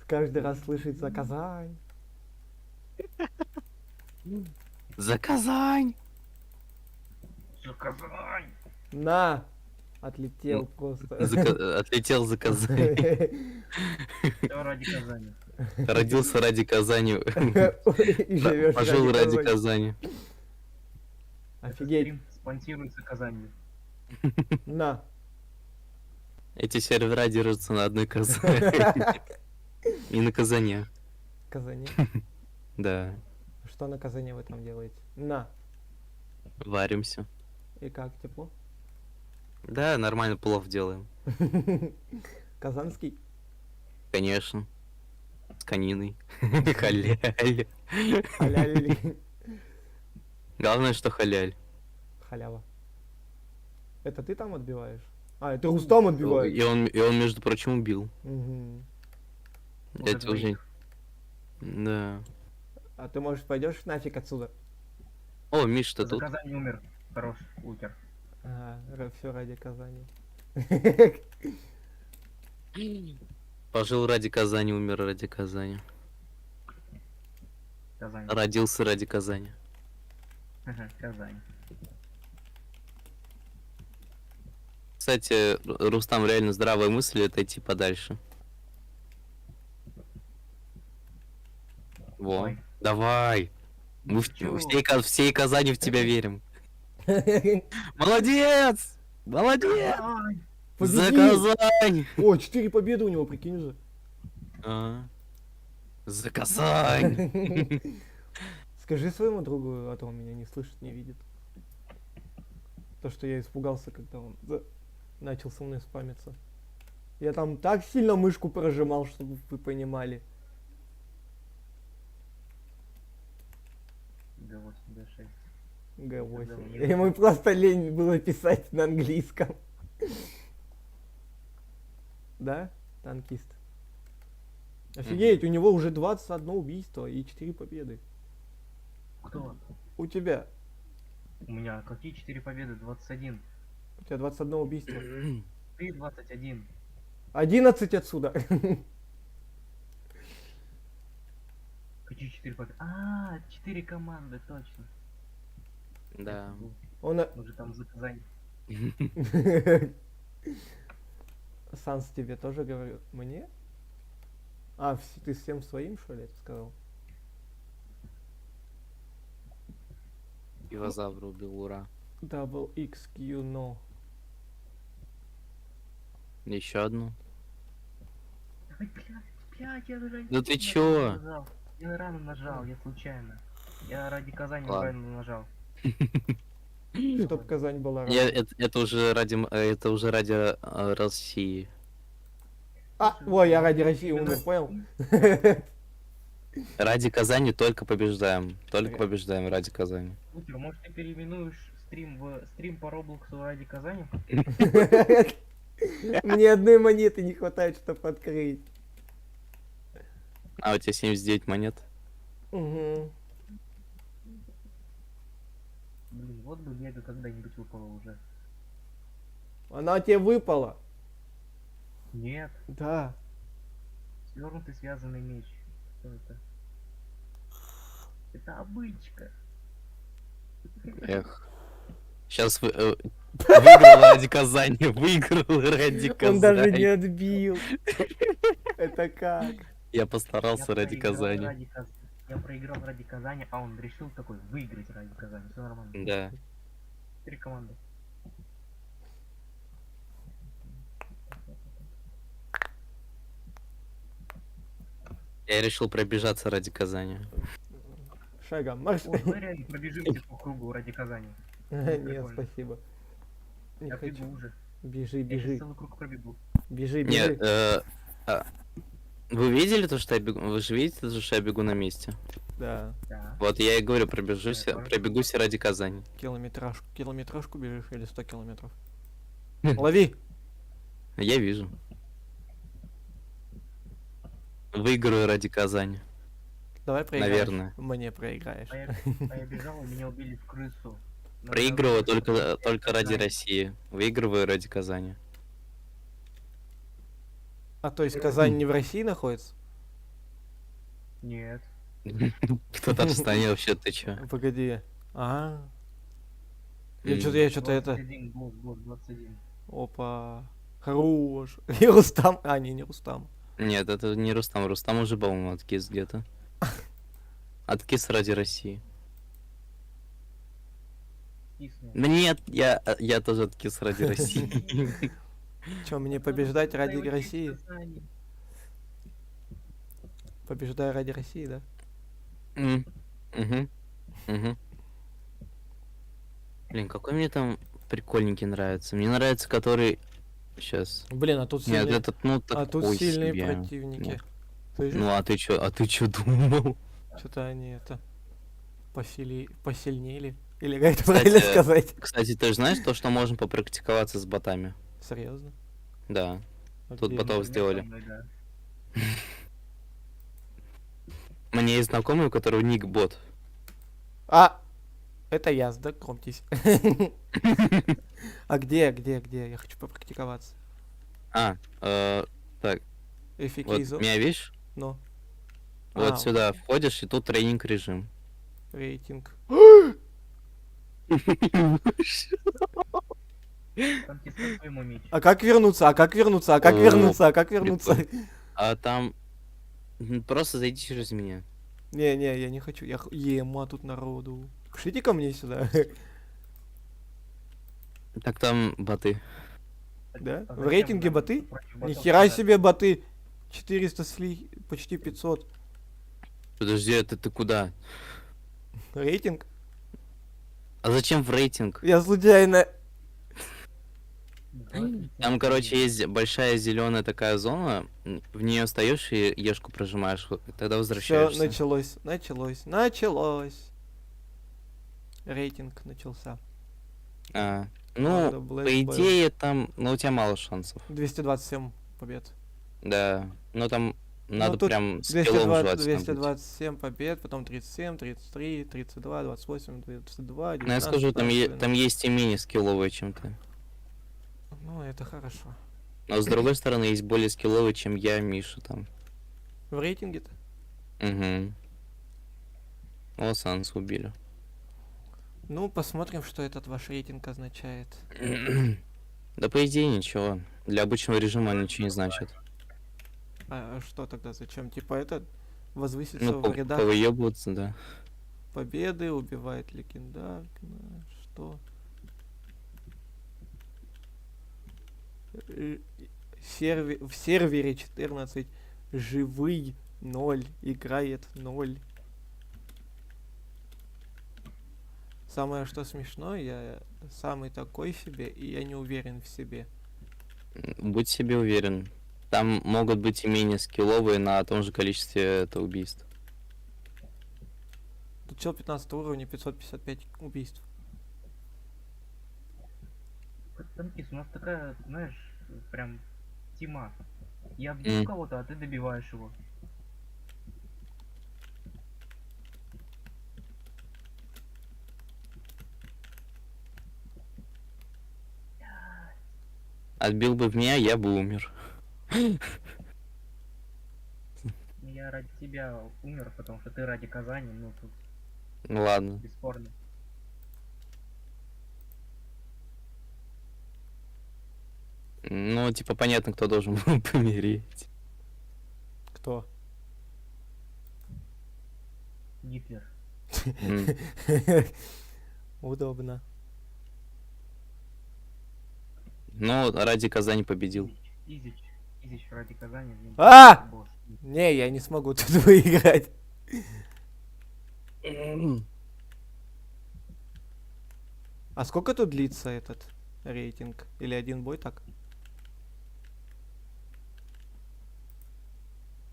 каждый раз слышать за Казань. За Казань! За Казань! На! Отлетел просто. Отлетел за Казань. Все ради Казани. Родился ради Казани. И живешь Пожил ради Казани. Казани. Офигеть. Стрим спонсируется Казанью. На. Эти сервера держатся на одной Казани. И на Казане. Казани. Да. Что на Казани вы там делаете? На. Варимся. И как, тепло? Да, нормально плов делаем. Казанский? Конечно. С кониной. Халяль. Халяль. Главное, что халяль. Халява. Это ты там отбиваешь? А, это Рустам отбивает. И он, между прочим, убил. Мгм. Уже Это уже... двоих. Да. А ты, может, пойдешь нафиг отсюда? О, Миш, ты За тут? Казань умер. Хорош, Лукер. Ага, все ради Казани. Пожил ради Казани, умер ради Казани. Казань. Родился ради Казани. Ага, Казань. Кстати, Рустам, реально здравая мысль отойти подальше. Во. Ой. Давай. Мы чё? всей Казани в тебя верим. Молодец! Молодец! Казань! За Победил! Казань! О, 4 победы у него, прикинь же. А. За Казань! Скажи своему другу, а то он меня не слышит, не видит. То, что я испугался, когда он начал со мной спамиться. Я там так сильно мышку прожимал, чтобы вы понимали. Г8, Г6. Г8. Ему просто лень было писать на английском. Да? Танкист. Офигеть, у него уже 21 убийство и 4 победы. Кто? У тебя. У меня какие 4 победы? 21. У тебя 21 убийство. Ты 21. 11 отсюда. Какие 4 победы? 4 команды, точно. Да. Он... Мы же там заказали. Санс тебе тоже говорил? Мне? А, ты всем своим, что ли, это сказал? Пивозавра убил, ура. Double XQ, no. Еще одну. Ой, блядь, я же Ну ты рано чё? нажал. Я рано нажал, я случайно. Я ради Казани Ладно. правильно нажал. Чтоб Казань была Я, рада. это уже ради России. А, ой, я ради России умер, понял? Ради Казани только побеждаем. Только Ага. побеждаем ради Казани. Слушай, может ты переименуешь стрим в стрим по Роблоксу ради Казани? Мне одной монеты не хватает, чтобы открыть. А у тебя 79 монет? Угу. Блин, вот бы Лего когда-нибудь выпало уже. Она тебе выпала. Нет, Да. свернутый связанный меч. Что это? Это обычка. Эх. Сейчас выиграл ради Казани. Выиграл ради Казани. Он даже не отбил. Это как? Я постарался ради Казани. Я проиграл ради Казани, а он решил такой выиграть ради Казани. Все нормально. Да. 3 команды. Я решил пробежаться ради Казани. Шагом марш. Ой, мы реально пробежимся по кругу ради Казани. Нет, прикольно. спасибо. Не Я хочу. бегу уже. Бежи, Я сейчас бежи. целый круг пробегу. Бежи, Нет, бежи. вы видели то, что я бегу? Вы же видите то, что я бегу на месте? Да. Да. Вот я и говорю, пробегусь ради Казани. Километражку бежишь или 100 километров? Лови! Я вижу. Выиграю ради Казани. Давай проиграешь. Наверное. Мне проиграешь. А я бежал, и меня убили в крысу. На Проигрываю дороге. только ради России. Выигрываю ради Казани. А то есть Казань не в России находится? Нет. В Татарстане вообще ты чё? Погоди. А. М. Я что-то это. 21, босс, 21. Опа. Хорош. И Рустам. А, не Рустам. Нет, это не Рустам. Рустам уже, по-моему, откис где-то. Откис ради России. Кисну. Да нет, я тоже откис ради России. Че, мне побеждать ради Дай России? учиться, Саня. Побеждаю ради России, да? Угу. Угу. Блин, какой мне там прикольненький нравится. Мне нравится, который... Сейчас. Блин, а тут Нет, сильные, этот, ну, такой а тут сильные себе. противники. Слышишь? Ну, а ты чё думал? Что-то они это посильнели. Или как это правильно Кстати, сказать? Кстати, ты же знаешь то, что можно попрактиковаться с ботами? Серьезно? Да. А Тут где ботов они? сделали. Со мной, да. У меня есть знакомый, у которого ник бот. А! Это я, знакомьтесь. А где? Я хочу попрактиковаться. Так, Эфик вот Изо. меня видишь? Но. Вот А, сюда входишь, и тут тренинг режим. Рейтинг. Конфискуй мой меч. А как вернуться? А как вернуться? А как О, вернуться? А как вернуться? А там... Просто зайди через меня. Не, я не хочу. Ема тут народу. Шлите ко мне сюда. Так там боты. Да? А В зачем рейтинге нам боты? против ботов Нихера играть? себе боты. 400 почти 500. Подожди, это ты куда? Рейтинг? А зачем в рейтинг? Я случайно... Там, короче, есть большая зеленая такая зона, в нее встаешь и ешку прожимаешь, тогда Все, возвращаешься. началось. Рейтинг начался. А, Ладно, ну, Black по Bell. идее, там, ну, у тебя мало шансов. 227 побед. Да, ну там надо тут прям скиллом 220, желательно быть. 227 побед, потом 37, 33, 32, 28, 22, Ну, я 19, скажу, там, 15, там есть и менее скилловые, чем ты. Ну, это хорошо. Но с другой стороны, есть более скилловые, чем я, Миша там. В рейтинге-то? Угу. О, Санс убили. Ну, посмотрим, что этот ваш рейтинг означает. Да по идее ничего. Для обычного режима ничего не значит. А что тогда зачем? Типа это возвыситься Ну, в рядах повыебываться, да. победы, убивает легендар. Что? В сервере 14 живый 0, играет 0. Самое что смешно, я самый такой себе, и я не уверен в себе. Будь себе уверен. Там могут быть и менее скилловые на том же количестве это убийств. Тут чел 15 уровня, 555 убийств. Танкист, у нас такая, знаешь, прям тьма. Я бью кого-то, а ты добиваешь его. Отбил бы в меня, я бы умер. Я ради тебя умер, потому что ты ради Казани, ну тут Ну ладно. бесспорно. Ну, типа, понятно, кто должен был помереть. Кто? Гитлер. Удобно. Ну, ради Казани победил. Изич ради Казани. Ну, А! босс. Не, я не смогу тут выиграть. А сколько тут длится этот рейтинг? Или один бой так?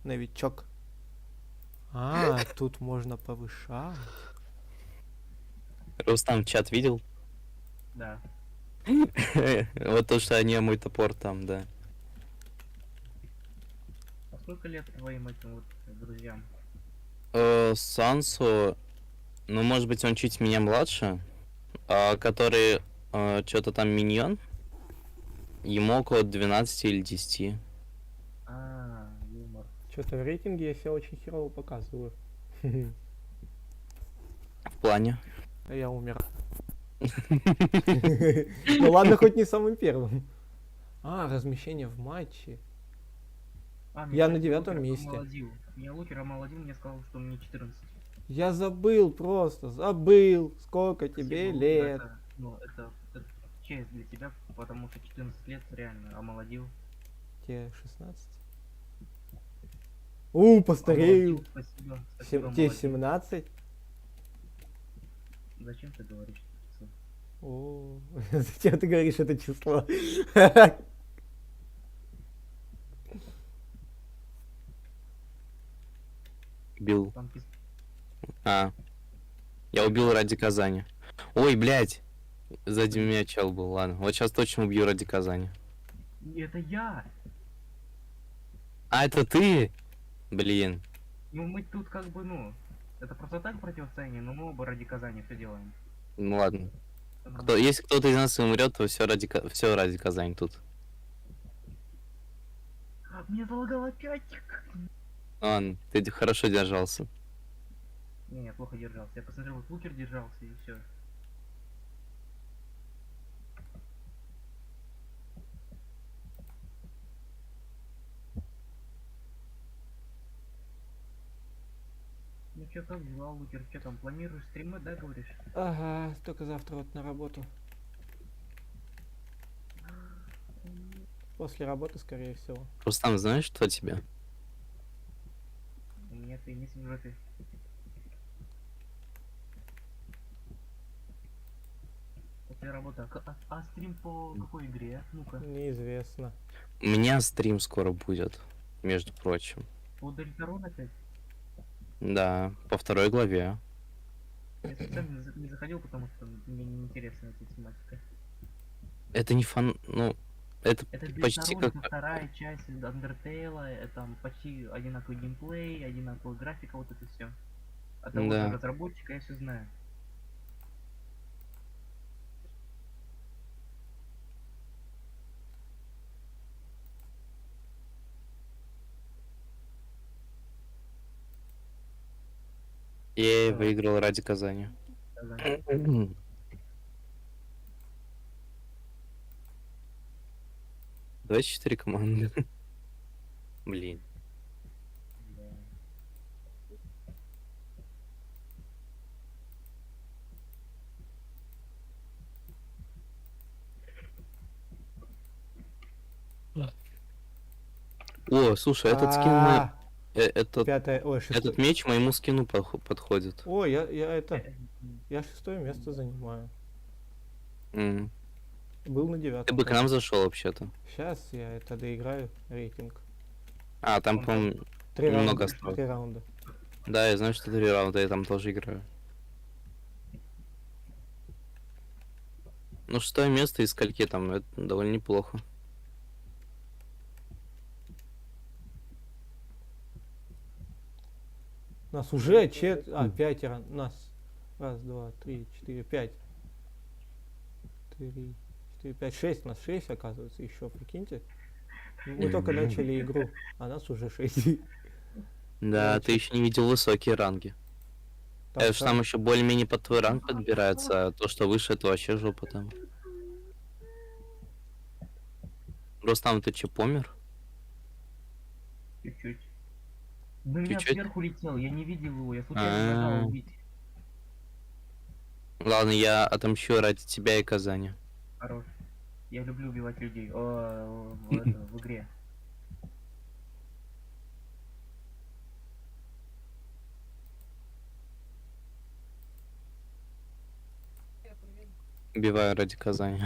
Новичок. А, тут можно повышать. Рустам чат видел? Да. Вот то, что они мой топор там, да. А сколько лет твоим этим вот друзьям? Сансу, ну, может быть, он чуть меня младше, а который что-то там миньон, ему около 12 или 10. А, юмор. Что-то в рейтинге я себя очень херово показываю. В плане. А я умер. Ну ладно, хоть не самым первым. А, размещение в матче. Я на 9-м месте. Меня Лукер омолодил, мне сказал, что мне 14. Я забыл просто, забыл, сколько тебе Спасибо, Лукер, лет. это честь для тебя, потому что 14 лет реально омолодил. Тебе 16? Постарел. Омолодил, спасибо, Тебе омолодил. 17? Зачем ты говоришь это число? О, зачем ты говоришь это число? Убил. Там А. Я убил ради Казани. Ой, блядь. Сзади меня чел был, ладно. Вот сейчас точно убью ради Казани. Это я! А, это ты? Блин. Ну мы тут как бы, ну, это просто так противостояние, но мы оба ради Казани все делаем. Ну ладно. Если кто-то из нас умрет, то все все ради Казани тут. Мне залагало опять! Ладно, ты хорошо держался. Не, я плохо держался. Я посмотрел, вот Лукер держался и все. Ну чё, как дела, Лукер? Чё там, планируешь стримы, да, говоришь? Ага, только завтра вот на работу. После работы, скорее всего. Рустам, знаешь, что тебе? У меня ты не сюжеты. Работа, работа. А стрим по какой игре? Ну-ка. Неизвестно. У меня стрим скоро будет, между прочим. По Дельтарон опять? Да, по 2 главе. Я специально не заходил, потому что мне не интересна эта тематика. Это не фан... Ну, это Это почти Дельтарон, как... это вторая часть Undertale, там почти одинаковый геймплей, одинаковая графика, вот это все. От того же Да. разработчика я все знаю. Я Давай. выиграл ради Казани. Сказать. 24 команды. Блин. Да. О, слушай, этот скин А, этот, Пятое, ой, этот шестое. меч моему скину подходит. Ой, я 6 место занимаю. М. Был на Ты 9. бы к нам зашел вообще-то. Сейчас я это доиграю, рейтинг. А, там, Он по-моему, 3 Много раунда. осталось. 3 раунда. да, я знаю, что 3 раунда, я там тоже играю. Ну, 6 место из скольки там, это довольно неплохо. Нас уже 5 нас. Раз, два, три, четыре, 5. 3, 4, 5, 6. Нас 6, оказывается, еще, прикиньте. Мы только начали игру, а нас уже 6. Да, Короче. ты еще не видел высокие ранги. Это ж там еще более-менее под твой ранг подбирается, а то, что выше, это вообще жопа там. Рустам, ты че, помер? Чуть-чуть. На меня Чуть-чуть? сверху летел, я не видел его, я случайно А-а-а. нажал убить. Ладно, я отомщу ради тебя и Казани. Хорош. Я люблю убивать людей. В игре. Убиваю ради Казани.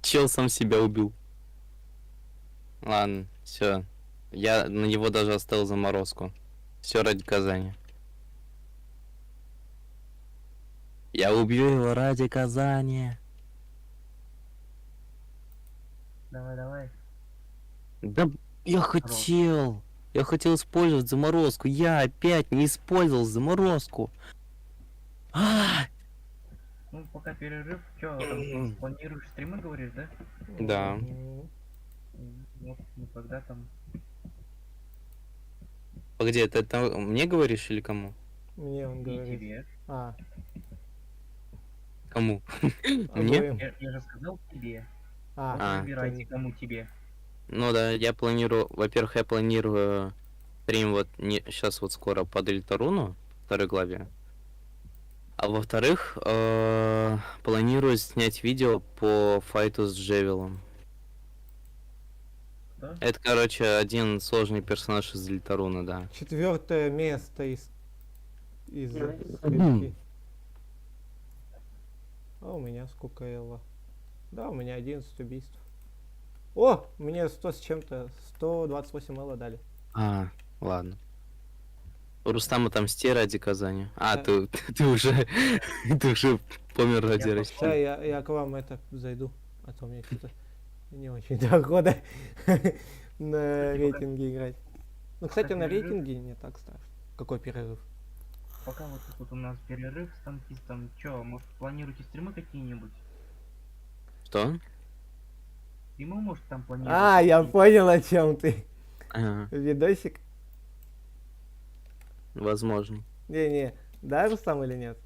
Чел сам себя убил. Ладно, все. Я на него даже оставил заморозку. Все ради Казани. Я убью его ради Казани. Давай, давай. Да я хотел. Я хотел использовать заморозку. Я опять не использовал заморозку. А! Ну, пока перерыв. Чё, там планируешь стримы, говоришь, да? Да. Вот, ну когда там. Погоди, это мне говоришь или кому? Мне он И говорит. тебе. А, Кому? Мне? обоим. Я же сказал тебе. А, Вот А. выбирайте, кому тебе. Ну да, я планирую, во-первых, я планирую стрим вот сейчас вот скоро по Дельтаруну, 2 главе. А во-вторых, планирую снять видео по файту с Джевилом. Да? Это, короче, один сложный персонаж из Дельтаруна, да. 4 место из скольки? А у меня сколько элла? Да, у меня 11 убийств. О, мне 100 с чем-то, 128 элла дали. А, ладно. Рустам отомсти ради Казани. А, Да. ты уже ты уже помер ради Я России. Сейчас я к вам это зайду, а то мне что-то не очень дохода на рейтинге играть. Ну, кстати, на перерыв. рейтинге не так страшно. Какой перерыв? Пока вот тут у нас перерыв с танкистом. Чё, может планируете стримы какие-нибудь? Что? Стримы, может, там планируете? А, я какие-то? понял, о чем ты. Ага, Видосик? возможно. Не-не, да, Рустам или нет?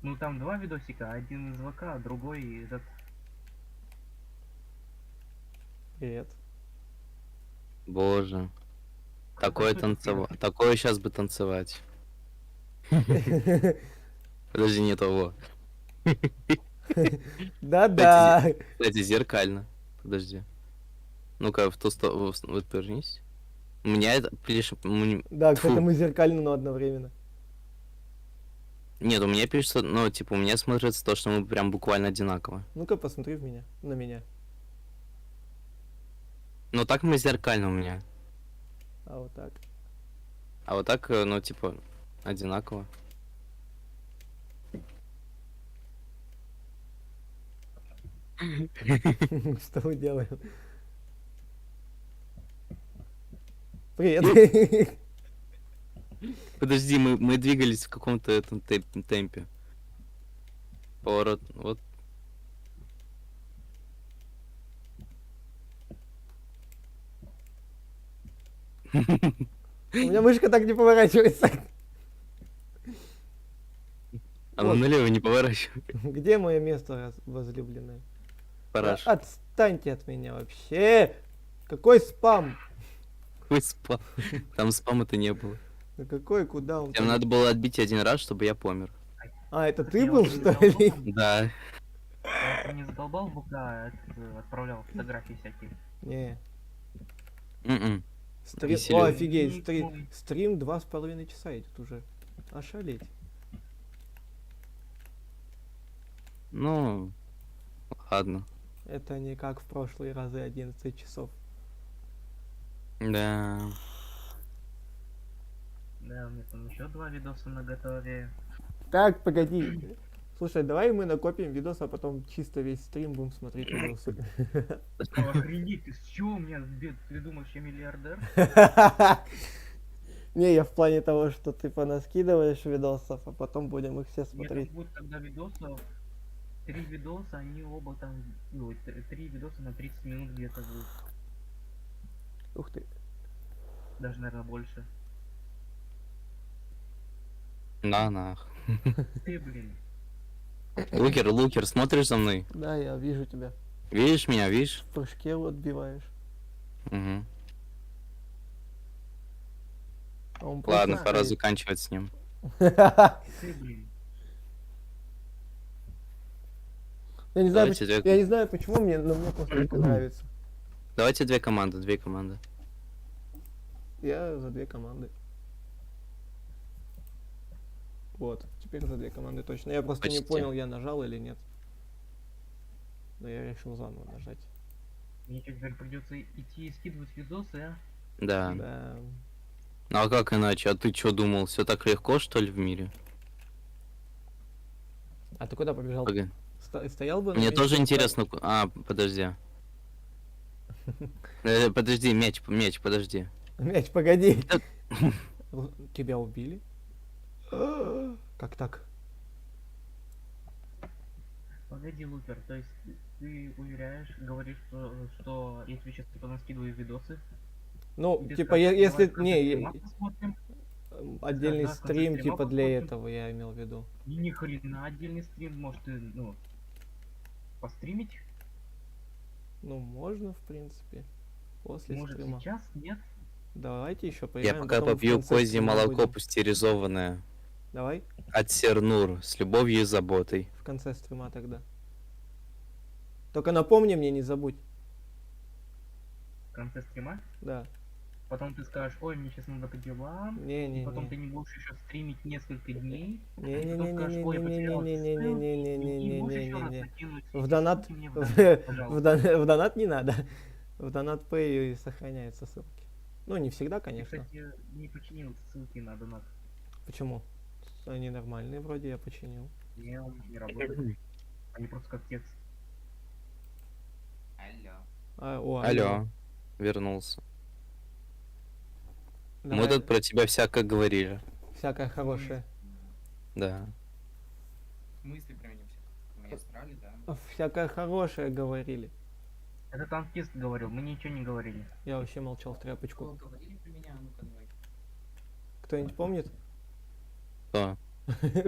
Ну там 2 видосика, один из ВК, а другой этот. Привет. Боже. Такое что это танцевать. Такое сейчас бы танцевать. Подожди, не того. Да-да. Кстати, зеркально. Подожди. Ну-ка, в ту сторону. Вот повернись. У меня это пишет... Да, Тьфу. к этому зеркально, но одновременно. Нет, у меня пишется, ну, типа, у меня смотрится то, что мы прям буквально одинаково. Ну-ка, посмотри в меня, на меня. Ну, так мы зеркально у меня. А вот так. А вот так, ну, типа, одинаково. Что мы делаем? Привет. Подожди, мы двигались в каком-то этом темпе. Поворот, вот. У меня мышка так не поворачивается. Она Вот. налево не поворачивай. Где мое место возлюбленное? Параш. Отстаньте от меня вообще. Какой спам? Какой спам? Там спама-то не было. Да какой, куда он? Тебе надо было отбить один раз, чтобы я помер. А, это ты Я был, уже что задолбал. ли? Да. Я не задолбал в ВК, отправлял фотографии всякие. Не. М-м. Стрим... Веселее. О, офигеть, Ник стрим... мой. стрим 2,5 часа идет уже. Ошалеть. Ну, ладно. Это не как в прошлые разы 11 часов. Да. Да, у меня там еще 2 видоса на готове. Так, погоди. Слушай, давай мы накопим видос, а потом чисто весь стрим будем смотреть видосы. Охренеть, ты с чего у меня ты думаешь, я миллиардер? Не, я в плане того, что ты понаскидываешь видосов, а потом будем их все Мне там смотреть. будет тогда видосов, 3 видоса, они оба там, ну, 3 видоса на 30 минут где-то будут. Ух ты. Даже, наверное, больше. На. Ты, блин. Лукер, смотришь за мной? Да, я вижу тебя. Видишь меня, видишь? В прыжке отбиваешь. Угу. А он Ладно, просто пора стоит. заканчивать с ним. Ты, блин. Я не знаю, Давайте я не знаю почему мне, но мне просто это нравится. Давайте две команды. Я за 2 команды. Вот, теперь за 2 команды точно. Я просто не Почти. понял, я нажал или нет. Но я решил заново нажать. Мне что, теперь придется идти и скидывать видосы, а? Да. Да. Ну а как иначе? А ты что думал? Все так легко, что ли, в мире? А ты куда побежал? Погоди. Стоял бы на Мне месте, тоже ста- интересно. Подожди. Подожди, мяч, подожди. Мяч, погоди. Да. Тебя убили? Как так? Погоди, Лукер, то есть ты уверяешь, говоришь, что я тебе сейчас типа наскидываю видосы? Ну, Ты типа, скажешь, если... давай Не, стрима посмотрим. отдельный Да, в конце стрим, стрима типа, для посмотрим. этого я имел в виду. И ни хрена отдельный стрим, может ты, ну, постримить? Ну, можно, в принципе. После Может стрима. сейчас? Нет? Давайте еще Я поиграем. пока потом в попью конце козье стрима молоко будем. пастеризованное Давай, от Сернур с любовью и заботой. в конце стрима тогда. Только напомни мне, не забудь. В конце стрима? Да. Потом ты скажешь, ой, мне сейчас надо по делам. И Не-не-не. потом ты не будешь еще стримить несколько дней. И потом скажешь, ой, потерял ссылки, и не будешь еще раз Не-не-не-не-не-не-не-не-не-не-не-не. накинуть В эти донат... ссылки мне в В донат, пожалуйста. в донат не надо. В донат Pay и сохраняются ссылки. Ну, не всегда, Ты, конечно. кстати, не починил ссылки на донат. Почему? Они нормальные вроде, я починил. Не, он не работает. Они просто как текст. Алло. Алло, вернулся. Давай, Мы тут про тебя всякое говорили. всякое хорошее. Да. Мысли про меня все. Меня срали, да? Всякое хорошее говорили. Это танкист говорил, мы ничего не говорили. Я вообще молчал в тряпочку. Говорили про меня, а ну-ка давай. Кто-нибудь помнит? Что?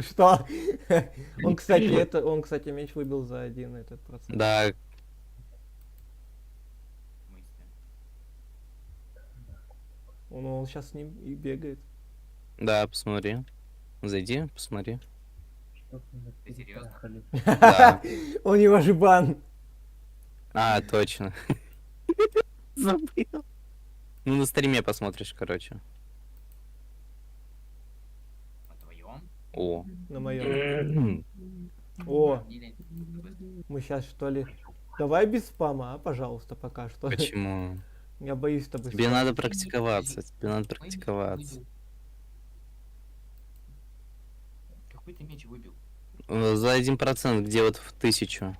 Что? Он, кстати, мяч выбил за 1 этот процент. Да, Мысли. Он сейчас с ним и бегает. да, посмотри. Зайди, посмотри. Что Ты серьезно? трахали? Да. У него же бан. А, точно. Забыл. Ну, на стриме посмотришь, короче. На твоем? О. На моем. О, мы сейчас что ли... Давай без спама, пожалуйста, пока что. Почему? Я боюсь с тобой Тебе спамить. надо практиковаться, тебе надо практиковаться. Какой ты меч выбил? За 1%, где вот в 1000.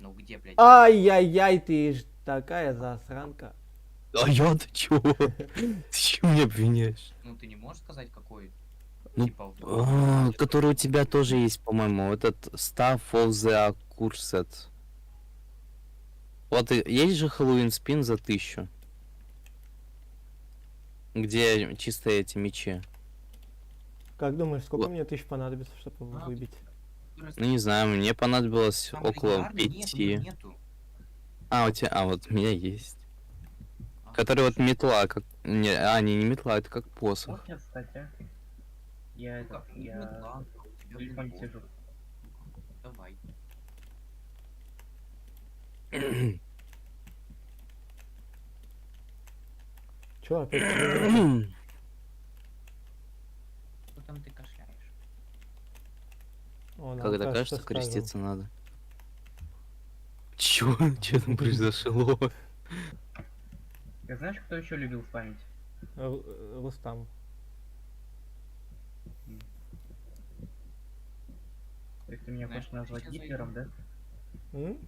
Ну где, блядь? Ай-яй-яй, ты ж такая засранка. А я-то чего? Ты чего меня обвиняешь? Ну ты не можешь сказать, какой? Ну, Типа, который у тебя тоже есть, по-моему. Этот Staff of the Accursed. Вот и есть же Хэллоуин спин за 1000. Где чисто эти мечи. Как думаешь, сколько Ла- мне тысяч понадобится, чтобы его выбить? Ну не знаю, мне понадобилось Там около регулярно 5. нету. А, у тебя, вот у меня есть. А, Который вот метла, как. Не метла, это как посох. Вот я, кстати. Я ну как, это, ну, я ладно, у тебя, в блин, телефоне вот. сижу. Давай. Чё, опять тебе Что там ты кашляешь? О, нам Когда кажется, кажется, скажем. креститься надо. Чё? Чё там произошло? Ты знаешь, кто еще любил спамить? Рустам. То есть ты меня Знаешь, хочешь назвать сейчас зайду. Гитлером, да? М?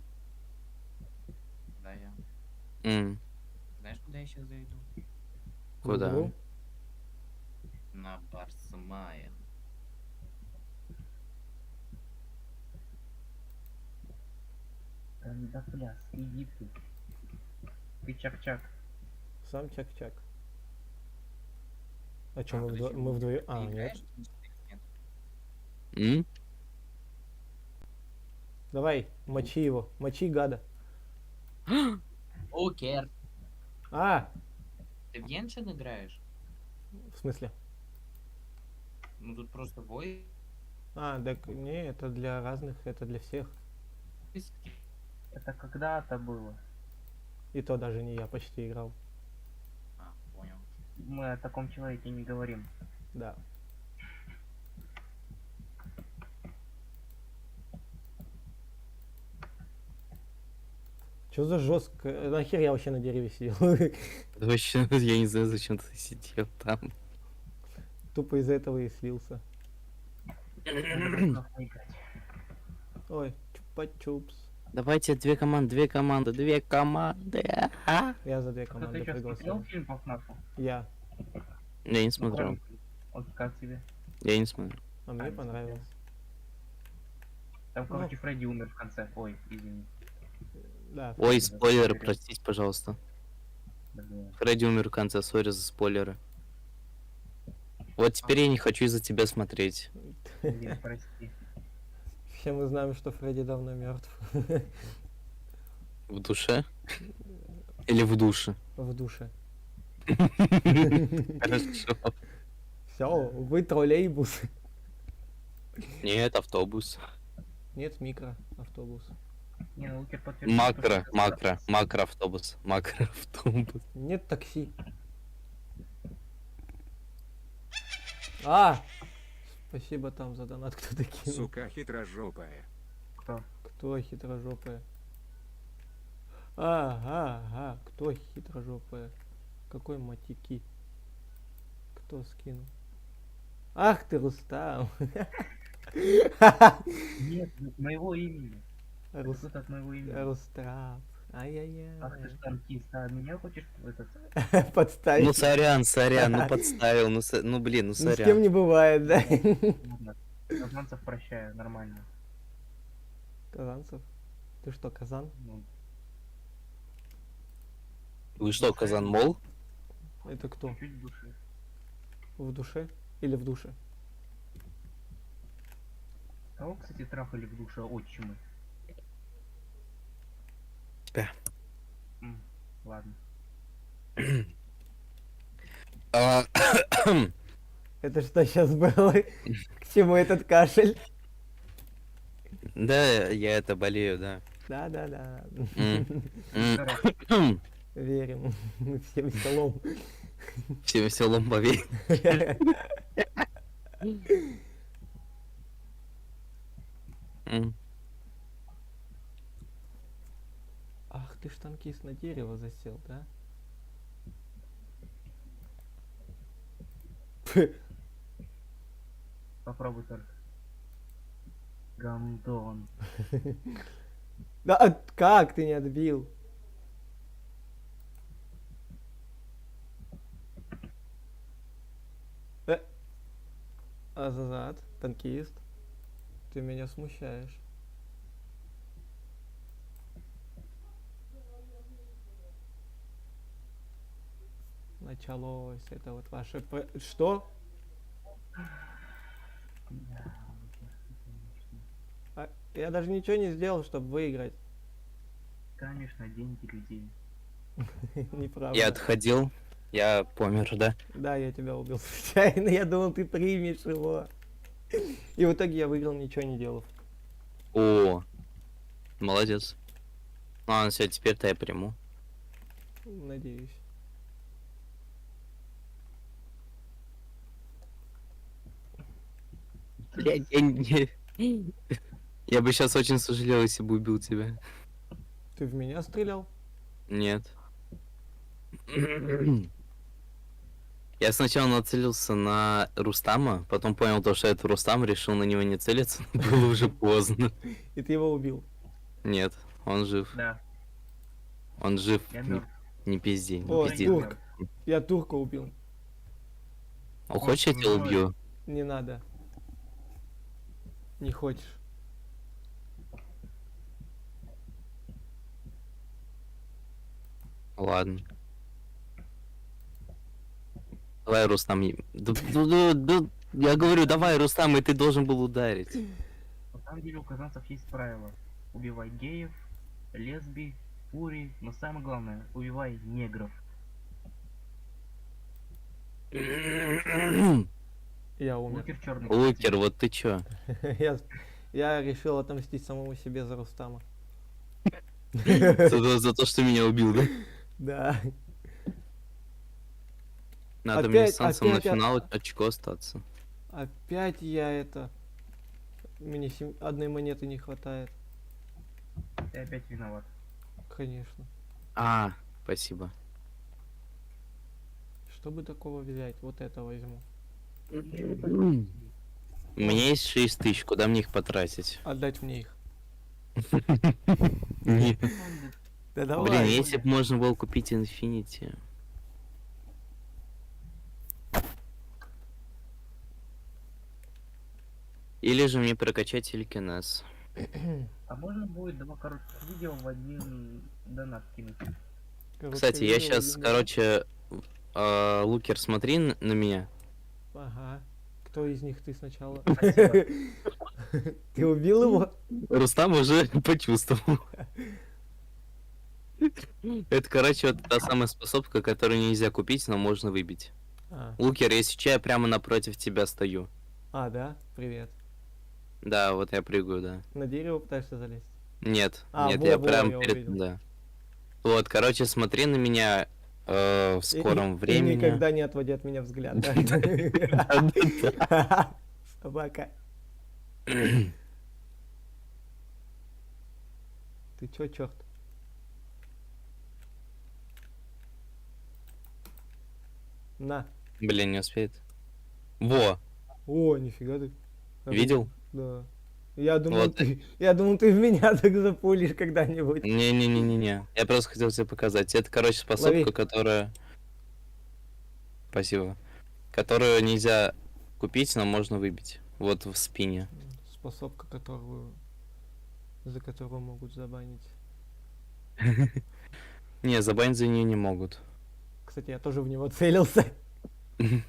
Да, я. М, Знаешь, куда я сейчас зайду? Куда? В игру? На Барсмая. Да пляс, иди ты. Ты чак-чак. Сам чак-чак. А чё, А, мы, подожди, мы вдвоем? ты А, нет. играешь? Нет. М? Давай, мочи его. Мочи гада. Окей. А, Ты в Геншин играешь? в смысле? Ну тут просто бой. А, так не, это для разных, это для всех. Это когда-то было. И то даже не я почти играл. А, понял. Мы о таком человеке не говорим. Да. Чё за жестко? Нахер я вообще на дереве сидел? Да вообще, я не знаю, зачем ты сидел там. Тупо из-за этого и слился. Надо просто играть. Ой, чупа-чупс. Давайте две команды. А? Я за две Кто-то команды еще смотрел проголосовал. фильм по ФНАФу? Я. Я не Ну, смотрел. кроме- Вот как тебе? Я не смотрел. А мне не понравилось. Там, Ну. короче, Фредди умер в конце. Ой, извини. Да. Ой, Фредди спойлеры, умер. простите, пожалуйста. Блин. Фредди умер в конце, сори за спойлеры. Вот теперь я не хочу из-за тебя смотреть. Блин, прости. Все мы знаем, что Фредди давно мертв. В душе? Или в душе? В душе. Хорошо. Все, вы троллейбус. Нет, автобус. Нет, микро автобус. Не, ну Лукер подтвердил, что это Макроавтобус. Макроавтобус. Нет такси. А! Спасибо там за донат, кто такие. Сука хитрожопая. кто? Кто хитрожопая? Ага, кто хитрожопая? Какой матики? Кто скинул? Ах ты, Рустам! Нет, моего имени. Рус- Кто от моего имени? Рустам. Ах ты Ай-яй-яй. ж танкист, а меня хочешь этот... Ну Подставить. сорян, ну подставил, ну блин, ну Ну с кем сорян. не бывает, да? Ладно, казанцев прощаю, нормально. Казанцев? Ты что, Казан? Ну, Вы что, Казан Мол? Это кто? чуть-чуть в душе. В душе? Или в душе? Кого, кстати, трахали в душе отчимы? Тебя. Ладно. А, Это что сейчас было? К чему этот кашель? Да, я это болею, да. Да. М. Здорово. Верим. Всем селом. Всем селом поверь. М. Ах ты ж танкист, на дерево засел, да? Попробуй только. Гандон. Да как ты не отбил? Азазат, танкист. Ты меня смущаешь. Началось. Это вот ваше... Что? Я даже ничего не сделал, чтобы выиграть. Конечно, деньги людей. Неправда. Я отходил, я помер, да? Да, я тебя убил случайно. Я думал, ты примешь его. И в итоге я выиграл, ничего не делав. О, молодец. Ладно, все, теперь-то я приму. Надеюсь. Блядь, я бы сейчас очень сожалел, если бы убил тебя. Ты в меня стрелял? Нет. Я сначала нацелился на Рустама, потом понял то, что это Рустам, решил на него не целиться, но было уже поздно. И ты его убил. Нет, он жив. Да, Он жив, я не, мертв. не пизди, не О, пизди. турк. Я турка убил. А хочешь, я тебя убью? Не надо. Не хочешь. Ладно. Давай, Рустам. Я говорю, давай, Рустам, и ты должен был ударить. На самом деле у казанцев есть правило. Убивай геев, лесби, фури, но самое главное, убивай негров. Я умер. Лукер черный. Лукер, вот ты чё? Я решил отомстить самому себе за Рустама. За то, что меня убил, да? Да. Надо мне Опять- с Сансом на опять- финал очко остаться. Опять я это... Мне одной монеты не хватает. Ты опять виноват. Конечно. А, спасибо. Чтобы такого взять, вот это возьму. У меня есть 6000, куда мне их потратить? Отдать мне их. Не. Да давай. Блин, если бы можно было купить Infinity. Или же мне прокачать телекинез. А можно будет два коротких видео в один донат кинуть? Короткое Кстати, я видео, сейчас, один короче, Лукер, смотри на меня. донат. Ага. Кто из них ты сначала? Спасибо. Ты убил его? Рустам уже почувствовал. Это, короче, вот та самая способка, которую нельзя купить, но можно выбить. Лукер, если че, я прямо напротив тебя стою. Да? Привет. Да, вот я прыгаю, да. На дерево пытаешься залезть? Нет, А, нет, во, я во, прям я перед... увидел. Да. Вот, короче, смотри на меня в скором И времени. никогда не отводи от меня взгляд, да? Да-да-да. Собака. Ты чё, черт? На. Блин, не успеет. Во, О, нифига ты. видел? Да. Я думал, Вот. я думал, ты в меня так запулишь когда-нибудь. Не-не-не-не-не. Я просто хотел тебе показать. Это, короче, способка, Лови. которая... Спасибо. Которую нельзя купить, но можно выбить. Вот в спине. Способка, за которую могут забанить. Не, забанить за нее не могут. Кстати, я тоже в него целился. Ну,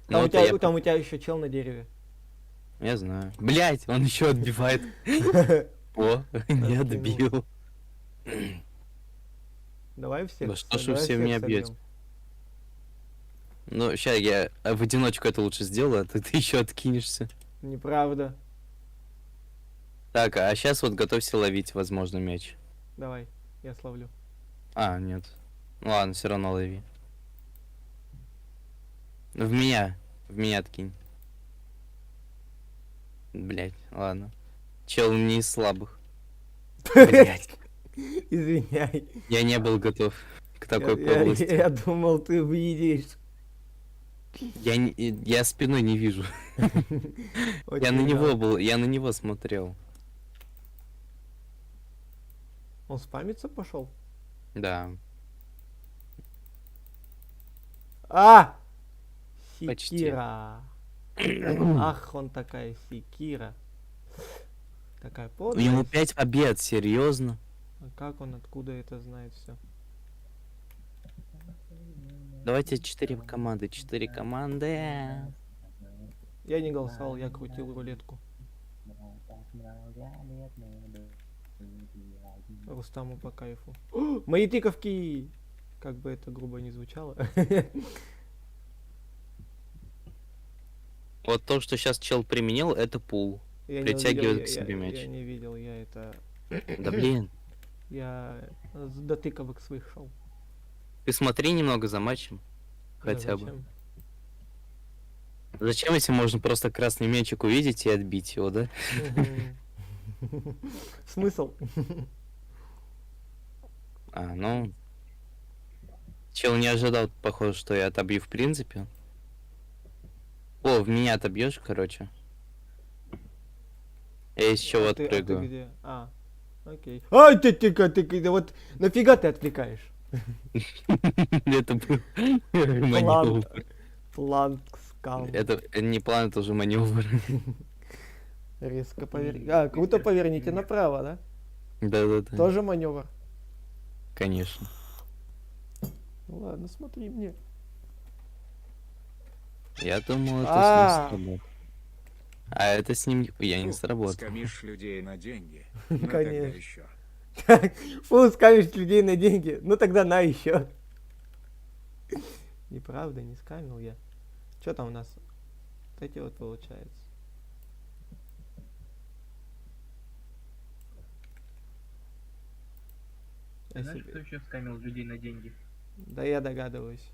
Там, у это тебя, я... там у тебя еще чел на дереве. Я знаю. Блять, он еще отбивает. О, не отбил. Давай всех. Да что ж вы давай все всех меня бьете? собьем. Ну, сейчас я в одиночку это лучше сделаю, а ты еще откинешься. Неправда. Так, а сейчас вот готовься ловить, возможно, мяч. Давай, я словлю. А, нет. Ладно, все равно лови. В меня ткинь. Блять, ладно. Чел не из слабых. Блять, Извиняй. я не был готов к такой Я подлости. я думал, ты увидишь. Я спиной не вижу. Я Очень на него жаль. был, я на него смотрел. Он спамиться пошел? Да. А! Почти. Секира. Ах, он такая секира. Такая У него подлость. 5 побед, серьезно. А как он, откуда это знает все? Давайте 4 команды, 4 команды. Я не голосовал, я крутил рулетку. Рустаму по кайфу. О, мои тыковки! Как бы это грубо не звучало. Вот то, что сейчас чел применил, это пул. Я не Притягивает увидел, к себе мяч. Я не видел, я это... Да блин. Я до тыковок своих шел. Ты смотри немного за матчем. Да Хотя бы. зачем? Зачем, если можно просто красный мячик увидеть и отбить его, да? Мгм. Смысл? А, ну... Чел не ожидал, похоже, что я отобью в принципе. О, в меня отобьешь, короче. Я еще вот ты прыгаю. где? А, окей. Ай, ты, вот нафига ты отвлекаешь? Это был План, маневр. план скам. Это не план, это уже маневр. Резко поверни. А, круто поверните направо, да? Да-да-да. Тоже маневр. Конечно. Ну ладно, смотри мне. Я думал, это А. с ним сработает. А это с ним я не сработал. Скамишь людей на деньги. Ну, тогда Конечно. еще. Фу, скамишь людей на деньги. Ну тогда на еще. Неправда, не скамил я. Что там у нас? Вот эти вот получается. Я Знаешь, себе- кто еще скамил людей на деньги? Да я догадываюсь.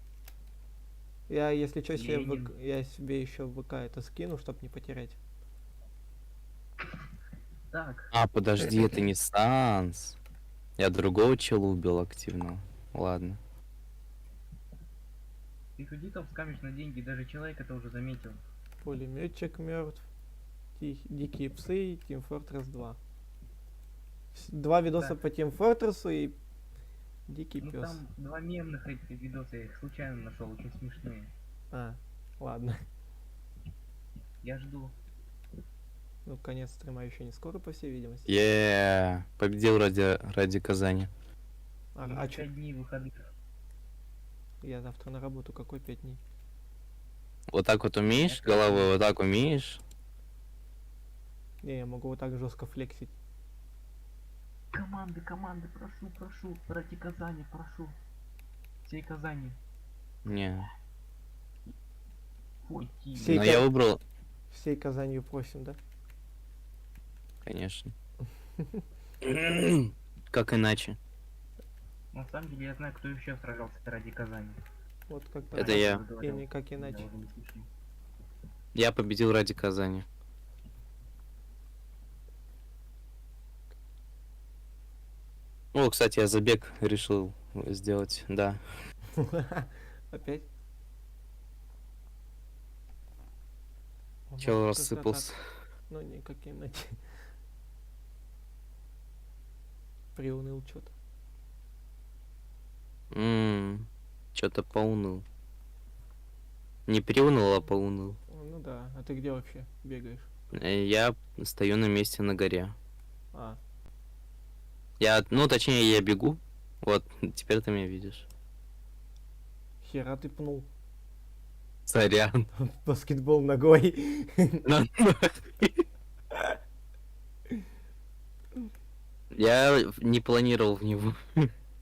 Я, если что, себе Ленин. я себе еще в ВК это скину, чтоб не потерять. Так, А, подожди, это не Санс. Я другого чела убил активно. Ладно. ты худи там скамишь на деньги, даже человек это уже заметил. Пулеметчик мертв. Дикие псы, Team Fortress 2. Два видоса Так. по Team Fortress и Дикий Ну пес. там два мемных этих видоса, я их случайно нашел, очень смешные. А, ладно. Я жду. Ну, конец стрима еще не скоро, по всей видимости. Победил ради Казани. А, У меня а чё? 5 дней выходных. Я завтра на работу, какой 5 дней? Вот так вот умеешь? Головой вот так умеешь? Не, я могу вот так жестко флексить. Команды, прошу, ради Казани, прошу. Всей Казани. Не. Ой, Всей Но я выбрал, Всей Казанью просим, да? конечно. Как иначе? На самом деле я знаю, кто еще сражался ради Казани. Вот как Это правильно. я. уже говорил. И никак иначе. Я уже не слышал. Я победил ради Казани. О, кстати, я забег решил сделать, да. Опять? Чел Вот рассыпался. как-то так. Ну, никак иначе. Приуныл что-то. Что-то поуныл. Не приуныл, а поуныл. Ну да, а ты где вообще бегаешь? Я стою на месте на горе. А, Ну, точнее, я бегу. Вот, теперь ты меня видишь. хера ты пнул. Сорян. Баскетбол ногой. На Я не планировал в него.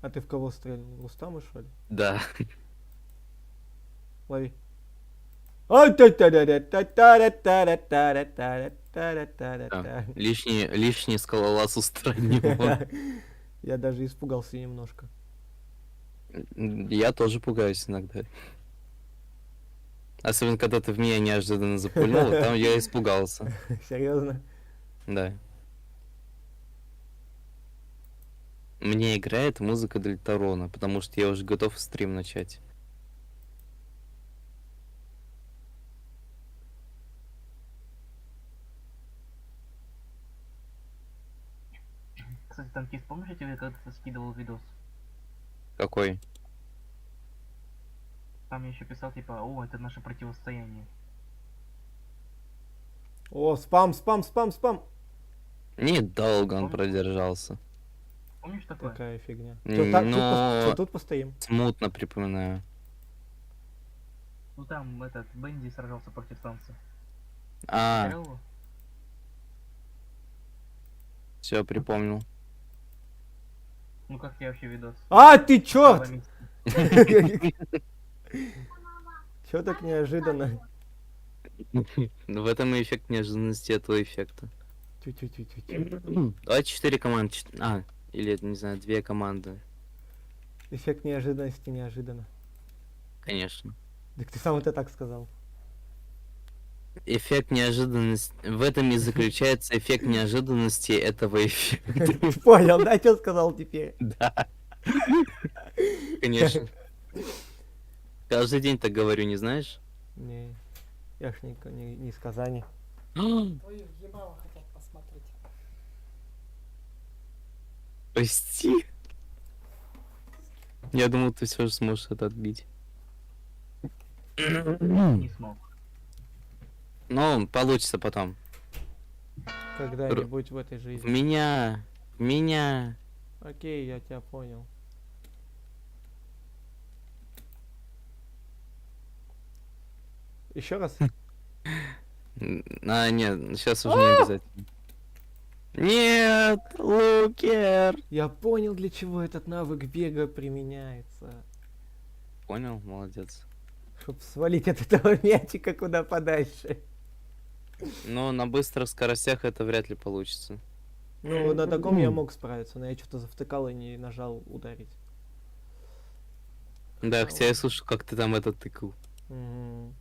А ты в кого стрельнул? Рустама, что ли? Да. Лови. Ай, та-та-та-та-та-та-та-та-та-та-та-та. Лишний скалолаз устранил. Я даже испугался немножко. Я тоже пугаюсь иногда. Особенно, когда ты в меня неожиданно запульнул, там я испугался. Серьезно? Да. Мне играет музыка Дельтарона, потому что я уже готов стрим начать. Кстати, там Кис, помнишь, я тебе когда-то скидывал видос? Какой? Там я еще писал, типа, о, это наше противостояние. О, спам, спам, спам, спам. Недолго он Помнишь? продержался. Помнишь такое? Такая фигня. Но Чё, тут постоим? смутно припоминаю. Ну там этот Бенди сражался против Санса. А, Смотрел его? все припомнил. Ну как тебе вообще видос? А, ты чёрт! Два месяца. Чё так неожиданно? В этом и эффект неожиданности этого эффекта. Тю-тю-тю-тю-тю. Давай 4 команды. Или, не знаю, 2 команды. Эффект неожиданности неожиданно. Конечно. Так ты сам это так сказал. Эффект неожиданности. В этом и заключается эффект неожиданности этого эффекта. Понял, да, что сказал теперь? Да. Конечно. Каждый день так говорю, не знаешь? Не, я ж не из Казани. Твою ебало хотят посмотреть. Прости. Я думал, ты все же сможешь это отбить. Не смог. Но получится потом. Когда-нибудь в этой В жизни. меня. В меня. Окей, я тебя понял. Еще раз? Нет, сейчас уже не обязательно. Нет, Лукер. Я понял, для чего этот навык бега применяется. Понял, молодец. Чтоб свалить от этого мячика куда подальше. Но на быстрых скоростях это вряд ли получится. Ну, на таком я мог справиться, но я что-то завтыкал и не нажал ударить. Да, хотя я слышу, как ты там это тыкал. Мгм.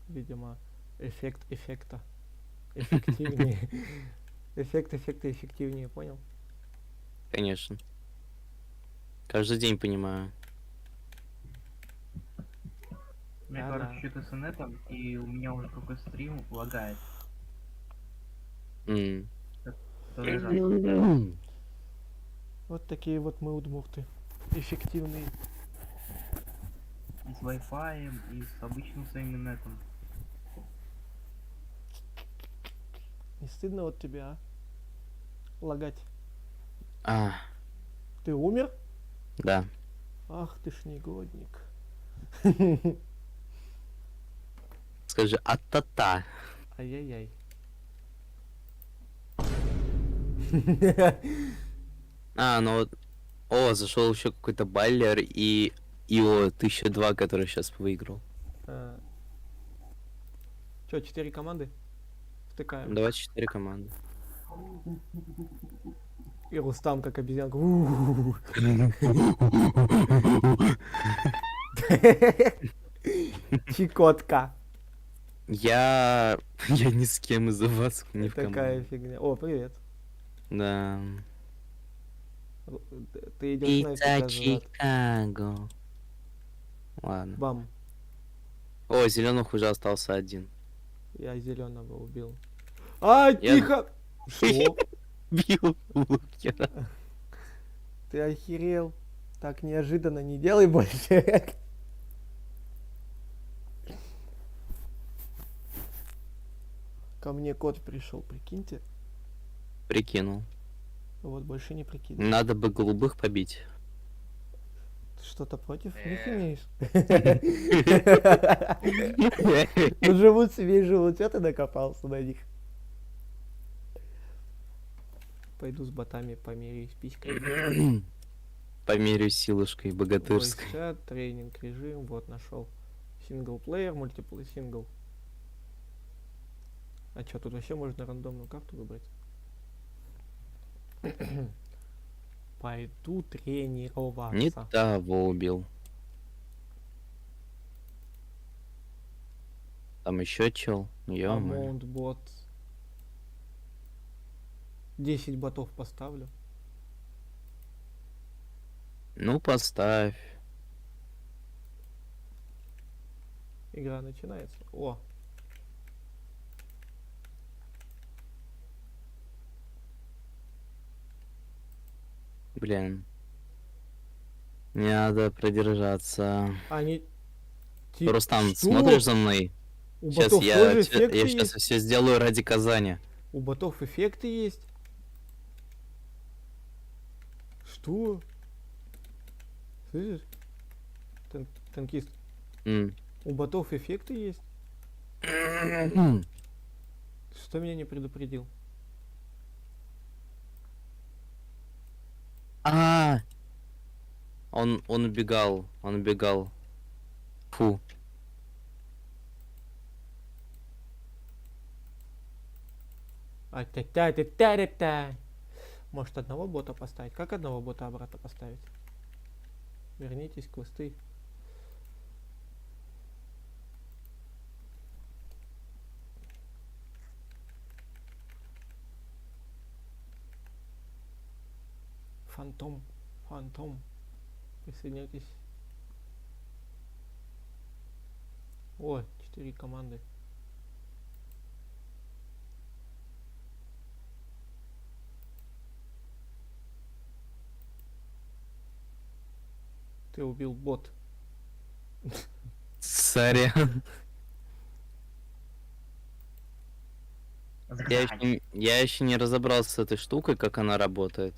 Видимо, эффект эффекта. Эффективнее. Эффект эффекта эффективнее, понял? Конечно. Каждый день понимаю. У меня, Да-да. короче, что-то с инетом, и у меня уже какой стрим лагает. М. Тоже жаль. Вот такие вот мы удмурты. Эффективные. И с Wi-Fi, и с обычным своим инетом. Не стыдно вот тебе, а? Лагать. А, Ты умер? да. Ах ты ж негодник. Скажи, а-та-та. Ай-яй-яй. А, ну вот. О, зашел еще какой-то Байлер и Ио 1002, который сейчас выиграл. Че, 4 команды? Втыкаем. 24 команды. И Рустам как обезьянка. У-у-у. Чикотка. Я ни с кем из вас не в Такая команде. фигня. О, привет. Да. Ты идешь Пицца нафиг, Чикаго. Ладно. Бам. О, зеленых уже остался один. Я зеленого убил. А, тихо! Что? Бил Лукера. Ты охерел? Так неожиданно не делай больше. Ко мне кот пришел, прикиньте. Прикинул. Вот больше не прикинь. Надо бы голубых побить. Ты что-то против них Э. имеешь? Ну живут себе и живут, что ты докопался на них? Пойду с ботами померяюсь писькой. Померяю силушкой богатырской. Чат, тренинг режим, вот нашел. Синглплеер, мультиплей сингл. А что, тут вообще можно рандомную карту выбрать? Пойду Не тренироваться. того убил. Там еще чел. Ё-моё. Амонт бот. 10 ботов поставлю. Ну, поставь. Игра начинается. О, Блин. Не надо продержаться. они... Рустам, Что? смотришь за мной? У Сейчас ботов я, тоже те- эффекты я сейчас есть? все сделаю ради Казани. У ботов эффекты есть? Что? Слышишь? Танкист. М. У ботов эффекты есть? Что меня не предупредил? А, он убегал, Фу. А-та-та-та-та-та-та. Может одного бота поставить? Как одного бота обратно поставить? Вернитесь, квесты. Фантом. Фантом. Присоединяйтесь. О, 4 команды. Ты убил бот. Сорян. Заказать. Я еще не разобрался с этой штукой, как она работает.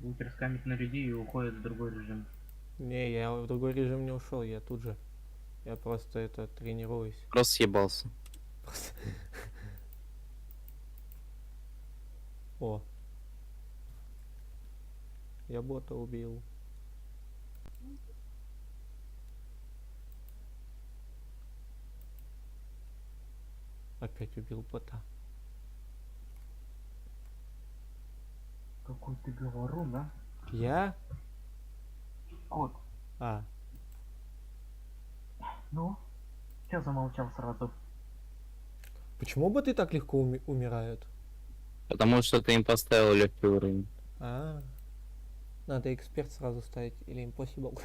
Лутер скамит на людей и уходит в другой режим. Не, я в другой режим не ушел, я тут же. Я просто это тренируюсь. Просто съебался. О. Я бота убил. Опять убил бота. Какой ты говорун, а? Я? Кот. А, Ну? Чё замолчал сразу? почему боты так легко умирают? Потому что ты им поставил легкий уровень. А, надо эксперт сразу ставить или impossible.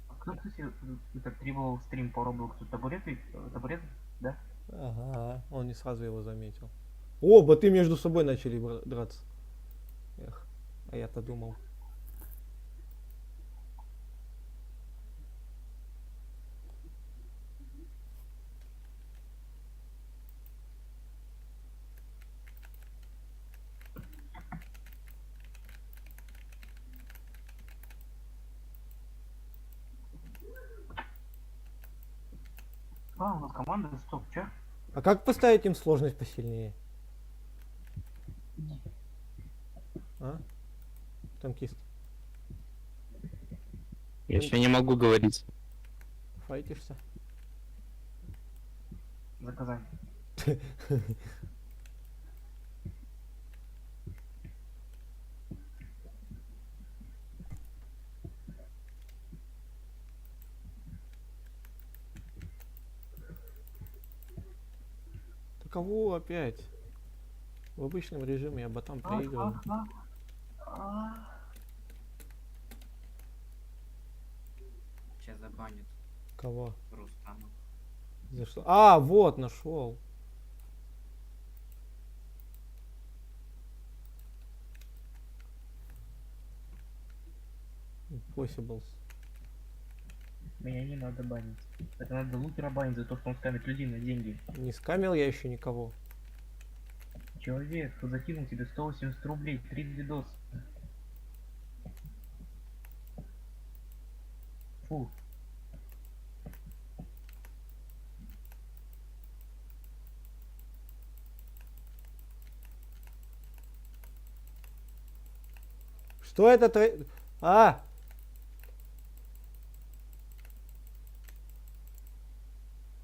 А кто, кстати, это требовал стрим по Роблоксу? Табурет? Табурет? Да? Ага, он не сразу его заметил. О, боты между собой начали драться. Эх, а я-то думал. А, у нас команда, стоп, чё? А как поставить им сложность посильнее? А? Танкист, Я еще не могу говорить. файтишься? Заказать. Да кого опять? В обычном режиме я ботам проигрываю. Сейчас забанят Кого? Рустама. За что? А, вот, нашел. Impossibles. Меня не надо банить. Это надо Лутера банить за то, что он скамит людей на деньги. Не скамил я еще никого. Человек закинул тебе 180 рублей, 3 видос. Фу. Что это? А!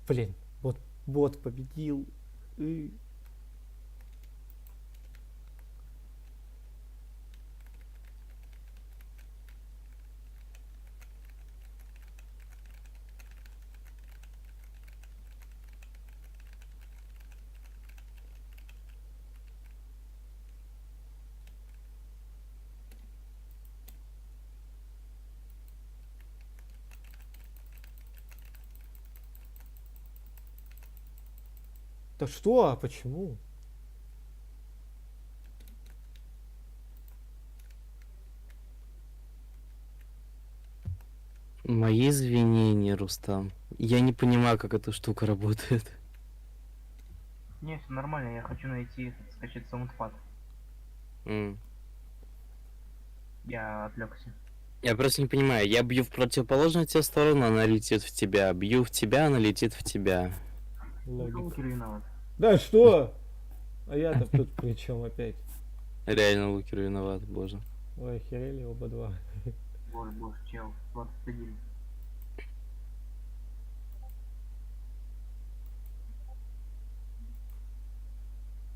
Блин, бот победил. И... Да что? А почему? Мои извинения, Рустам. Я не понимаю, как эта штука работает. Не, все нормально, я хочу найти, скачать саундпад. М. Я отвлекся. Я просто не понимаю, я бью в противоположную тебе сторону, она летит в тебя. Бью в тебя, она летит в тебя. Логика. Лукер виноват. Да что? А я-то тут при чем опять? Реально Лукер виноват, боже. Ой, охерели оба два. Боже, чел, 21.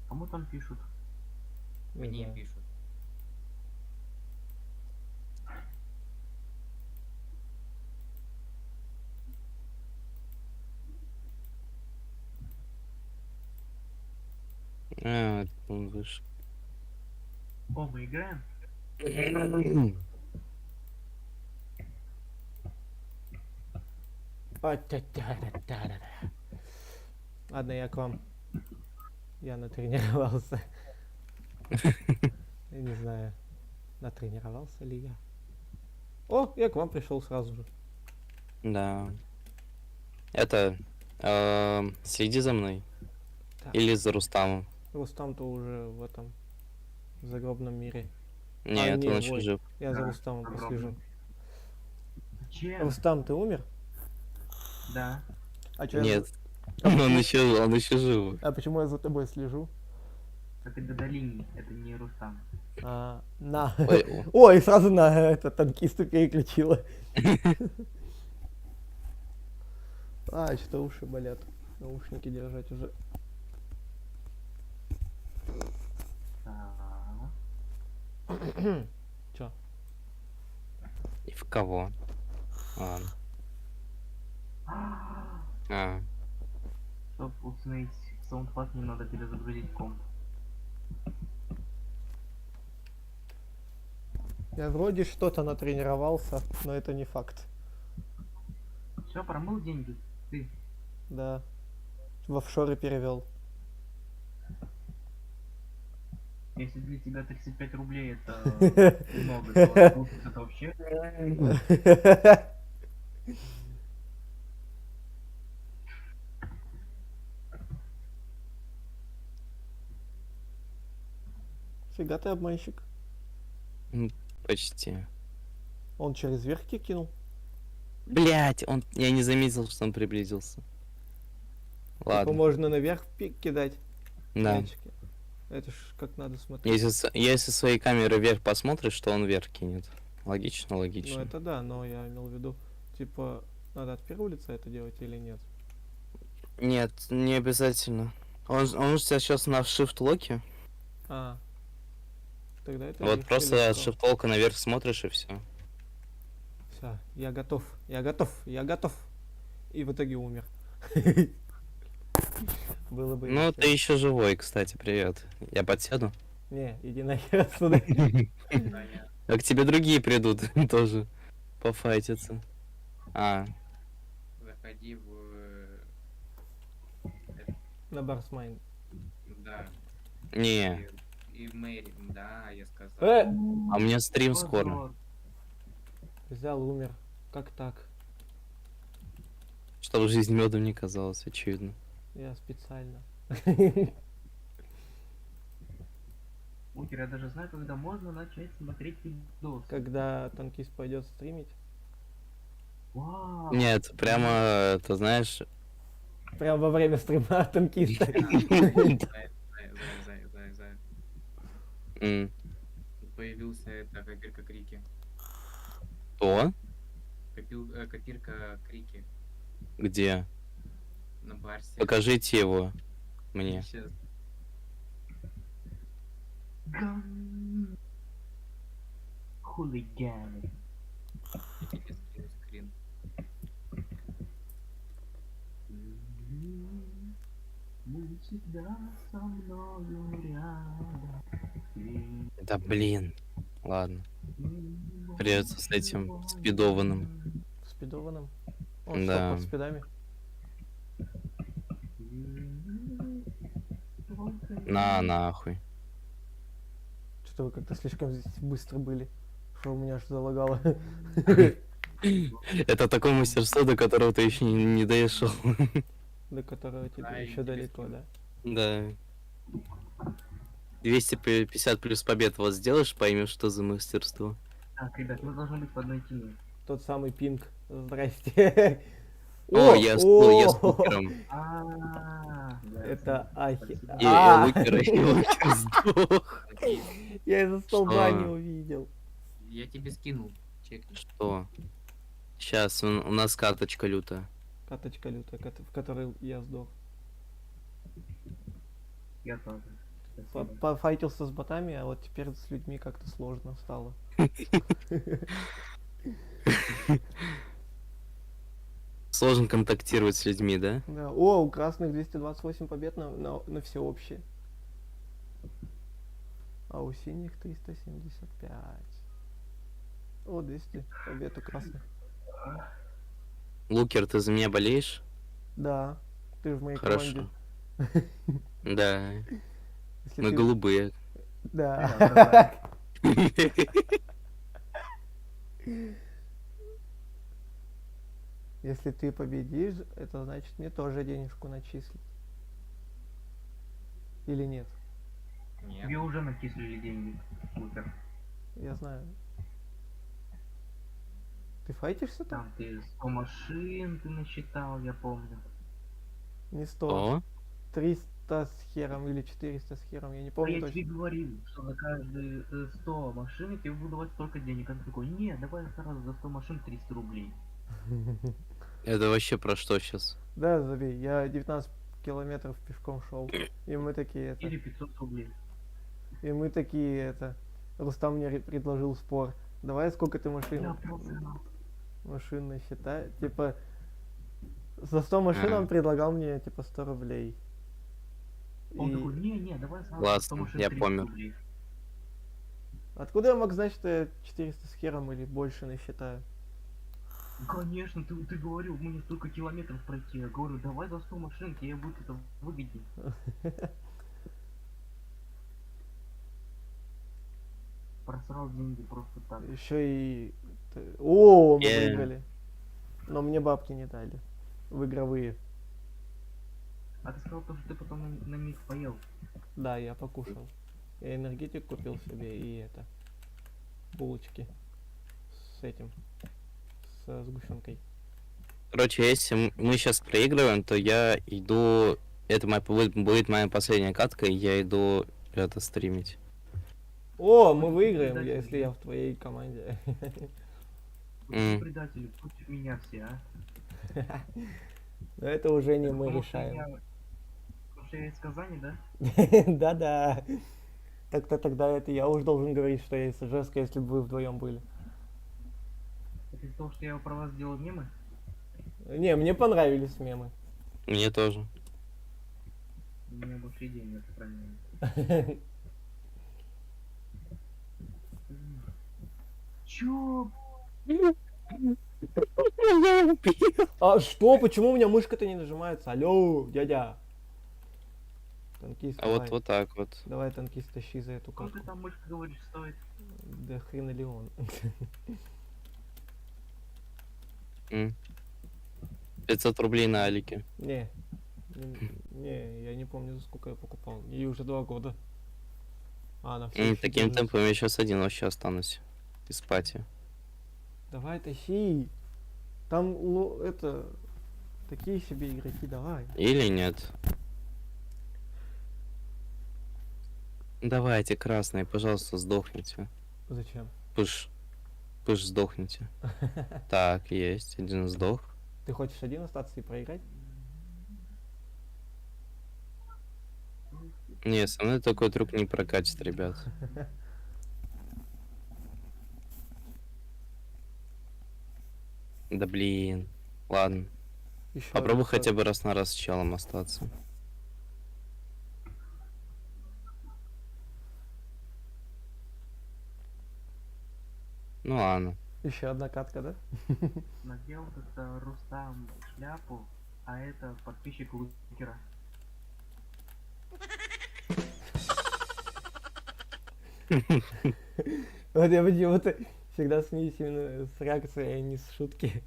Кому там пишут? Не Мне знаю. пишут. А, он вышел. О, мы играем? А-та-та-та-та-та-та. Ладно, я к вам. Я натренировался. Я не знаю, натренировался ли я. О, я к вам пришел сразу же. Да. Это... следи за мной. Так. Или за Рустамом. Рустам-то уже в этом загробном мире. Нет, не, он еще ой. жив. Я за Да, Рустамом загробном. послежу. Чем? Рустам, ты умер? Да. А чё Нет. А Он еще жив. А почему я за тобой слежу? Это Гадалини, это не Рустам. А, на. Ой, Ой, сразу на это танкиста переключила. А, что уши болят. Наушники держать уже. Так. Чё? И в кого? Ладно. А, Чтобы установить саундпад, мне надо перезагрузить комп. Я вроде что-то натренировался, но это не факт. Все, промыл деньги. Ты. Да. В офшоры перевел. Если для тебя 35 рублей это много, то тут это вообще... Фига ты обманщик. почти. Он через верхки кинул. Блять, я не заметил, что он приблизился. Типа Ладно. можно наверх кидать Да. мячики. Это ж как надо смотреть. Если своей камеры вверх посмотришь, то он вверх кинет. Логично, Ну логично. это да, но я имел в виду, типа, надо от первого лица это делать или нет? Нет, не обязательно. Он у тебя сейчас на shift-локе. А. Тогда это Вот легче просто от легко. shift-лока наверх смотришь и все. Всё, я готов, я готов, я готов. И в итоге умер. Было бы Ну, весело. ты еще живой, кстати, привет. Я подсяду. Не, иди нахер отсюда. Да, я... А к тебе другие придут тоже пофайтиться. А, Заходи в... На Барсмайн. Да. не. И в Мэри, да, я сказал. А у меня стрим скоро. Позор. Взял, умер. Как так? Чтобы жизнь медом не казалась, очевидно. Я специально. Лукер, я даже знаю, когда можно начать смотреть видос. Когда танкист пойдет стримить. Вау. Нет, прямо, ты знаешь... Прям во время стрима танкиста. Зай. м, Появился это копирка крики. Что? Копирка крики Где? на барсе. Покажите его Мне. Сейчас. Хулиганы. Я тебе скину скрин. Мы всегда со мною рядом. Да блин. Ладно. Придется с этим спидованным. Спидованным? Он что, Да. под спидами? На нахуй. Что-то вы как-то слишком здесь быстро были. Что у меня аж залагало. Это такое мастерство, до которого ты еще не дошел. До которого типа Да, еще далеко, интересно. да? Да. 250 плюс побед вот сделаешь, поймешь, что за мастерство. Так, ребят, мы должны быть в одной теме. Тот самый пинг. Здрасте. О, я с лукером. Это ахи. И лукер сдох. Окей, Я из-за столба Что? не увидел. я тебе скинул. Чекни. Что? Сейчас, у нас карточка лютая. Каточка лютая, в которой я сдох. Я тоже. Спасибо. Пофайтился с ботами, а вот теперь с людьми как-то сложно стало. Сложно контактировать с людьми, да? Да. О, у красных 228 побед на всеобщее. А у синих 375. О, 200 побед у красных. Лукер, ты за меня болеешь? Да, ты в моей Хорошо. команде. Да. Если Мы ты- голубые. Да. Если ты победишь, это значит мне тоже денежку начислить. Или нет? Нет. Тебе уже начислили деньги. Супер. Я знаю. Ты файтишься там? Там ты 100 машин ты насчитал, я помню. Не 100. О, 300 с хером или 400 с хером, я не А помню я тебе точно. говорил, что за каждые 100 машин я тебе буду давать столько денег. А ты такой, не, давай сразу за 100 машин 300 рублей. это вообще про что сейчас? Да, забей, я 19 километров пешком шел. И мы такие это. Или 500 рублей. И мы такие это. Рустам мне предложил спор. Давай сколько ты Я машин просто... насчитай. Типа за 100 машин он предлагал мне типа 100 рублей. Он И такой, не, давай сразу Ладно, за 100 машин я 300 помер. рублей. откуда я мог знать, что я 400 с хером или больше насчитаю? Конечно, ты говорил, мне столько километров пройти. Я говорю, давай за 100 машин, тебе будет это выгоднее. Просрал деньги просто так. Еще и... О, мы Э. выиграли. Но мне бабки не дали. В игровые. А ты сказал то, что ты потом на них поел. Да, я покушал. Я энергетик купил себе и это. Булочки. С этим. С сгущенкой. Короче, если мы сейчас проигрываем, то я иду... Это будет моя последняя катка, и я иду это стримить. О, мы выиграем, если я в твоей команде. М. Предатели, против меня все, а? Но это уже не мы Потому что решаем. потому что я из Казани, да? Да-да. Так-то тогда это я уж должен говорить, что я из Ижевска, если бы вы вдвоем были. Это из-за того, что я про вас делал мемы? Не, мне понравились мемы. Мне тоже. У меня больше идей нет, правильно. Чё? А что? Почему у меня мышка-то не нажимается? Алло, дядя. Танкист, А давай. вот так вот. Давай, танкист, тащи за эту Сколько катку. там мышка, говоришь, стоит? Да хрена ли он. М. 500 рублей на Алике. Не. Не, я не помню, за сколько я покупал. Ей уже 2 года. А, она все Таким темпом я сейчас один вообще останусь. Из пати. Давай, тащи. Там, это... Такие себе игроки, давай. Или нет? Давайте, красные, пожалуйста, сдохните. Зачем? Пыш. Пыш, сдохните. Так, есть. Один сдох. Ты хочешь один остаться и проиграть? Не, со мной такой трюк не прокатит, ребят. Да блин. Ладно. Еще Попробуй один хотя бы раз на раз с челом остаться. Ну ладно. Еще одна катка, да? Надел это Рустам шляпу, а это подписчик Лукера. Вот я почему-то всегда смеюсь именно с реакцией, а не с шутки.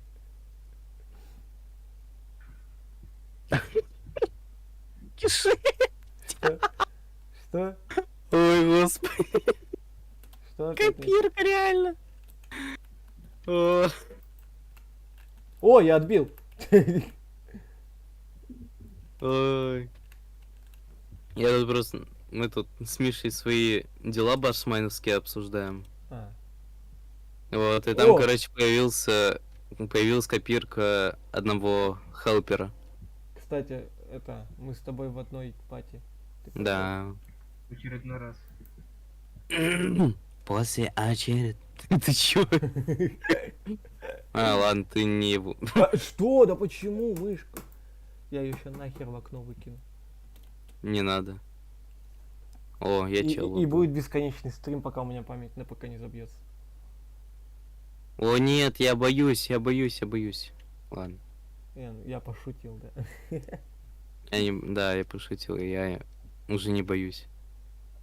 Киши. Что? Что? Ой, господи. Что опять? Копирка, реально. О, О, я отбил! ой. Я тут просто... Мы тут с Мишей свои дела барсмайновские обсуждаем. А, Вот, и там, О! короче, появилась копирка одного хелпера. кстати, это, мы с тобой в одной пати. Ты Да. В очередной раз. После очередь. Ты чё? А, ладно, ты не... Что? Да почему, мышка? Я ее еще нахер в окно выкину. Не надо. О, я И чел. будет бесконечный стрим, пока у меня память на ПК не забьется. О, нет, я боюсь. Ладно. Я пошутил, да. Да, я пошутил, я уже не боюсь.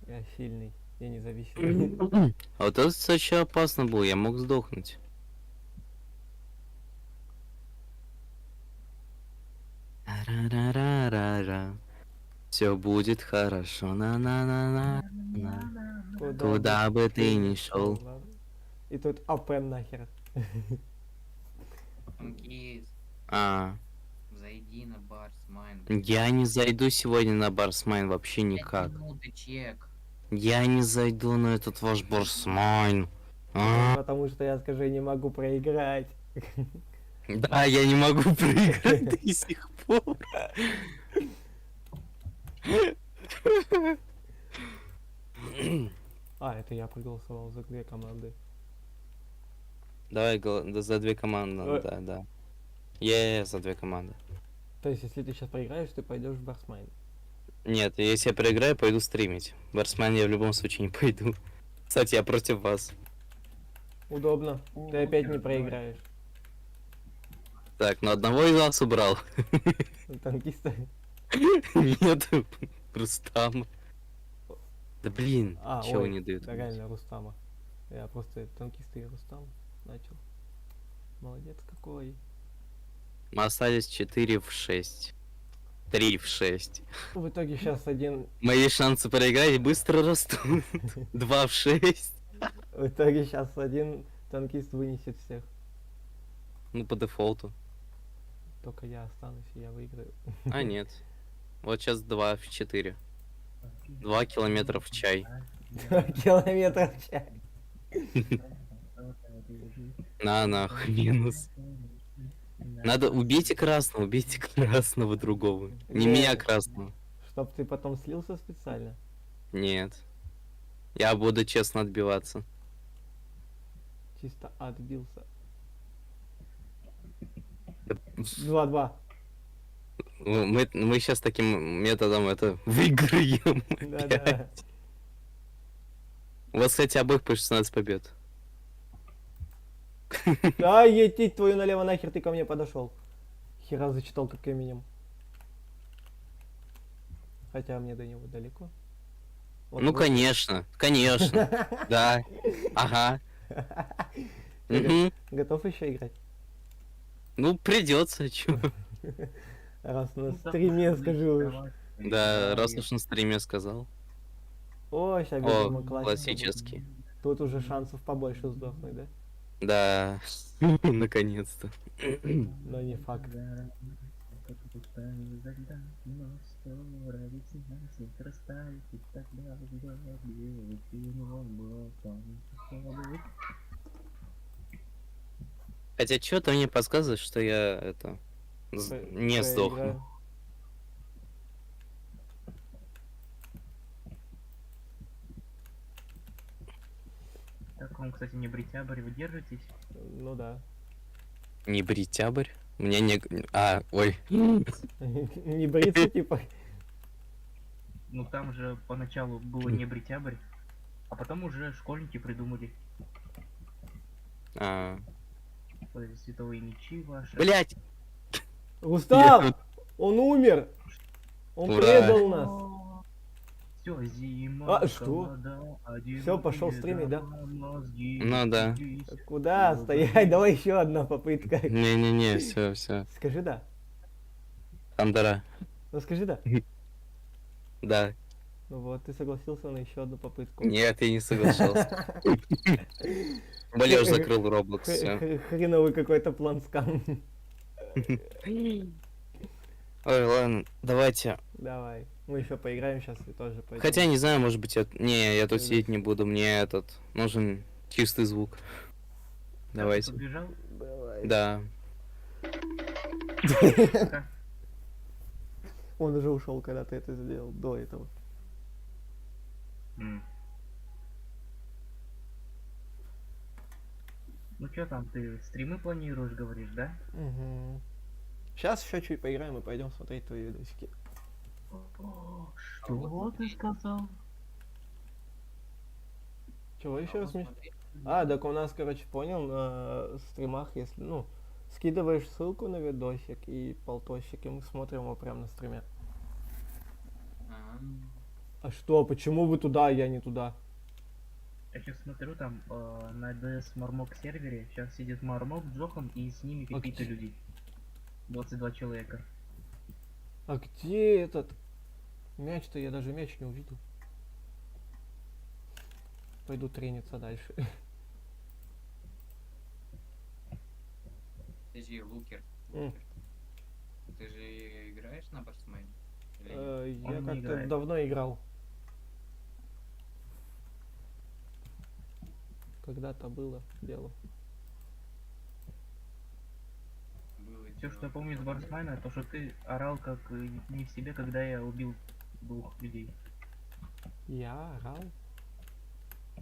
Я сильный, я независимый. А вот это, кстати, опасно было, я мог сдохнуть. Все будет хорошо, на-на-на-на. Куда бы ты ни шел. ладно. И тут АП нахер. Танкист, А, зайди на Барсмайн. я не зайду сегодня на Барсмайн вообще 5 никак. минут и чек. Я не зайду на этот ваш Барсмайн. А, Потому что я, скажи, не могу проиграть. да, я не могу проиграть до сих пор. А, это я проголосовал за две команды. Давай да, за две команды, да. За две команды. То есть, если ты сейчас проиграешь, ты пойдешь в Барсмайн. Нет, если я проиграю, пойду стримить. В Барсмайн я в любом случае не пойду. Кстати, я против вас. Удобно. Ты опять не проиграешь. Так, ну одного из вас убрал. Танкиста. Нет, Рустам. Да блин, А, чего ой, не дают? да реально Рустама. Я просто танкиста и Рустам начал. Молодец какой. Мы остались 4 в 6. 3 в 6. В итоге сейчас один... Мои шансы проиграть быстро растут. 2 в 6. В итоге сейчас один танкист вынесет всех. Ну, по дефолту. Только я останусь, и я выиграю. А, нет. Вот сейчас 2 в 4. 2 километра в чай. Километр в час. На, нахуй, минус. Надо убейте красного другого. Не Не. меня красного. Чтоб ты потом слился специально. Нет. Я буду честно отбиваться. Чисто отбился. 2-2. Мы сейчас таким методом это выиграем. Да-да. У вас, кстати, обоих по 16 побед. Да, едь твою налево нахер, ты ко мне подошел. Хера зачитал как именем. Хотя мне до него далеко. Вот Ну, вот. конечно, да. Ага. Мгм. Готов еще играть? Ну, придется, чё. Раз на стриме скажу. Да, раз уж на стриме сказал. О, сейчас О, видимо классика. классический. Тут уже шансов побольше сдохнуть, да? Да, наконец-то. Но не факт. Хотя что-то мне подсказывает, что я это не Проиграю. сдохну. вам, кстати, не бритябрь, вы держитесь? Ну да. Не бритябрь. Мне не... А, ой. Не бриться, типа. Ну там же поначалу было не бритябрь, а потом уже школьники придумали А, световые мечи ваши. блять! Рустам! Он умер! Он Ура. предал нас! Все, зима, А, что? Всё, пошёл стримить, да? Ну да. Куда стоять? Давай еще одна попытка. Не-не-не, все. Скажи да. Андера. Ну скажи да. Да. Ну вот, ты согласился на еще одну попытку. Нет, я не соглашался. Болеж закрыл Roblox, все. Хреновый какой-то план скам. Ой, ладно, давайте. Давай. Мы еще поиграем сейчас и тоже пойдем. Хотя, не знаю, может быть, я... Не, я тут Ты сидеть не буду, мне нужен чистый звук. Давайте. Побежал? Давай. Да. Он уже ушел, когда ты это сделал, до этого. Ну что там, ты стримы планируешь, говоришь, да? Угу. Сейчас еще чуть поиграем и пойдем смотреть твои видосики. Что ты сказал? Чего еще раз, Миш? Смотри. А, так у нас, короче, понял, на стримах, если, ну, скидываешь ссылку на видосик и полтосик, и мы смотрим его прямо на стриме. А, А что, почему вы туда, а я не туда? Я сейчас смотрю там на DS Marmok сервере, сейчас сидит Мармок с Джохом и с ними какие-то где? люди. 22 человека. А где этот мяч-то? Я даже мяч не увидел. Пойду трениться дальше. Ты же лукер. М. Ты же играешь на барсмене? Или нет? Я Он не как-то играет. давно играл. Когда-то было дело. Было Все, дело. что я помню из Барсмена, то что ты орал как не в себе, когда я убил 2 людей. Я орал?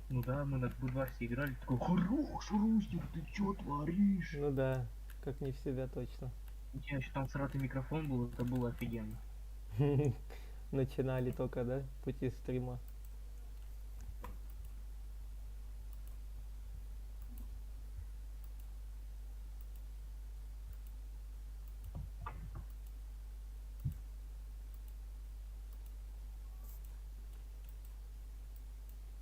Ну да, мы на Будварсе играли, такой, хорош, Рустик, ты чё творишь? Ну да, как не в себя точно. У тебя еще там сратый микрофон был, это было офигенно. Начинали только, да, пути стрима.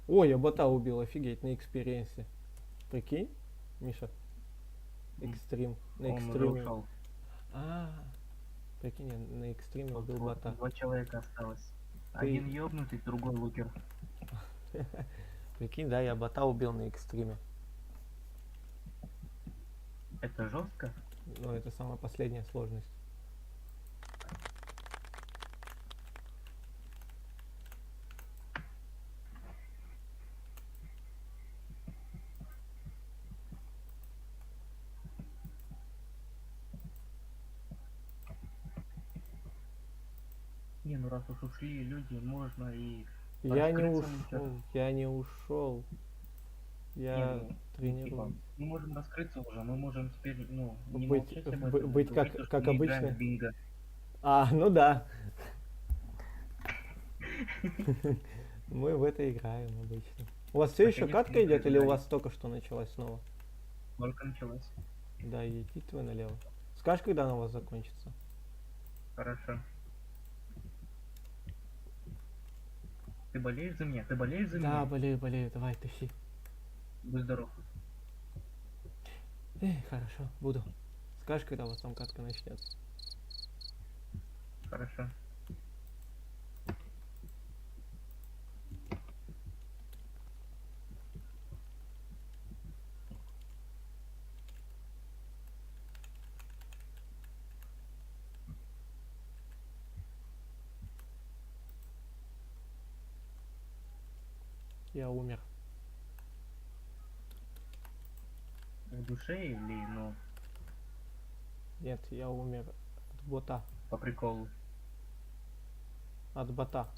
Ой, я бота убил, офигеть, на экспириенсе. Прикинь, Миша? Экстрим. На Он уже экстриме. ушел. А, прикинь, я на экстриме Вот убил бота. 2 человека осталось. Ты- Один ёбнутый, другой лукер. Прикинь, да, я бота убил на экстриме. Это жестко? Но это самая последняя сложность. Не, ну раз уж ушли люди, можно и... Я не Раскрыться лучше. ушел, я не ушел. Я Не, ну, тренируюсь. типа, мы можем раскрыться уже, мы можем теперь, ну, не Быть- молчать об бы- этом, быть говорить как- то, что как мы играем обычно. в бинго. А, ну да. Мы в это играем обычно. У вас все еще Наконец-то катка мы идет или у проиграли. вас только что началась снова? Только началось. Да, едите вы налево. Скажешь, когда она у вас закончится? Хорошо. Ты болеешь за меня? Ты болеешь за Да, меня? болею, давай, тащи. Будь здоров. Хорошо, буду. Скажешь, когда у вас там катка начнется? Хорошо. Я умер. В душе или, ну, Нет, я умер от бота. по приколу? От бота.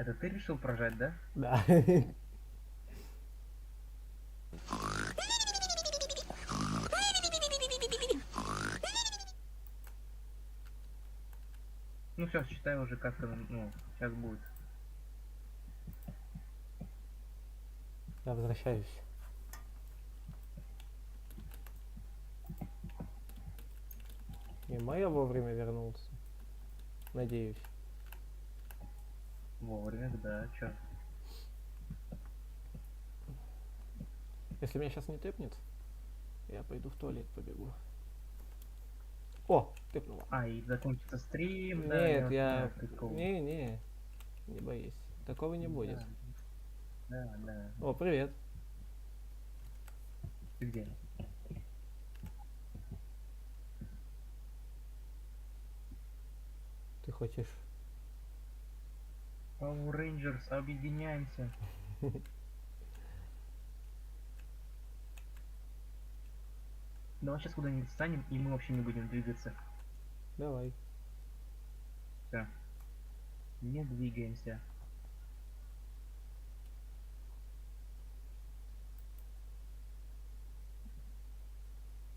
Это ты решил прожать, да? Да. Ну все, считай уже как-то, ну, сейчас будет. Я возвращаюсь. Мимо я вовремя вернулся. Надеюсь. Вовремя, да, чё? Если меня сейчас не тэпнет, я пойду в туалет побегу. О, тэпнула. А, и закончится стрим, да? Нет, я... знаю прикол. Не боись. Такого не будет. Да, да. О, привет. Ты где? Ты хочешь... Power Rangers, объединяемся. Давай сейчас куда-нибудь встанем, и мы вообще не будем двигаться. Давай. Все. Не двигаемся.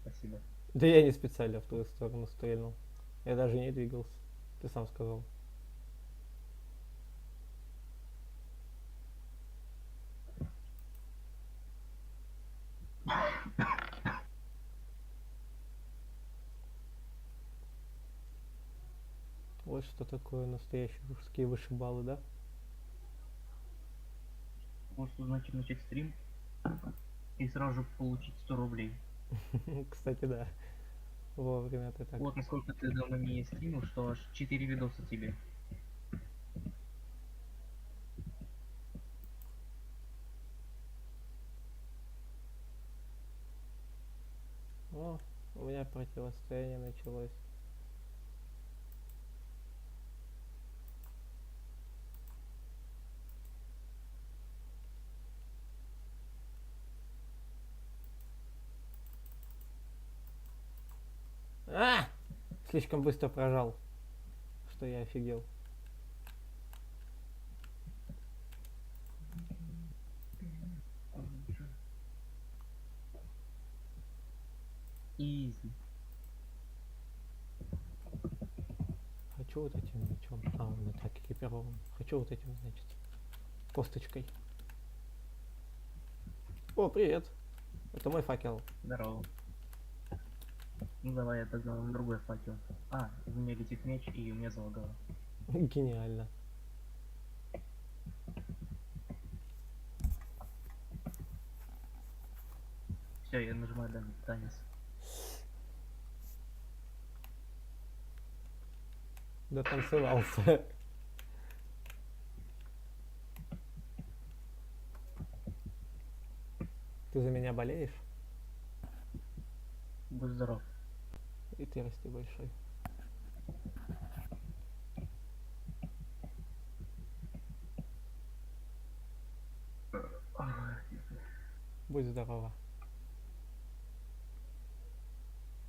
Спасибо. Да я не специально в твою сторону стрельнул. Я даже не двигался. Ты сам сказал. Вот что такое настоящие мужские вышибалы, да? Может, значит начать стрим и сразу же получить 100 рублей. Кстати, да. Вовремя ты так. Вот насколько ты давно не стримил, что аж 4 видоса тебе. О, у меня противостояние началось. А! Слишком быстро прожал, что я офигел. Изи. Хочу вот этим мечом. А, он и так экипирован. Хочу вот этим, значит, косточкой. О, привет. Это мой факел. Здорово. Ну давай я тогда на другой факел. А, у меня летит меч, и у меня залагало. Гениально. Все, я нажимаю данный танец. Дотанцевался. Ты за меня болеешь? Будь здоров. И ты расти большой. Будь здорова.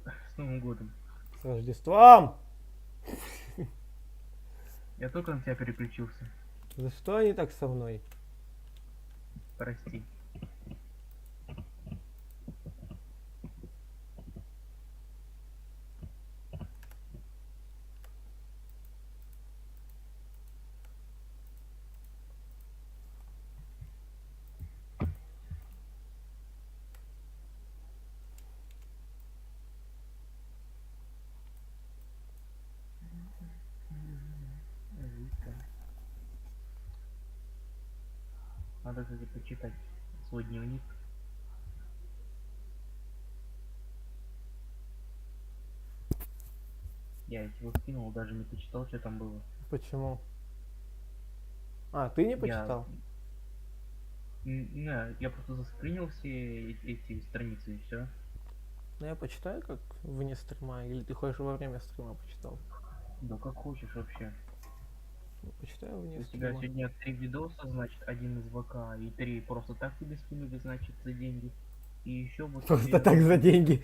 С Новым годом. С Рождеством! Я только на тебя переключился. За что они так со мной? Прости. Надо, кстати, почитать свой дневник. Я ведь его скинул, даже не почитал, что там было. Почему? А, ты не почитал? Не, я просто заскринил все эти страницы и все. Ну я почитаю как вне стрима, или ты хочешь во время стрима почитал? Да как хочешь вообще. Ну, почитаю вне У тебя стрима. сегодня 3 видоса, значит, один из ВК, и 3 просто так тебе скинули, значит, за деньги. И еще вот Просто тебе так за деньги.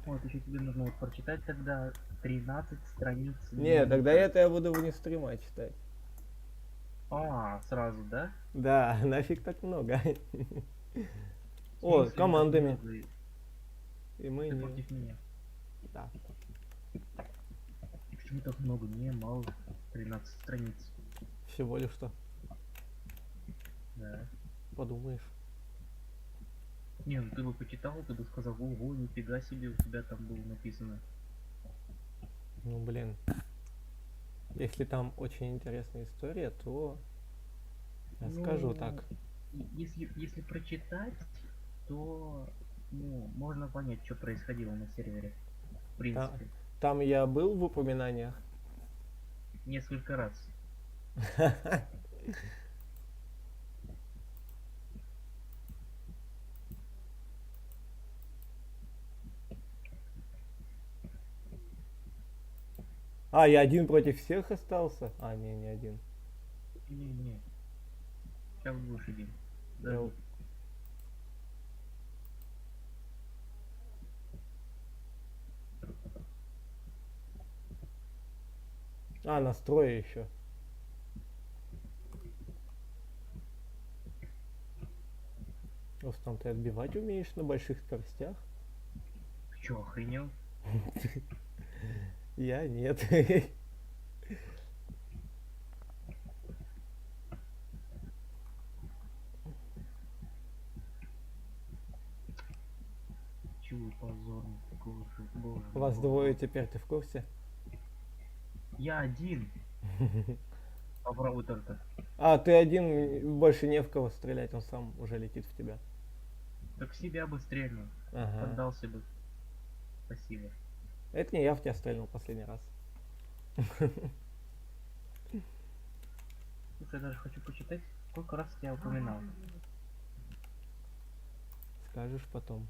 Вот, еще тебе нужно вот прочитать тогда 13 страниц. Не, тогда дневника. это я буду вне стрима читать. А, сразу, да? Да, нафиг так много. В О, смысле, не так командами. много? И мы Ты не... против меня. Да. Почему так много? Не, мало. 13 страниц. Всего лишь что. Да. Подумаешь. Не, ну ты бы почитал, ты бы сказал, ого, нифига себе, у тебя там было написано. Ну, блин. Если там очень интересная история, то я скажу Ну, так. Если прочитать, то ну, можно понять, что происходило на сервере. В принципе. Там я был в упоминаниях. Несколько раз. А, я один против всех остался? А, не один. Не-не. Сейчас будешь один. Я Даже у- А, настрой еще. Рустам, ты отбивать умеешь на больших скоростях? Ты чё, охренел? Я нет. Чего позорно? Боже, боже. Вас боже. двое теперь, ты в курсе? Я один. Попробуй только. А, ты один, больше не в кого стрелять, он сам уже летит в тебя. Так в себя бы стрельнул. Ага. Поддался бы. Спасибо. Это не я в тебя стрельнул последний раз. Слушай, я даже хочу почитать, сколько раз я упоминал. Скажешь потом.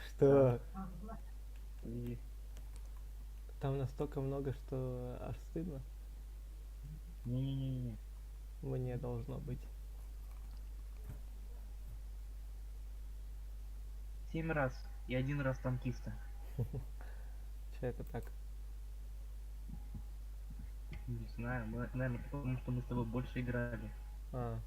Что? И Там настолько много, что аж стыдно. Не-не-не-не. Мне должно быть. 7 раз. И 1 раз танкиста. Че это так? Не знаю, наверное, потому что мы с тобой больше играли. А,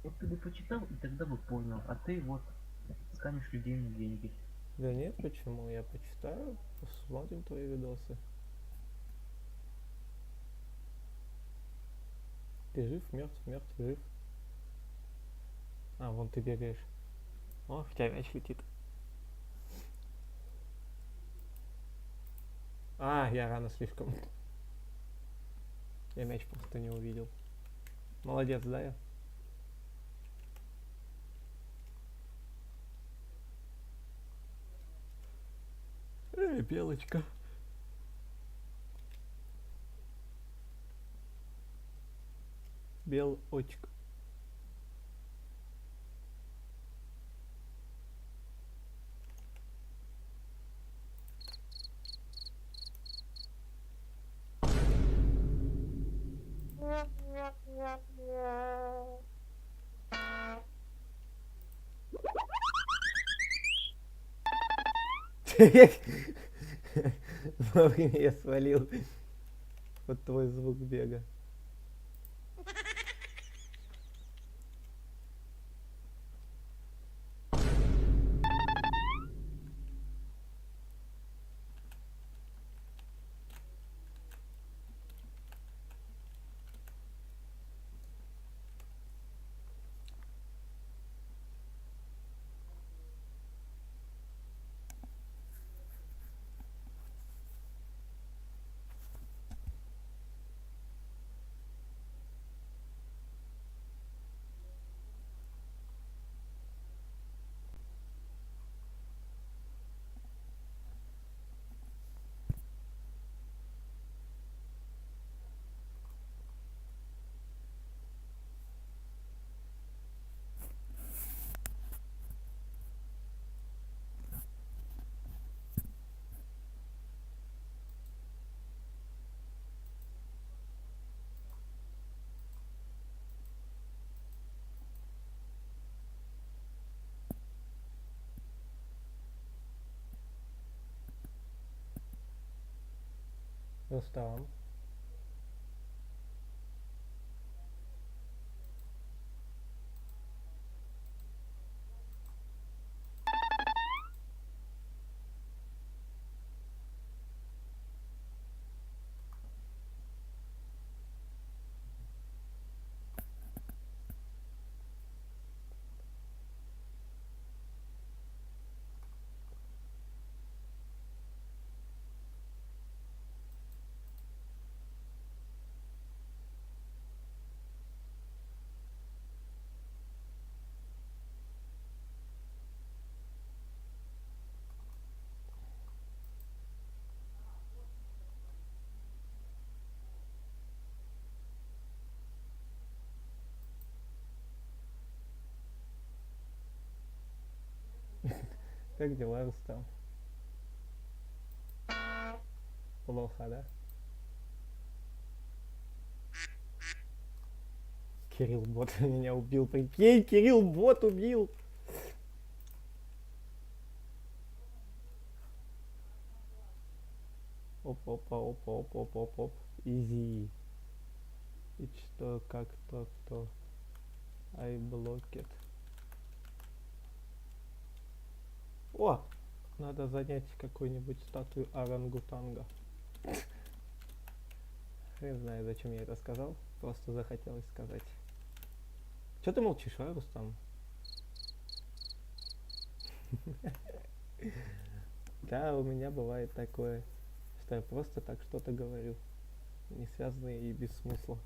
Вот ты бы почитал, и тогда бы понял. А ты вот сканешь людей на деньги. да нет, почему? Я почитаю, посмотрим твои видосы. Ты жив, мертв, мертв, жив. А, вон ты бегаешь. О, в тебя мяч летит. А, я рано слишком. Я мяч просто не увидел. Молодец, да я? Эй, белочка. Белочка. Вовремя я свалил под твой звук бега. Рустам. Как дела, Рустам? Плохо, да? Кирилл бот меня убил, прикинь, Кирилл бот убил. Оп, опа, опа, оп, оп, оп, оп. Изи. И что, как то, кто? I block it. О! Надо занять какую-нибудь статую орангутанга. Хрен знает, зачем я это сказал. Просто захотелось сказать. Че ты молчишь, а, Рустам? Да, у меня бывает такое, что я просто так что-то говорю. Не связанное и без смысла.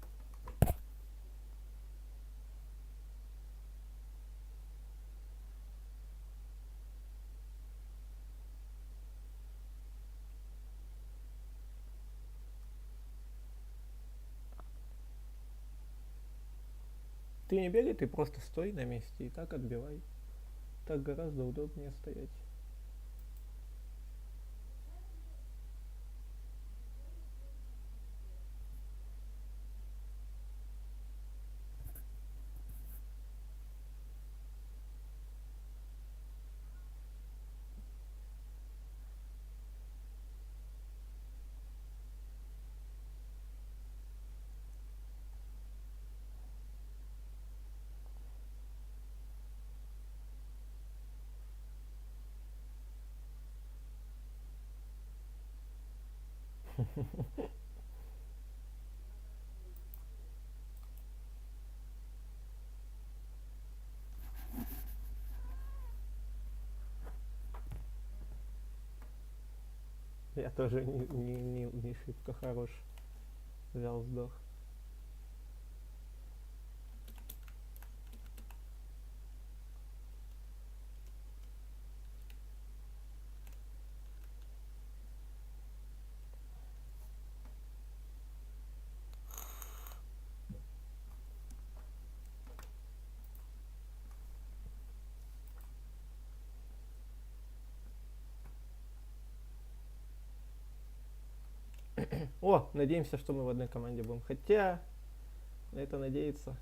Ты не бегай, ты просто стой на месте и так отбивай. Так гораздо удобнее стоять. Я тоже не шибко хорош. Взял, сдох. О, надеемся, что мы в одной команде будем. Хотя, на это надеяться.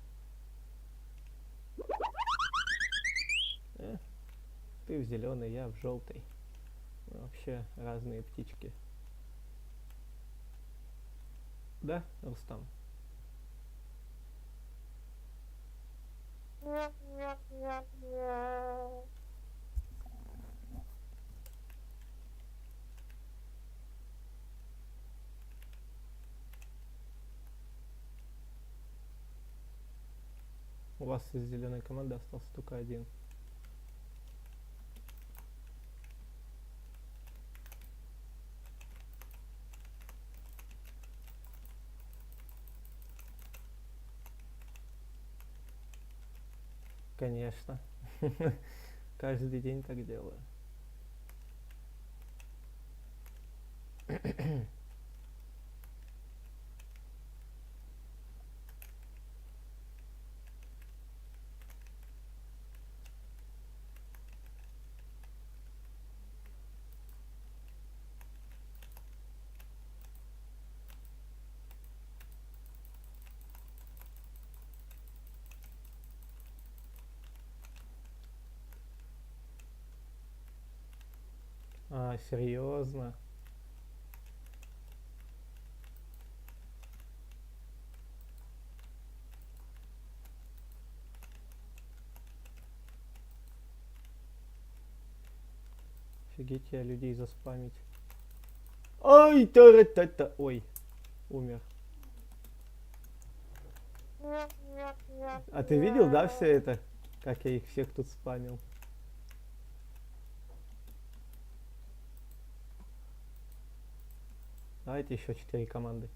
Ты в зеленый, я в желтый. Вообще разные птички. Да, Рустам? У вас из зеленой команды остался только один. Конечно. Каждый день так делаю. А, серьезно? Офигеть, я людей заспамить. Ой, та-ра-та-та. Ой, умер. А ты видел, да, все это? Как я их всех тут спамил? Давайте еще 4 команды.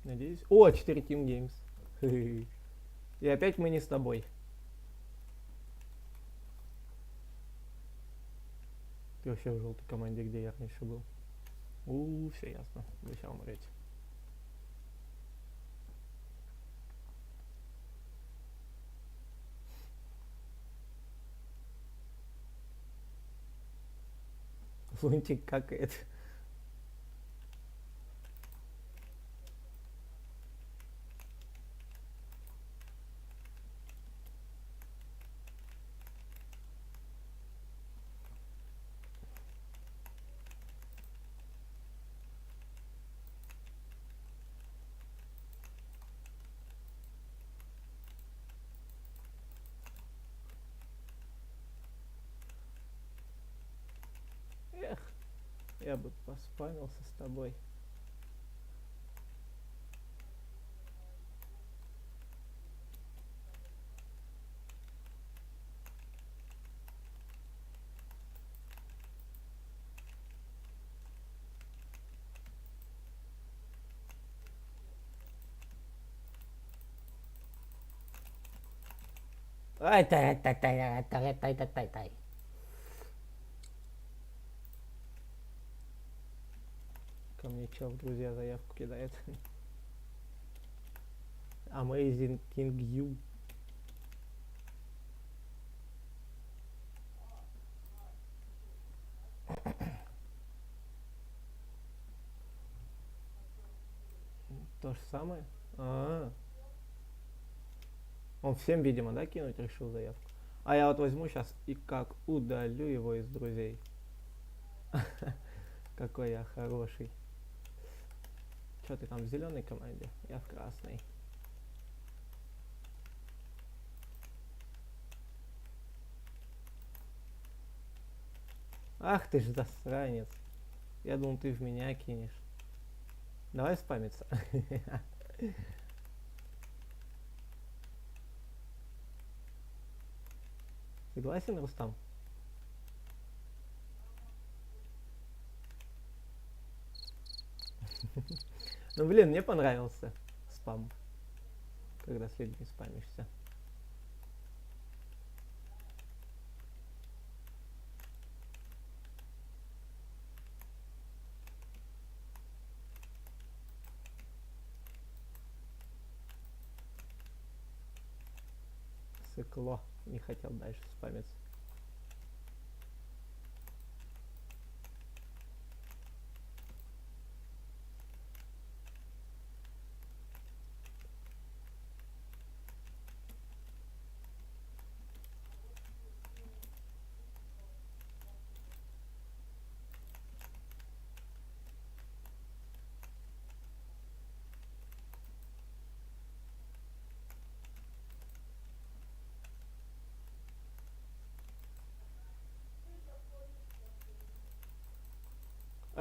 Надеюсь. О, 4 Team Games. Хы-хы. И опять мы не с тобой. Ты вообще в желтой команде, где я раньше был. Все ясно. Вы сейчас умрете. Лунтик какает. Эх, я бы поспамился с тобой. Ай, тай. Ко мне чел в друзья заявку кидает. Amazing King You. То же самое? Он всем, видимо, да, кинуть решил заявку? А я вот возьму сейчас и как удалю его из друзей. Какой я хороший. Че ты там в зеленой команде? Я в красной. Ах ты ж засранец. Я думал, ты в меня кинешь. Давай спамиться. Согласен, Рустам? Ну блин, мне понравился спам. Когда с людьми спамишься. Сыкло. Не хотел дальше спамиться.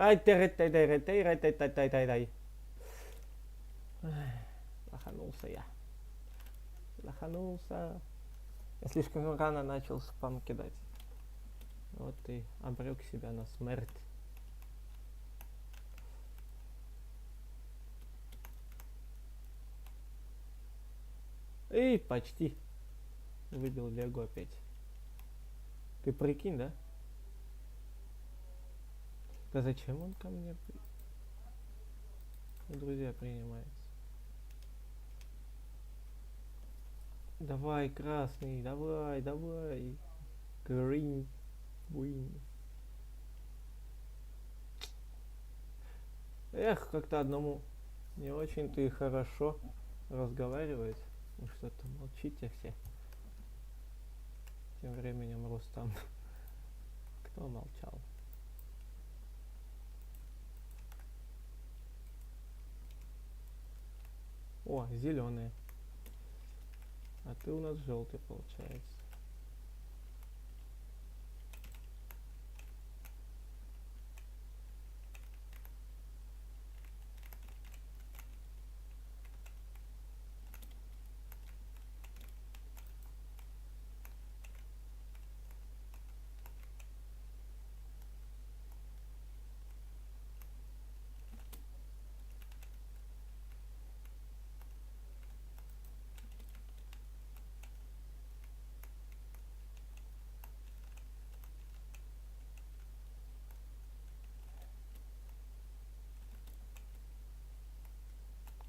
Ай, тай. Лоханулся я. Лоханулся. Я слишком рано начал спам кидать. Вот и обрек себя на смерть. Эй, почти. Выбил Лего опять. Ты прикинь, да? Да зачем он ко мне друзья принимается? Давай, красный, давай. Green. Win. Эх, как-то одному не очень-то и хорошо разговаривать. Вы что-то молчите все. Тем временем Рустам. Кто молчал? О, зеленые. А ты у нас желтый получается.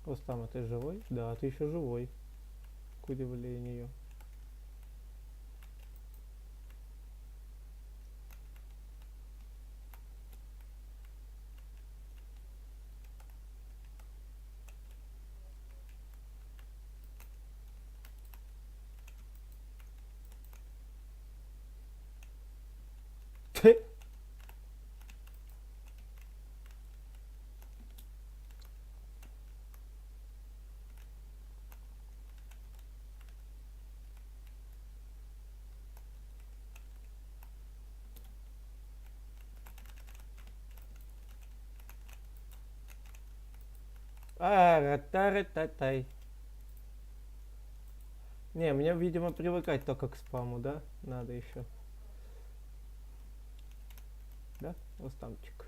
Рустам, а ты живой? Да, ты еще живой. К удивлению. Ратарататай. Не, мне, видимо, привыкать только к спаму, да? Надо еще. Да, Рустамчик?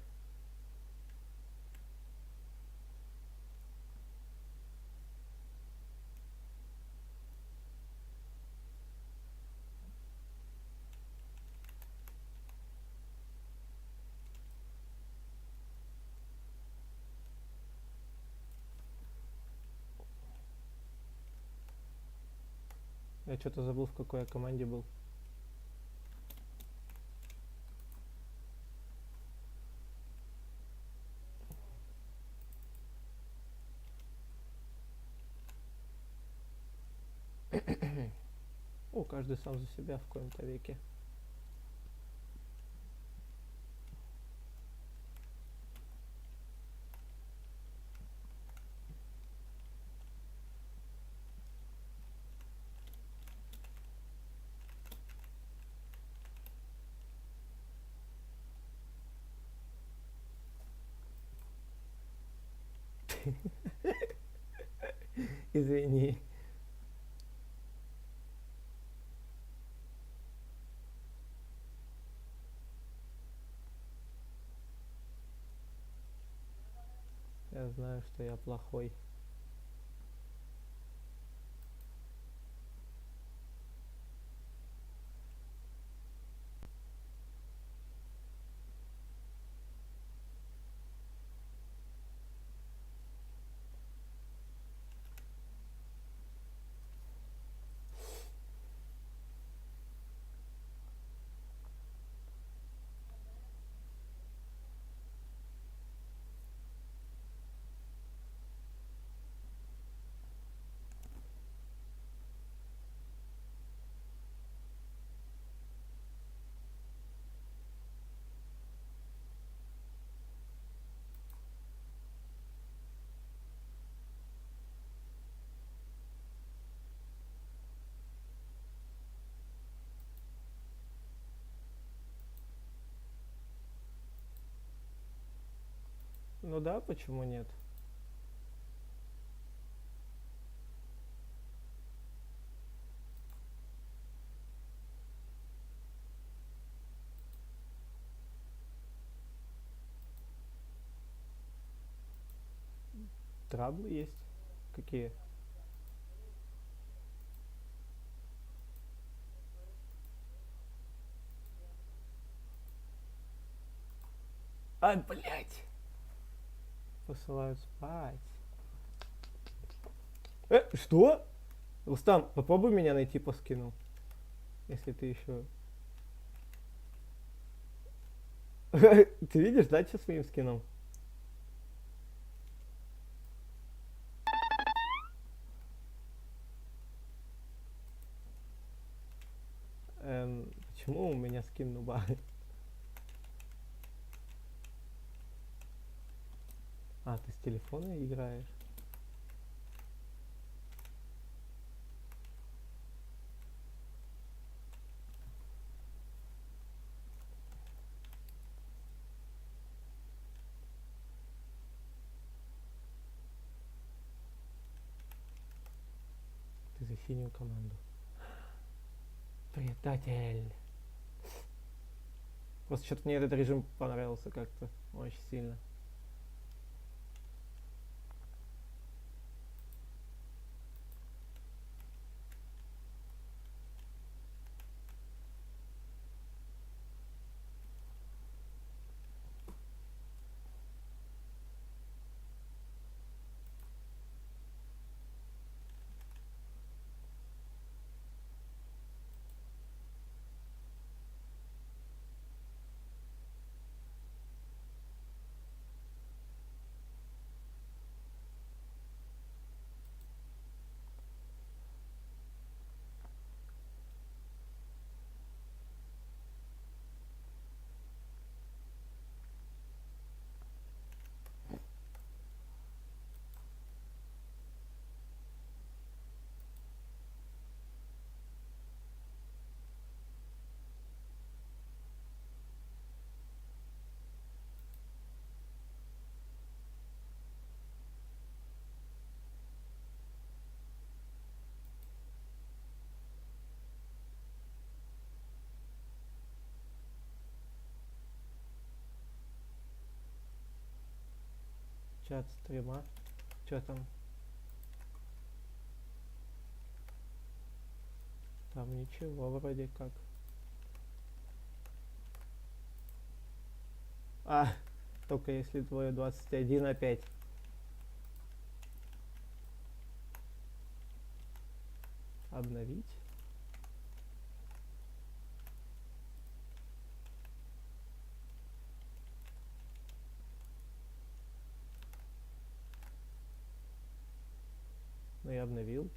Я что-то забыл, в какой я команде был. О, каждый сам за себя в коем-то веке. Извини. Я знаю, что я плохой. Ну да, почему нет? Траблы есть. Какие? А, блять! Посылают спать. Что? Рустам, попробуй меня найти по скину. Если ты еще... Ты видишь, да, что с моим скином? Почему у меня скин нуба? А, ты с телефона играешь? синюю команду. Предатель. Просто что-то мне этот режим понравился как-то очень сильно. Чат стрима. Что там? Там ничего вроде как. А, только если твое 21 опять. Обновить. Ну я обновил.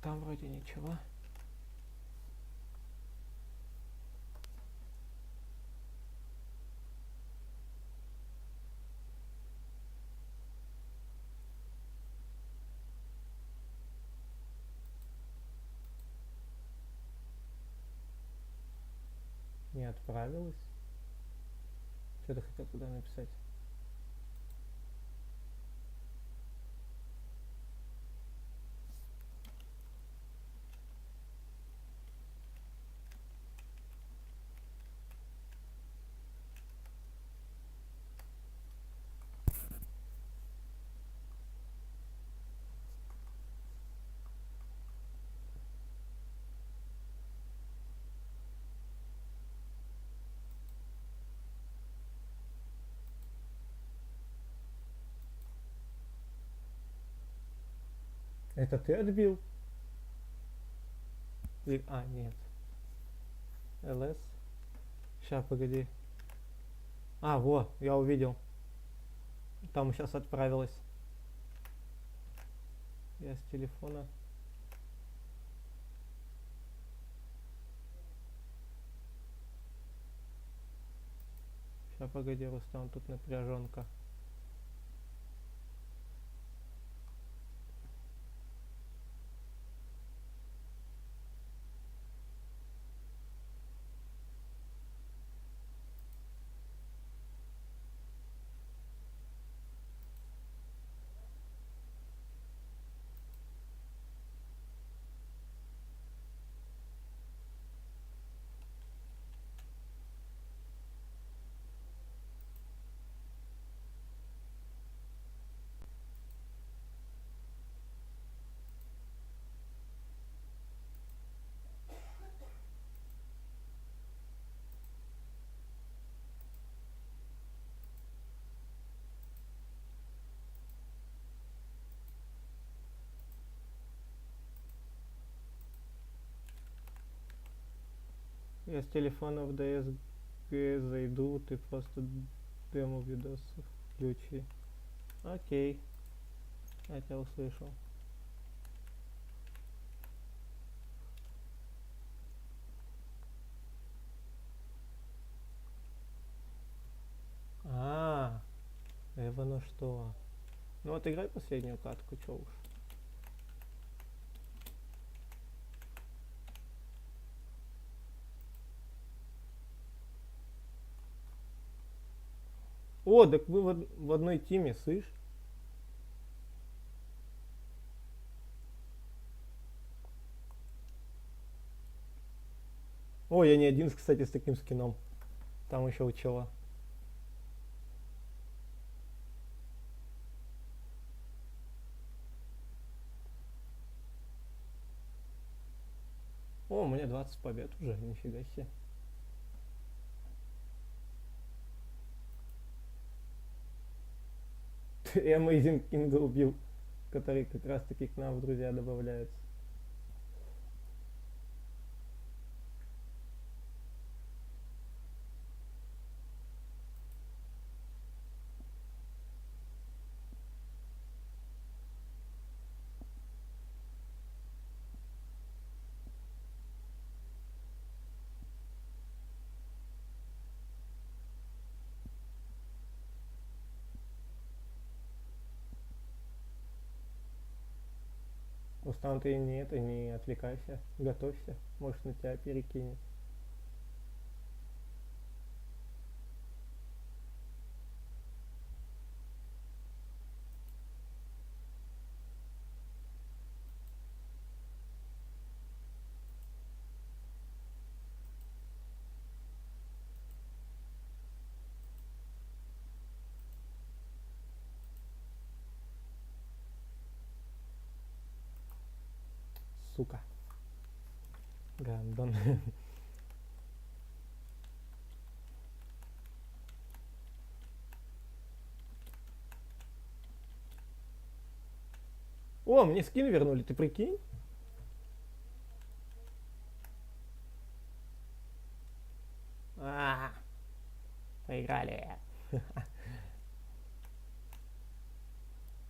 Там вроде ничего. Не отправилась. Что ты хотел туда написать? Это ты отбил? А, нет. ЛС. Сейчас, погоди. А, во, я увидел. Там сейчас отправилась. Я с телефона. Сейчас, погоди, Рустам, тут напряженка. Я с телефона в DSG зайду, ты просто демо видос включи. Окей. Я тебя услышал. А, это ну что? Ну вот играй последнюю катку, чё уж. О, так вы в одной теаме, слышь? О, я не один, кстати, с таким скином. Там еще у чела. О, у меня 20 побед уже, нифига себе. И Amazing King убил, который как раз таки к нам в друзья добавляется. Рустам, ты не отвлекайся, готовься, может на тебя перекинет. Сука. Гандон. О, мне скин вернули, ты прикинь? А, проиграли.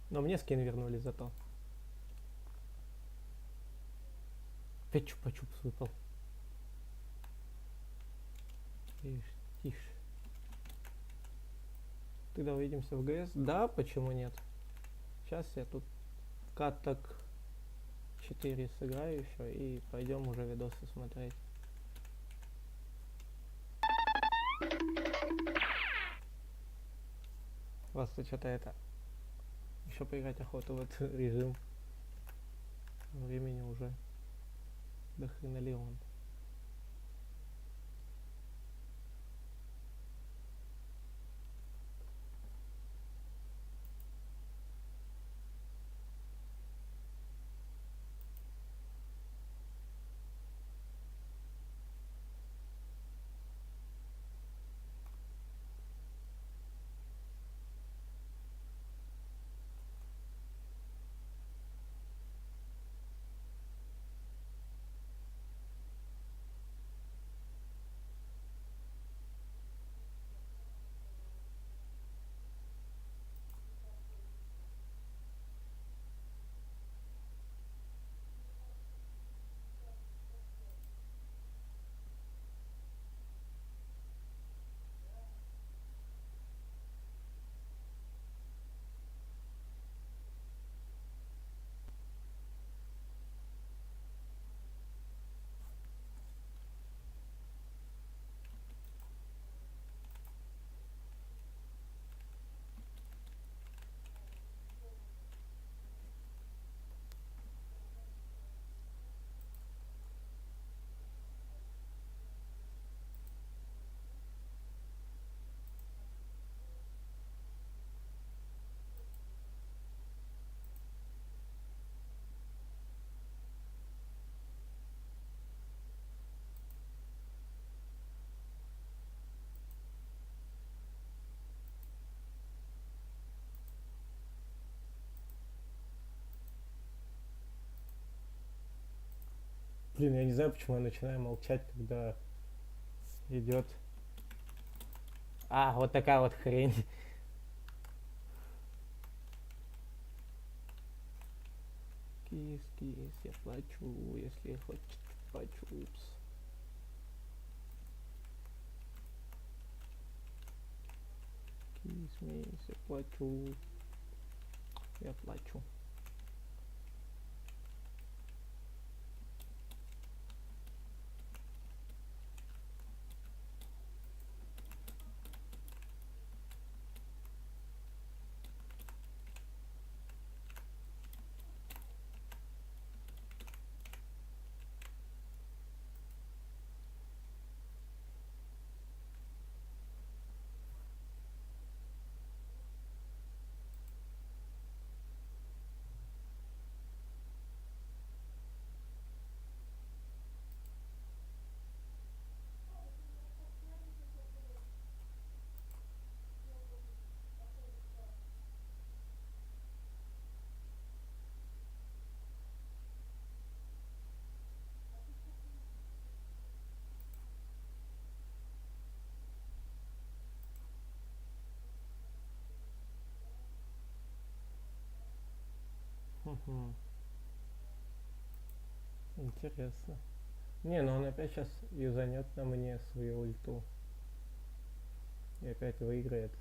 Но мне скин вернули зато. Опять чупа-чупс выпал. Тише, тише. Тогда увидимся в ГС. Да, почему нет? Сейчас я тут каток 4 сыграю еще и пойдем уже видосы смотреть. Просто что-то это... Еще поиграть охоту в этот режим. Времени уже до хрена ли он. Блин, я не знаю, почему я начинаю молчать, когда идет. А, вот такая вот хрень. Кис, кис, я плачу, если хочет, плачу. Упс. Кис, мисс, я плачу. Я плачу. Мгм. Интересно. Не, ну он опять сейчас юзанет на мне свою ульту. И опять выиграет.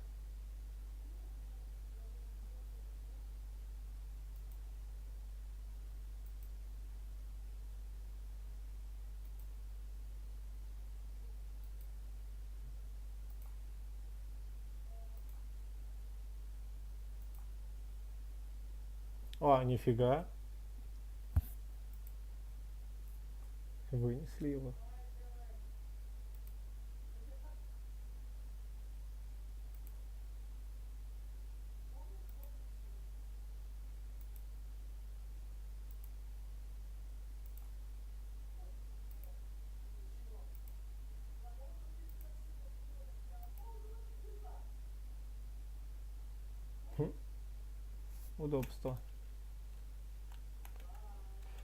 А, нифига. Вынесли его. Хм, удобство.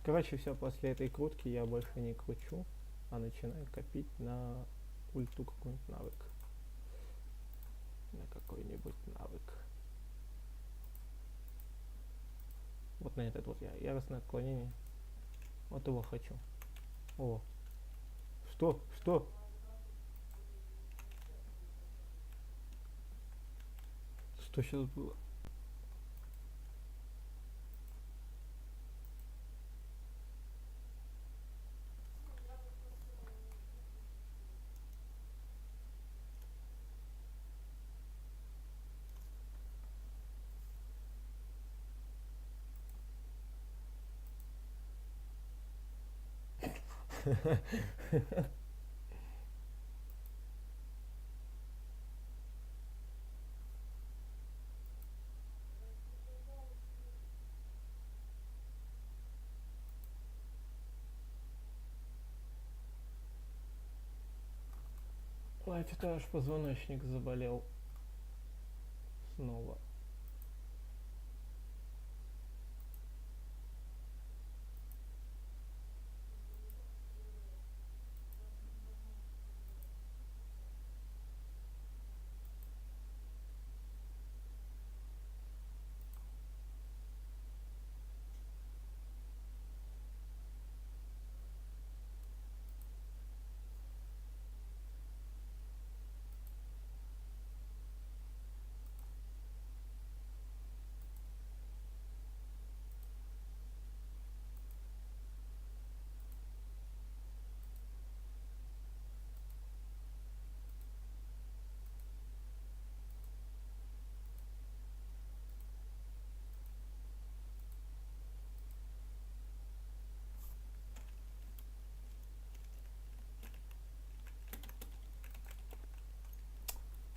Короче, все, после этой крутки я больше не кручу, а начинаю копить на ульту какой-нибудь навык. На какой-нибудь навык. Вот на этот вот я. Яростное отклонение. Вот его хочу. О. Что? Что? Что сейчас было? Ой, это аж позвоночник заболел. Снова.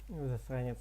Засранец.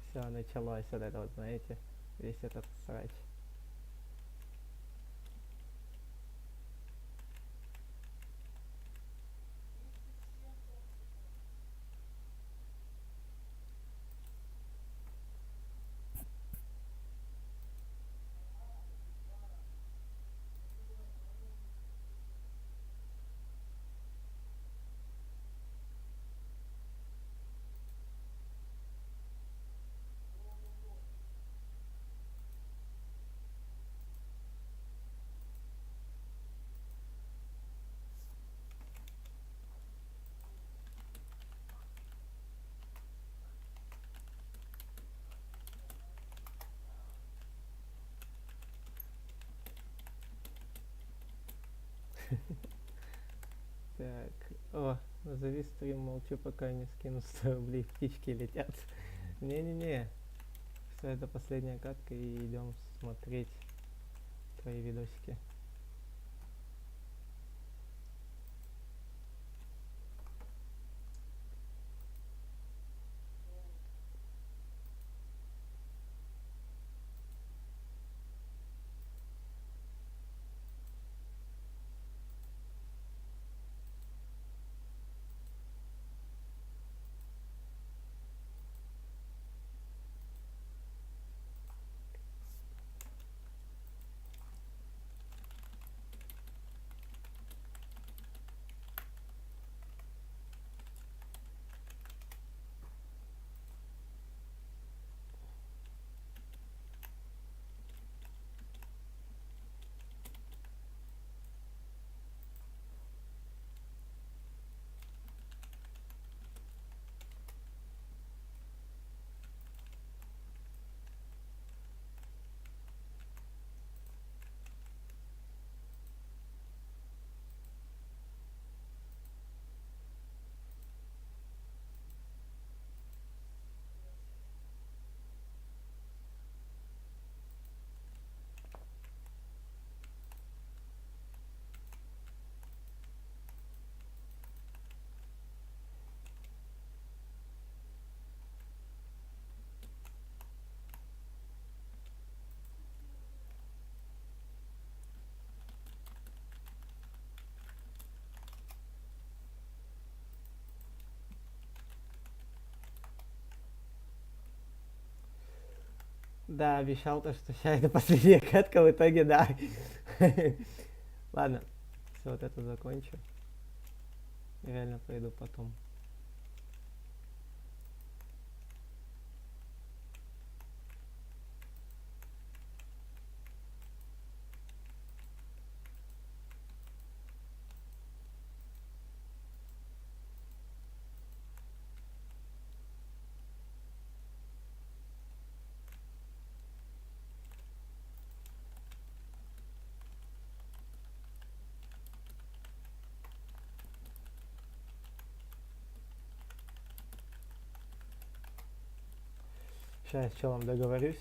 Все, началось вот это вот, знаете, весь этот срач. Так, о, назови стрим, молчу, пока не скину 100 рублей, птички летят. Не-не-не, все, это последняя катка и идем смотреть твои видосики. Да, обещал то, что сейчас это последняя катка, в итоге да. Ладно, все, вот это закончу. И реально пойду потом. Сейчас с челом договорюсь.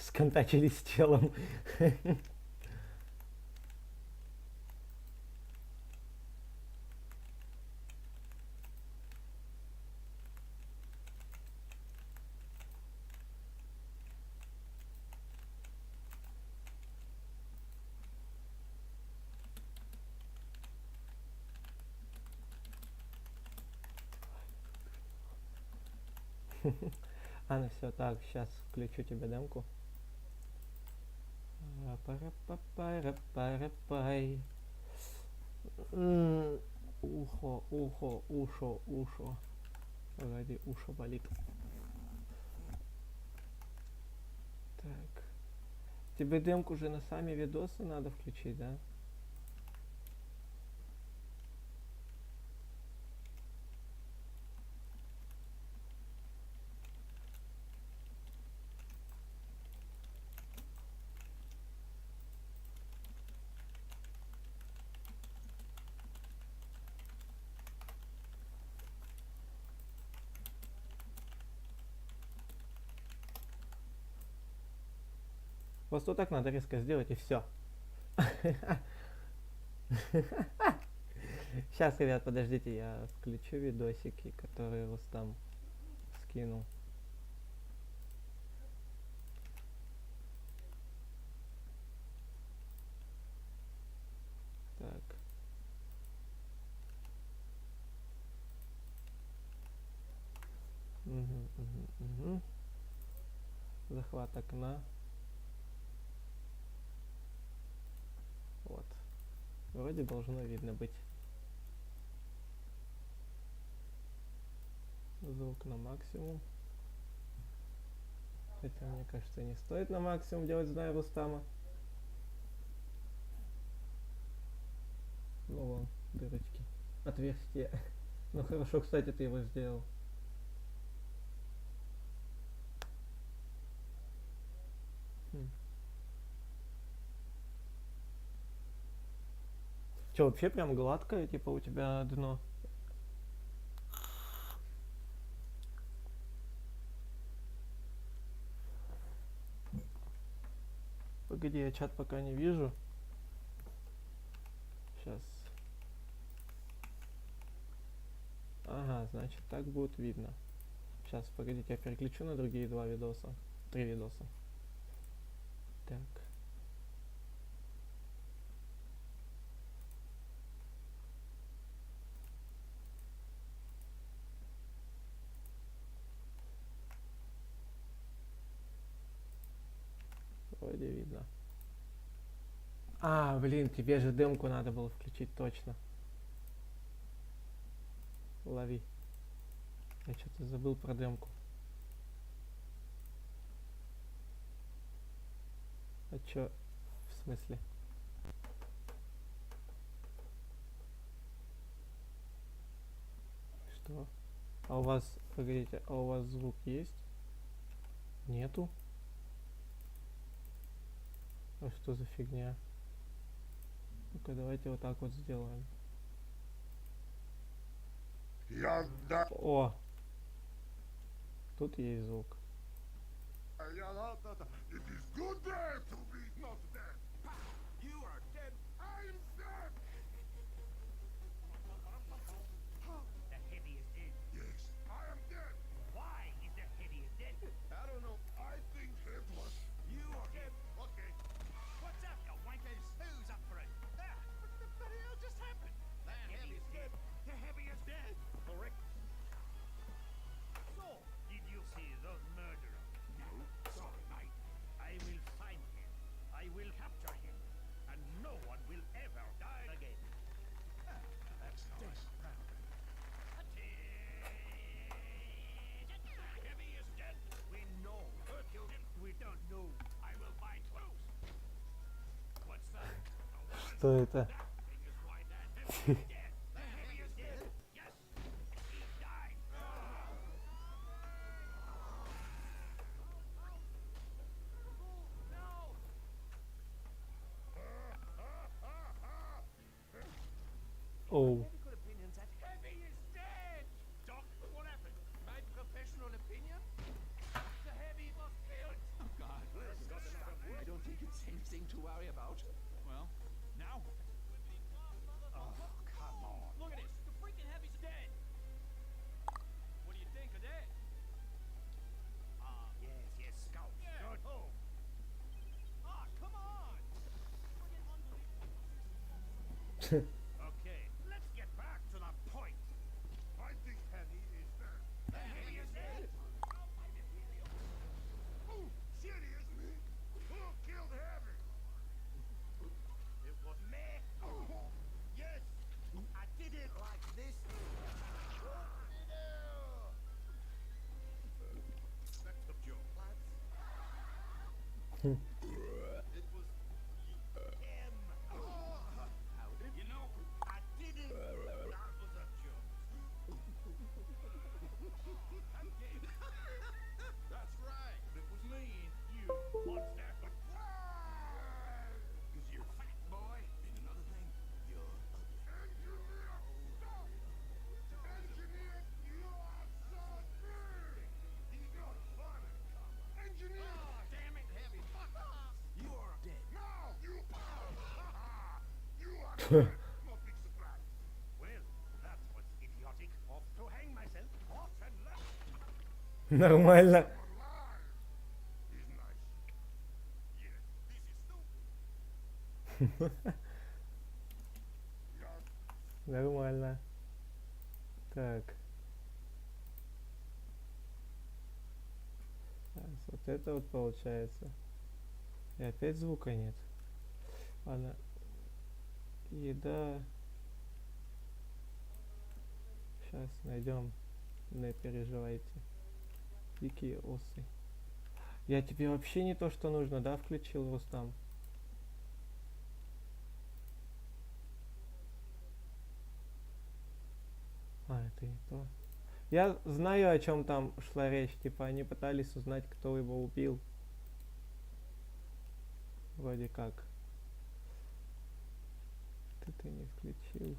Сконтачились с челом. А, ну все, так, сейчас включу тебе демку. Пара-па-пара-пара-пай. Ухо, ухо, ушо, ушо. Ради ушо болит. Так. Тебе демку уже на сами видосы надо включить, да? Просто вот так надо резко сделать и все. Сейчас, ребят, подождите, я включу видосики, которые Рустам скинул. Так. Мгм. Захват окна. Вот. Вроде должно видно быть. Звук на максимум. Хотя, мне кажется, не стоит на максимум делать, зная Рустама. Ну вон, дырочки. Отверстие. Ну хорошо, кстати, ты его сделал. Че, вообще прям гладкое, типа у тебя дно? Погоди, я чат пока не вижу. Сейчас. Ага, значит так будет видно. Сейчас, погодите, я переключу на другие 2 видоса. 3 видоса. Так. Вроде видно. А, блин, тебе же демку надо было включить точно. Лови. Я что-то забыл про демку. А чё? В смысле? Что? А у вас, погодите, а у вас звук есть? Нету? А что за фигня? Ну-ка, давайте вот так вот сделаем. О! Тут есть звук. Что это? Оу. Okay, let's get back to the point. I think Heavy is dead. Heavy is dead? Who? Seriously? Who killed Heavy? It was me. Yes, I did it like this. That's the joke, lads. It was him. How did you know? No big surprise. Well, that was idiotic. Off to hang myself. Off and left. Нормально. Alive. Is nice. Yes, this is stupid. Yes. Нормально. Так. Сейчас, вот это вот получается. И опять звука нет. Ладно. Еда. Сейчас найдем. Не переживайте. Дикие осы. Я тебе вообще не то, что нужно, да, включил, Рустам? А, это не то. Я знаю, о чем там шла речь. Типа, они пытались узнать, кто его убил. Вроде как. Ты не включил.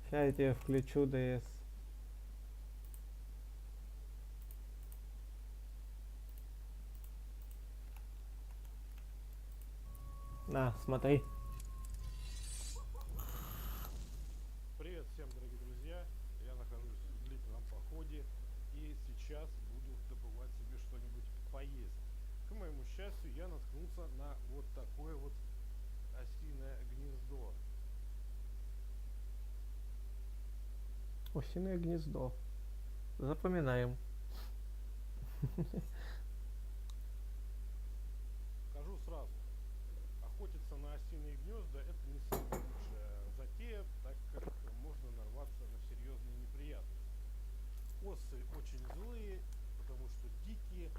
Сейчас я тебе включу DS. На, смотри. Привет всем, дорогие друзья! Я нахожусь в длительном походе и сейчас буду добывать себе что-нибудь поесть. К моему счастью, я наткнулся на вот такое вот осиное гнездо. Осиное гнездо. Запоминаем. Скажу сразу, охотиться на осиные гнезда это не самая лучшая затея, так как можно нарваться на серьезные неприятности. Осы очень злые, потому что дикие,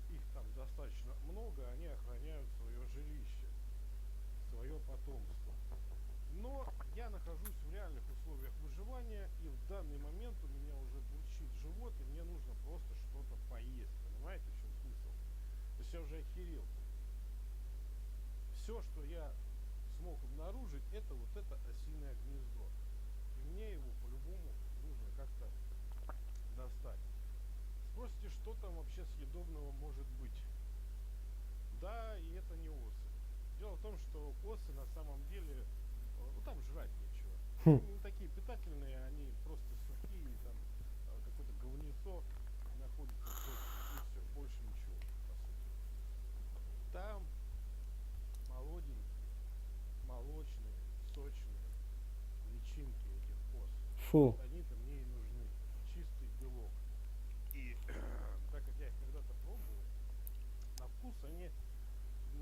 их там достаточно много, они охраняют свое жилище, свое потомство. Но я нахожусь в реальных условиях выживания, и в данный момент у меня уже бурчит живот, и мне нужно просто что-то поесть. Понимаете, в чем смысл? То есть я уже охерел. Все, что я смог обнаружить, это вот это осиное гнездо. И мне его по-любому нужно как-то достать. Спросите, что там вообще съедобного может быть? Да, и это не осы. Дело в том, что осы на самом деле, ну там жрать нечего. Хм. Они не такие питательные, они просто сухие, там какое-то говнецо находится в жопе, и все, больше ничего, по сути. Там молоденькие, молочные, сочные личинки этих ос. Фу. Вот они-то мне и нужны. Чистый белок. И так как я их когда-то пробовал, на вкус они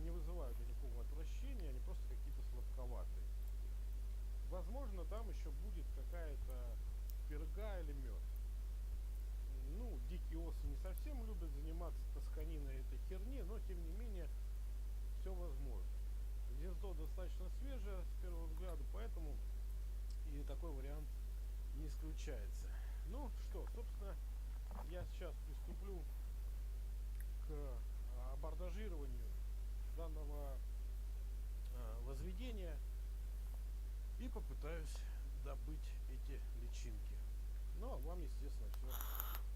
не вызывают никакого отвращения, они просто какие-то сладковатые. Возможно, там еще будет какая-то перга или мед. Ну, дикие осы не совсем любят заниматься тосканиной этой херни, но тем не менее, все возможно. Гнездо достаточно свежее с первого взгляда, поэтому и такой вариант не исключается. Ну что, собственно, я сейчас приступлю к абордажированию данного возведения и попытаюсь добыть эти личинки. Ну а вам, естественно, все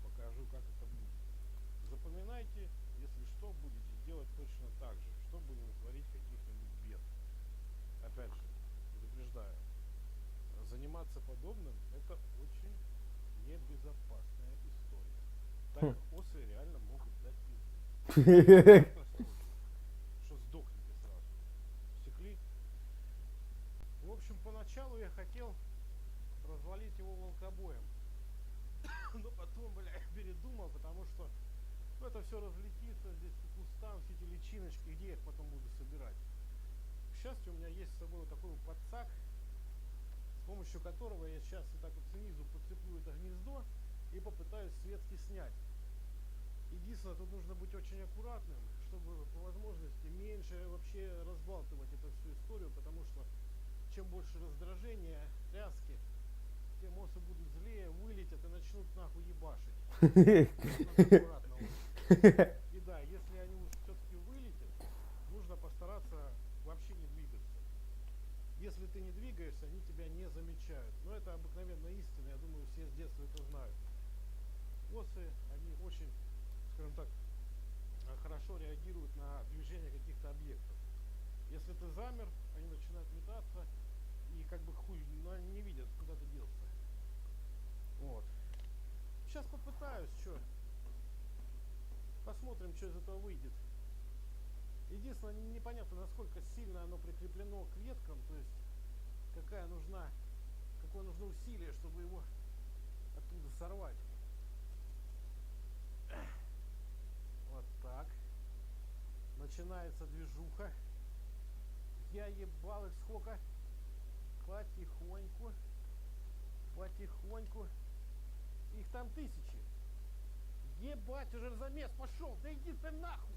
покажу, как это будет. Запоминайте, если что, будете делать точно так же, чтобы не натворить каких-нибудь бед. Опять же, предупреждаю, заниматься подобным это очень небезопасная история. Так как осы реально могут дать пизды. Что сдохните сразу. Секли? В общем, поначалу я хотел развалить его волкобоем. Но потом, бля, передумал, потому что ну, это все разлетится здесь по кустам, все эти личиночки, где я их потом буду собирать. К счастью, у меня есть с собой вот такой вот подсак, с помощью которого я сейчас вот так вот снизу подцеплю это гнездо и попытаюсь с ветки снять. Единственное, тут нужно быть очень аккуратным, чтобы по возможности меньше вообще разбалтывать эту всю историю, потому что чем больше раздражения, тряски, тем осы будут злее, вылетят и начнут нахуй ебашить. Надо аккуратно очень. И да, если они уж все-таки вылетят, нужно постараться вообще не двигаться. Если ты не двигаешься, они тебя не замечают. Но это обыкновенная истина, я думаю, все с детства это знают. Осы, они очень, скажем так, хорошо реагируют на движение каких-то объектов. Если ты замер, они начинают метаться и как бы хуй, но они не видят, куда ты делся. Вот. Сейчас попытаюсь, что. Посмотрим, что из этого выйдет. Единственное, непонятно, насколько сильно оно прикреплено к веткам, то есть какое нужно усилие, чтобы его оттуда сорвать. Вот так. Начинается движуха. Я ебал их сколько. Потихоньку. Потихоньку. Их там тысячи. Ебать, уже замес пошел. Да иди ты нахуй.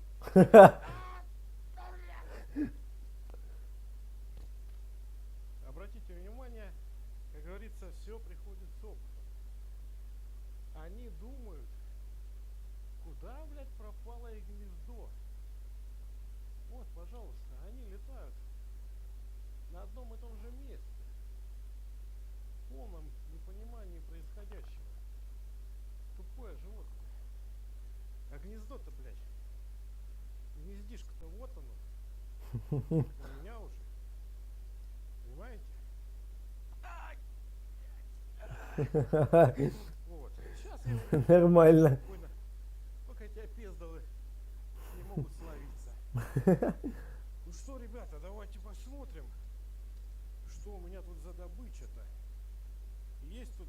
Обратите внимание, как говорится, все приходит с опытом. Они думают, куда, блядь, пропало их гнездо. Вот, пожалуйста, они летают на одном и том же месте. В полном непонимании происходящего. Тупое животное. А гнездо-то, блядь, гнездишко-то вот оно. У меня уже. Понимаете? Вот. Сейчас я его Нормально. спокойно, пока эти опездалы не могут словиться. Ну что, ребята, давайте посмотрим, что у меня тут за добыча-то. Есть тут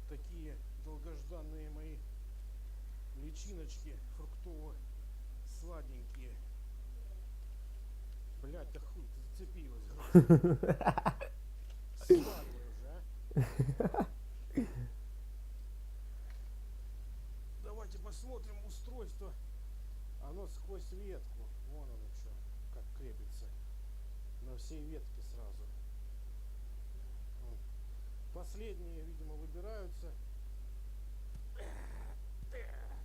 такие долгожданные мои личиночки фруктово-сладенькие. Блять, да хуй ты зацепилась. Сладкая уже, а? Давайте посмотрим устройство. Оно сквозь ветку. Вон оно что, как крепится. На всей ветке сразу. Последние, видимо, выбираются.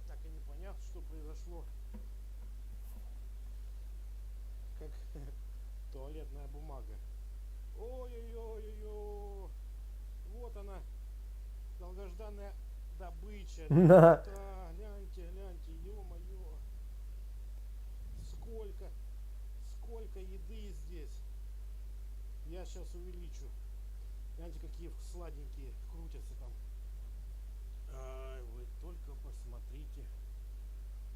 Так и не понятно, что произошло. Как туалетная бумага. Ой-ой-ой-ой-ой. Вот она, долгожданная добыча. На. Да, гляньте, гляньте, ё-моё. Сколько еды здесь. Я сейчас увеличу. Гляньте, какие сладенькие крутятся там. Ай, вы только посмотрите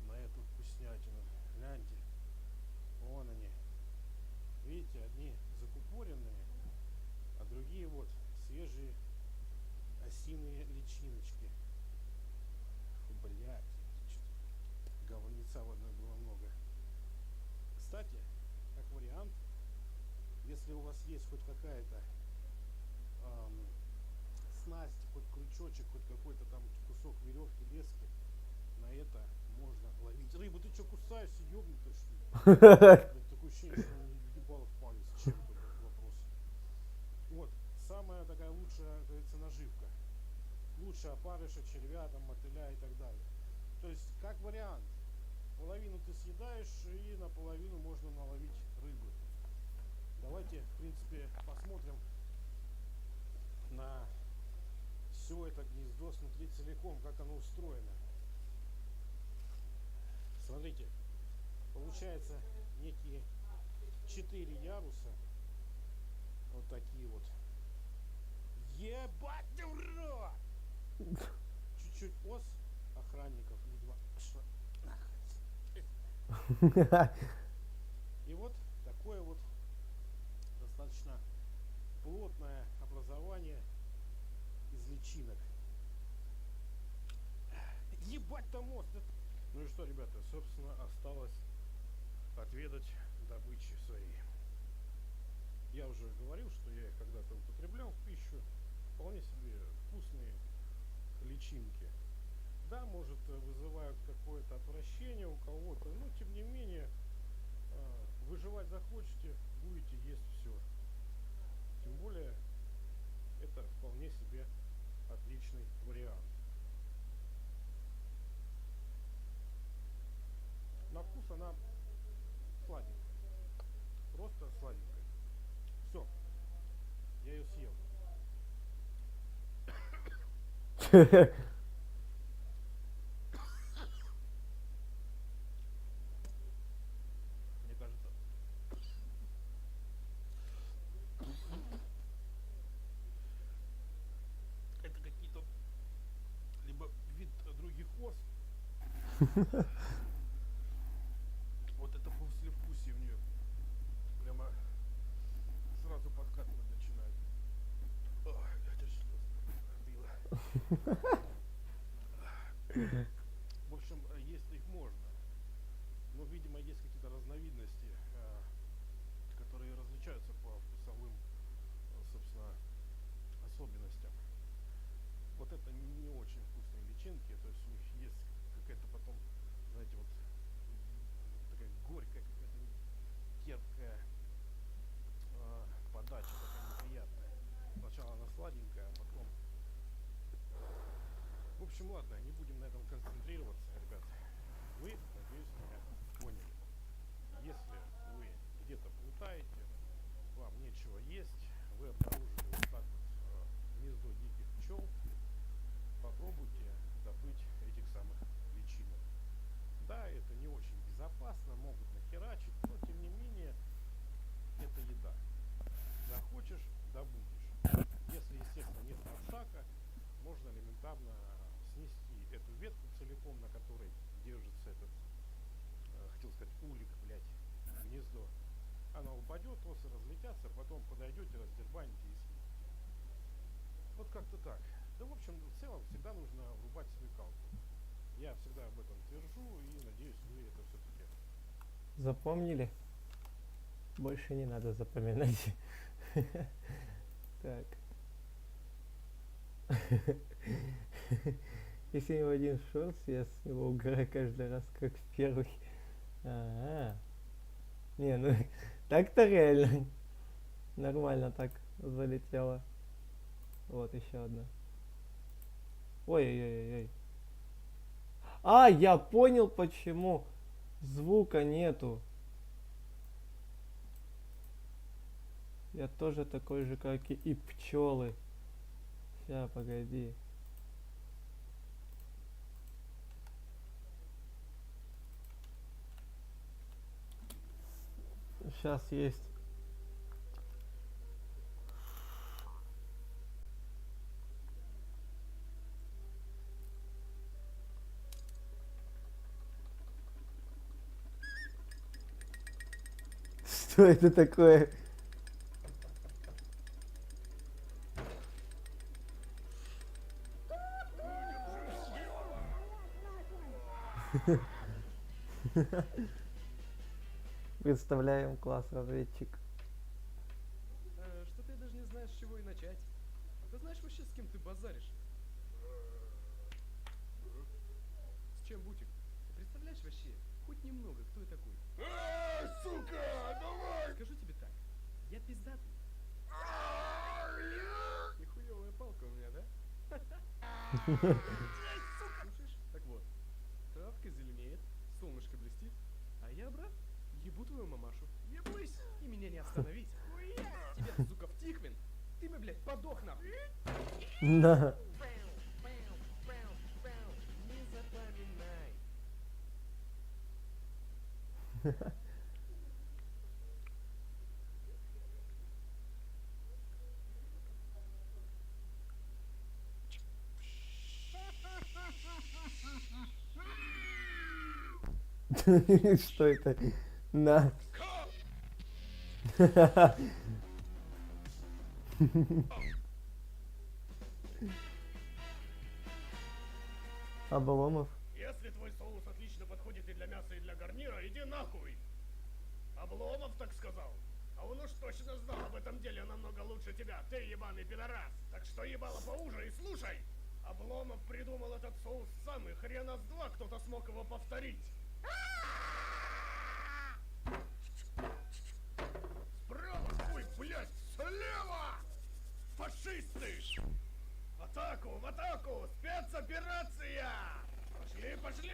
на эту вкуснятину. Гляньте. Вон они. Видите, одни закупоренные, а другие вот свежие осиные личиночки. Фу, блядь, говнеца в одной было много. Кстати, как вариант, если у вас есть хоть какая-то снасть, хоть крючочек, хоть какой-то там кусок веревки, лески, на это можно ловить рыбу. Ты что, кусаешься, ёбнутый, что ли? Такое ощущение, что он ебало в палец. Чем только вопрос. Вот, самая такая лучшая, как говорится, наживка. Лучше опарыша, червя, там, мотыля и так далее. То есть, как вариант, половину ты съедаешь и наполовину можно наловить рыбы. Давайте, в принципе, посмотрим на все это гнездо снутри целиком, как оно устроено. Смотрите, получается некие 4 яруса. Вот такие вот. Ебать ты в рот! Чуть-чуть ос охранников, видимо, что и вот такое вот достаточно плотное образование из личинок. Ебать там мост! Ну и что, ребята, собственно, осталось отведать добычи своей. Я уже говорил, что я их когда-то употреблял в пищу. Вполне себе вкусные личинки. Да, может, вызывают какое-то отвращение у кого-то, но тем не менее, выживать захочете, будете есть все. Тем более, это вполне себе отличный вариант. На вкус она сладенькая. Просто сладенькая. Все. Я ее съел. Мне кажется, Вот это послевкусие в нее прямо сразу подкатывать начинает. Ой, это что пробило. В общем, есть их можно. Но, видимо, есть какие-то разновидности, которые различаются по вкусовым, собственно, особенностям. Вот это не очень вкусные личинки, то есть у них есть какая-то потом, знаете, вот такая горькая, какая-то терпкая подача, такая неприятная. Сначала она сладенькая, а потом... В общем, ладно, не будем на этом концентрироваться, ребят. Вы, надеюсь, меня поняли. Если вы где-то плутаете, вам нечего есть, вы обнаружили вот так вот гнездо диких пчел, попробуйте добыть этих самых личинок. Да, это не очень безопасно, могут нахерачить, но тем не менее это еда. Захочешь, добудешь. Если, естественно, нет подсака, можно элементарно снести эту ветку целиком, на которой держится этот, хотел сказать, улик, блядь, гнездо. Она упадет, осы разлетятся, потом подойдете, раздербаните и съедите. Вот как-то так. Да, в общем, в целом всегда нужно врубать смекалку. Я всегда об этом твержу и надеюсь, вы это все-таки... Запомнили? Больше не надо запоминать. Так. Если не в один шорт, я с него угораю каждый раз, как в первый. А-а-а. Не, ну так-то реально. Нормально так залетело. Вот еще одна. Ой-ой-ой-ой. А, я понял, почему звука нету. Я тоже такой же, как и пчелы. Ща, погоди. Сейчас есть. Что это такое? Представляем класс разведчик. Что ты даже не знаешь, с чего и начать. Ты знаешь вообще, с кем ты базаришь? С чем, Бутик? Ты представляешь вообще, хоть немного, кто я такой? Сука, давай! Скажу тебе так, я пиздатый. Нихуевая палка у меня, да? Слушаешь? Так вот, травка зеленеет, солнышко блестит, а я, брат, ебу твою мамашу. Еблысь, и меня не остановить. Тебе, сука, в Тиквин. Ты бы, блядь, подох нахуй. На. Не запоминай. Что это? На. Обломов. Если твой соус отлично подходит и для мяса, и для гарнира, иди нахуй! Обломов так сказал. А он уж точно знал об этом деле намного лучше тебя, ты ебаный пидорас. Так что ебало поуже и слушай. Обломов придумал этот соус сам, и хрена с два кто-то смог его повторить. Справа, хуй, блядь, слева! Фашисты! В атаку, спецоперация! Пошли, пошли!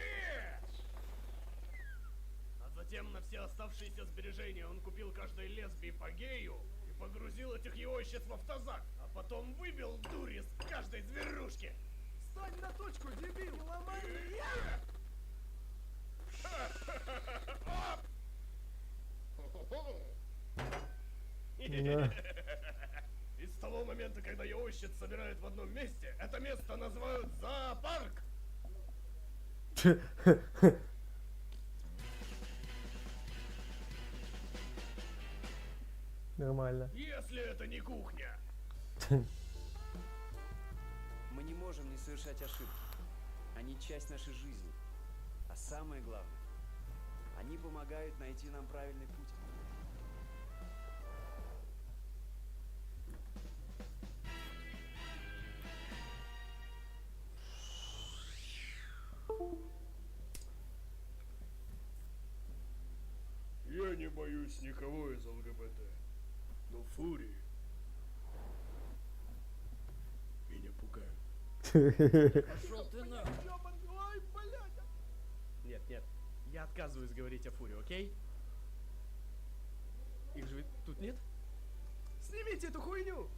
А затем на все оставшиеся сбережения он купил каждой лесбии по гею и погрузил этих егойщиц в автозак, а потом выбил дури с каждой зверушки. Стань на точку, дебил, ломай меня! На. И с того момента, когда егойщиц собирают в одном месте, это место называют зоопарк. Нормально. Если это не кухня. Мы не можем не совершать ошибки. Они часть нашей жизни. А самое главное, они помогают найти нам правильный путь. Я не боюсь никого из ЛГБТ. Но фурии меня пугают. Пошел ты на... Ой, блядь! Нет, нет, я отказываюсь говорить о фуре, окей? Их же ведь тут нет? Снимите эту хуйню!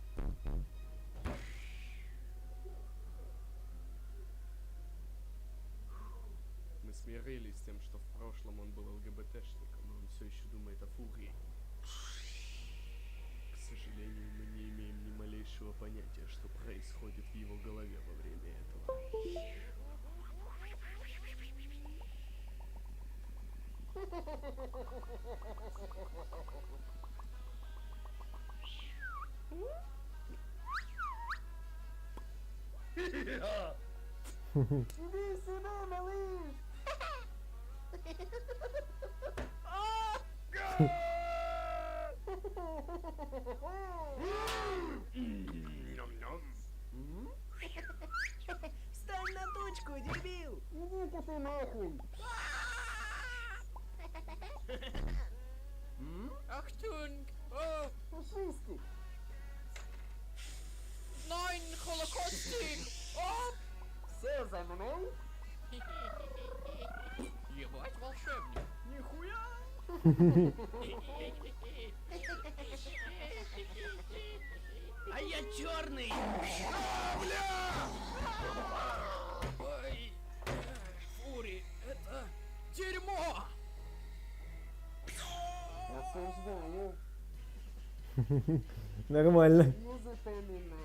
Мы смирились с тем, что в прошлом он был ЛГБТшником, но он все еще думает о фурии. К сожалению, мы не имеем ни малейшего понятия, что происходит в его голове во время этого. Иди сюда, малыш! Встань на точку, дебил! Иди-ка ты нахуй! Achtung! Oh, Пушистик! nein, Holocausting! Oh! Все за мной? Ебать, волшебник! Нихуя! А я черный! Ой, фури, это дерьмо! Осуждаю. Нормально. Не запоминай.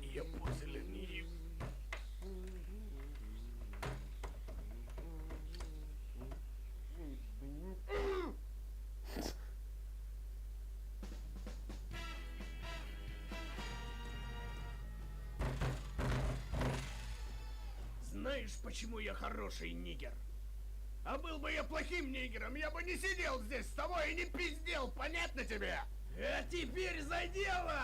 Я после них. Знаешь, почему я хороший нигер? А был бы я плохим нигером, я бы не сидел здесь с тобой и не пиздел, понятно тебе? А теперь за дело!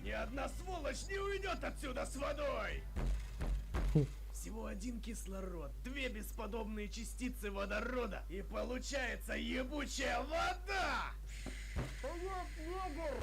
Ни одна сволочь не уйдет отсюда с водой! Всего один кислород, две бесподобные частицы водорода, и получается ебучая вода! Стоять, негр!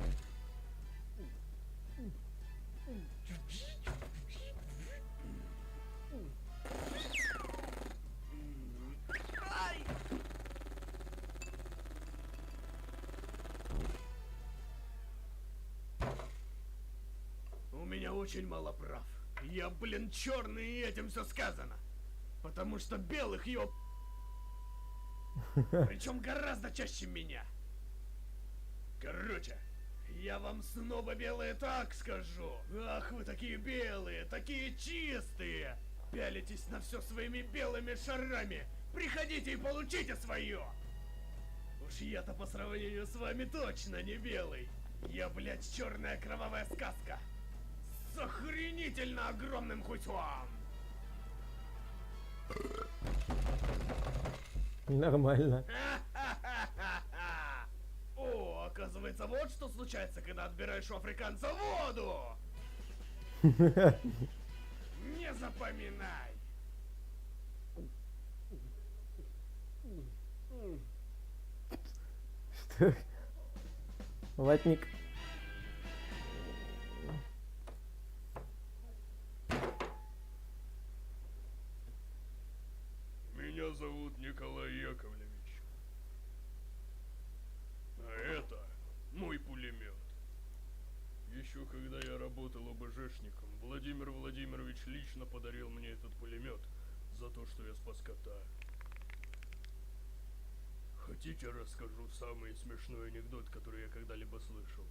У меня очень мало прав. Я, блин, черный, и этим все сказано. Потому что белых ёб... Причем гораздо чаще меня. Короче, я вам снова белые так скажу. Ах, вы такие белые, такие чистые. Пялитесь на все своими белыми шарами. Приходите и получите свое. Уж я-то по сравнению с вами точно не белый. Я, блядь, черная кровавая сказка. С охренительно огромным хуйсом. Нормально. О, оказывается, вот что случается, когда отбираешь у африканца воду. Не запоминай. Что? Ватник. Меня зовут Николай Яковлевич. А это мой пулемет. Еще когда я работал ОБЖшником, Владимир Владимирович лично подарил мне этот пулемет за то, что я спас кота. Хотите, расскажу самый смешной анекдот, который я когда-либо слышал?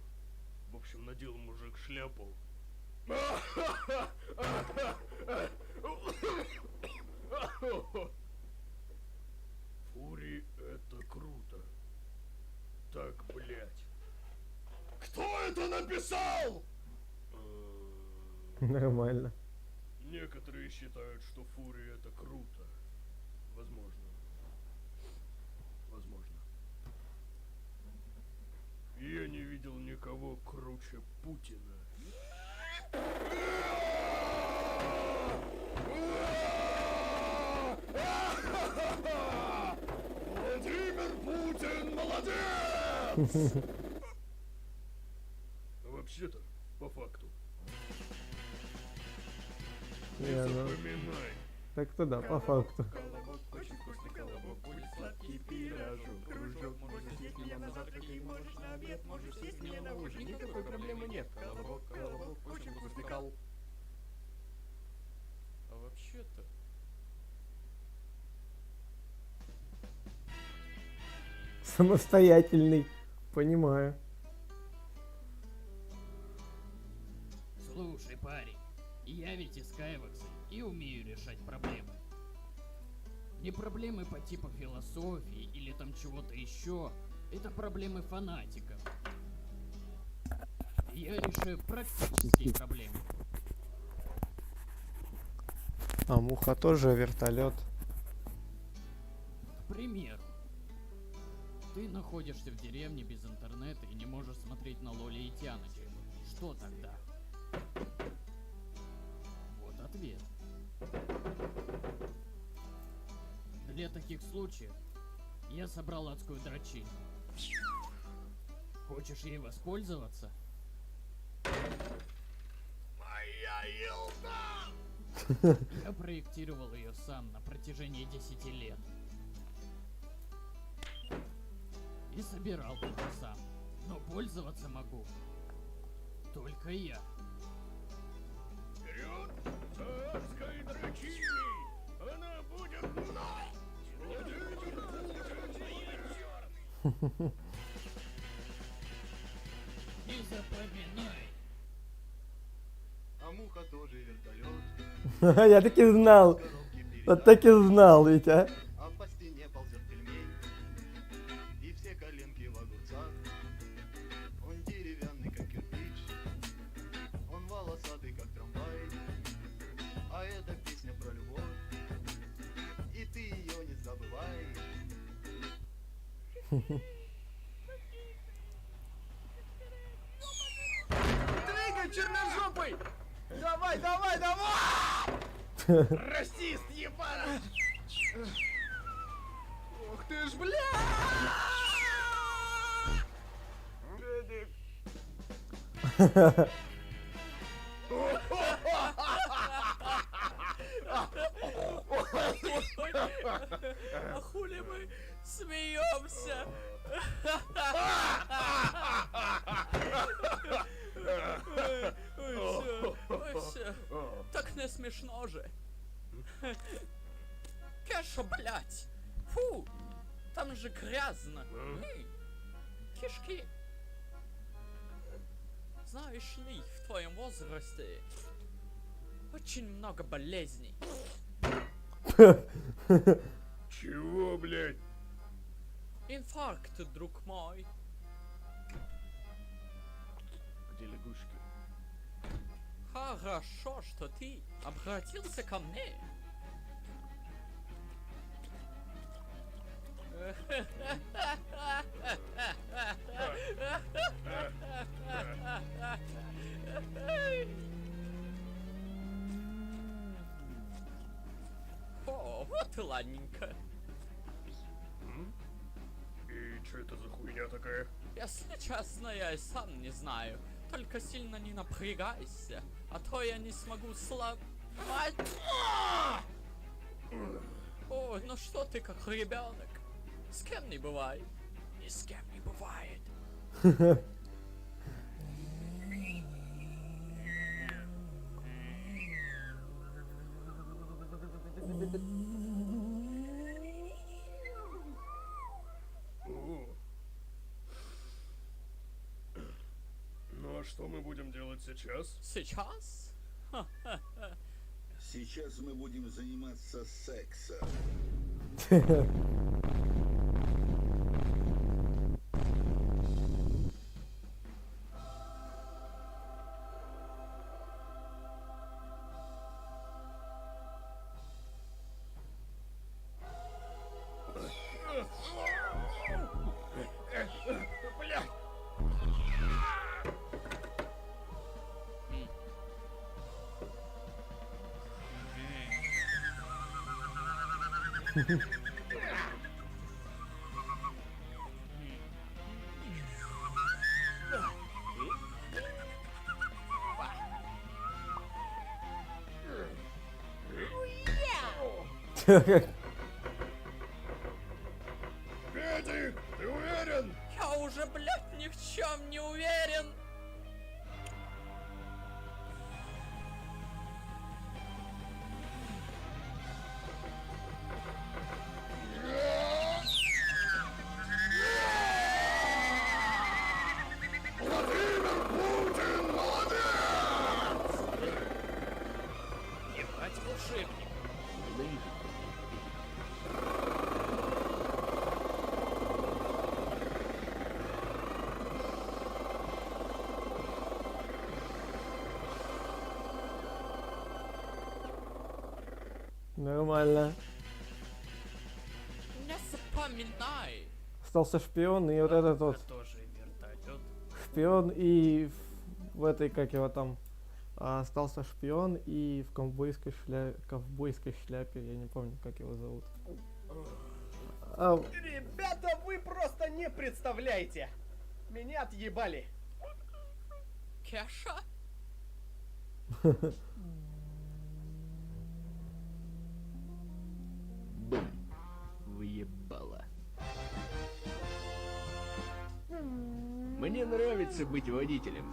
В общем, надел мужик шляпу. Фури, это круто. Так, блять. Кто это написал? Нормально. Некоторые считают, что Фури это круто. Возможно. Возможно. Я не видел никого круче Путина. Владимир Путин молодец! Вообще-то, по факту. Не Не, ну, запоминай. так-то да, по факту. Колобок, очень вкусный колобок, будет сладкий пирожок, кружок, можешь съесть меня на завтрак и можешь на обед, можешь съесть меня на ужин, никакой проблемы нет. Колобок, колобок, очень вкусный кол. А вообще-то... Самостоятельный. Понимаю. Слушай, парень, я ведь из Кайвекса и умею решать проблемы. Не проблемы по типу философии или там чего-то еще. Это проблемы фанатиков. Я решаю практические проблемы. А муха тоже вертолет. К примеру, ты находишься в деревне без интернета и не можешь смотреть на Лоли и Тяночек. Что тогда? Вот ответ. Для таких случаев я собрал адскую дрочильню. Хочешь ей воспользоваться? Моя елда! Я проектировал ее сам на протяжении 10 лет. И собирал тоже сам. Но пользоваться могу только я. Вперед за адской дрочильней! Она будет мной! Не запоминай. А муха тоже вертолет. Я таки знал. Вот так и знал ведь, а. А по стене ползет пельмень. И все коленки в огурцах. Он деревянный, как кирпич. Он волосатый, как трамвай. А это песня про любовь. И ты ее не забывай. Двигай, черножопый! Давай, давай, давай! Расист, ебана! Ух ты ж, бля! А хули мы смеемся? Ой, все. Так не смешно же. Кеша, блять! Фу! Там же грязно. Кишки. Знаешь ли, в твоем возрасте очень много болезней. Чего, блядь? Инфаркт, друг мой. Где лягушки? Хорошо, что ты обратился ко мне. О, вот и ладненько. И что это за хуйня такая? Если честно, я и сам не знаю. Только сильно не напрягайся, а то я не смогу сломать. Ой, ну что ты как ребенок? С кем не бывает? Ни с кем не бывает. что мы будем делать сейчас? Сейчас? Сейчас мы будем заниматься сексом. Блядь! Петик, ты уверен? Я уже, блядь, ни в чем не уверен. Ебать, волшебник. Нормально. Не запоминай. Остался шпион и вот этот вот. Тоже вертолет. Шпион и в этой, как его там, остался шпион и в ковбойской шляпе, я не помню, как его зовут. Ребята, вы просто не представляете! Меня отъебали! Кеша? Бум. Выебало. Мне нравится быть водителем.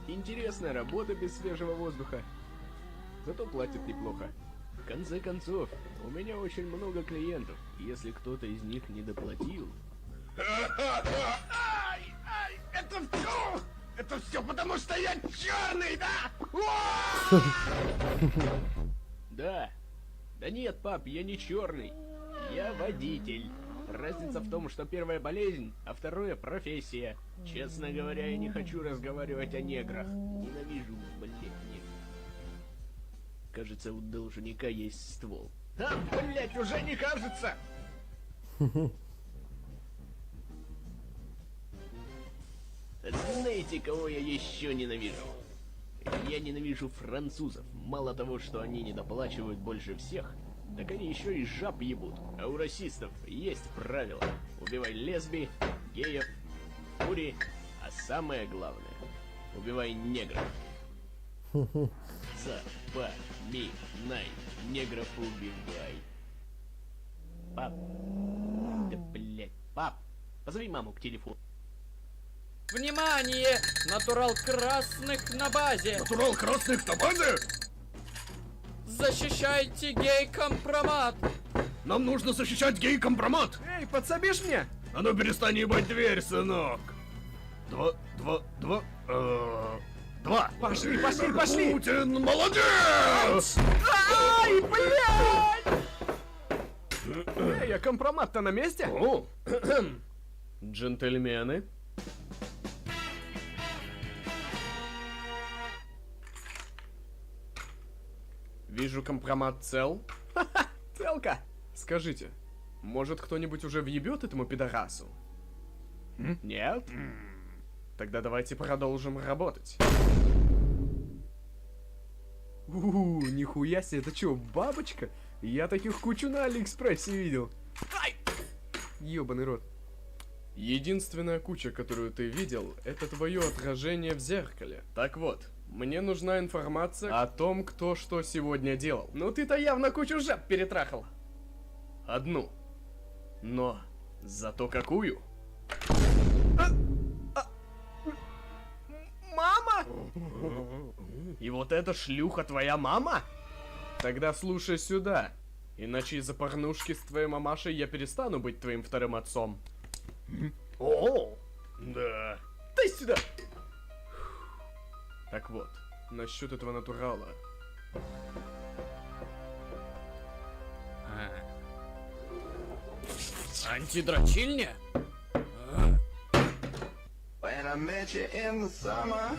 Интересная работа без свежего воздуха. Зато платят неплохо. В конце концов, у меня очень много клиентов. Если кто-то из них не доплатил... Это все потому, что я черный, да? Да. Да нет, пап, я не черный. Я водитель. Разница в том, что первая болезнь, а второе профессия. Честно говоря, я не хочу разговаривать о неграх. Ненавижу, блядь, негров. Кажется, у должника есть ствол. А, блять, уже не кажется! Знаете, кого я еще ненавижу? Я ненавижу французов. Мало того, что они недоплачивают больше всех, так они еще и жаб ебут. А у расистов есть правило. Убивай лесби, геев, фури, а самое главное, убивай негров. Запоминай, негров убивай. Пап. Да блять, пап. Позови маму к телефону. Внимание! Натурал красных на базе! Натурал красных на базе? Защищайте гей-компромат! Нам нужно защищать гей-компромат! Эй, подсобишь мне? А ну перестань ебать дверь, сынок! Два. Пошли! Путин, молодец! Ай, блядь! Эй, а компромат-то на месте? О, Джентльмены. Вижу, компромат цел. Ха-ха, целка. Скажите, может кто-нибудь уже въебет этому пидорасу? Нет? Тогда давайте продолжим работать. Нихуя себе, это что, бабочка? Я таких кучу на Алиэкспрессе видел. Ай! Ёбаный рот. Единственная куча, которую ты видел, это твое отражение в зеркале. Так вот, мне нужна информация о том, кто что сегодня делал. Ну ты-то явно кучу жаб перетрахал. Одну. Но зато какую? Мама? И вот эта шлюха твоя мама? Тогда слушай сюда. Иначе из-за порнушки с твоей мамашей я перестану быть твоим вторым отцом. О, да. дай сюда! Так вот, насчет этого натурала. Антидрочильня? When I met you in the summer,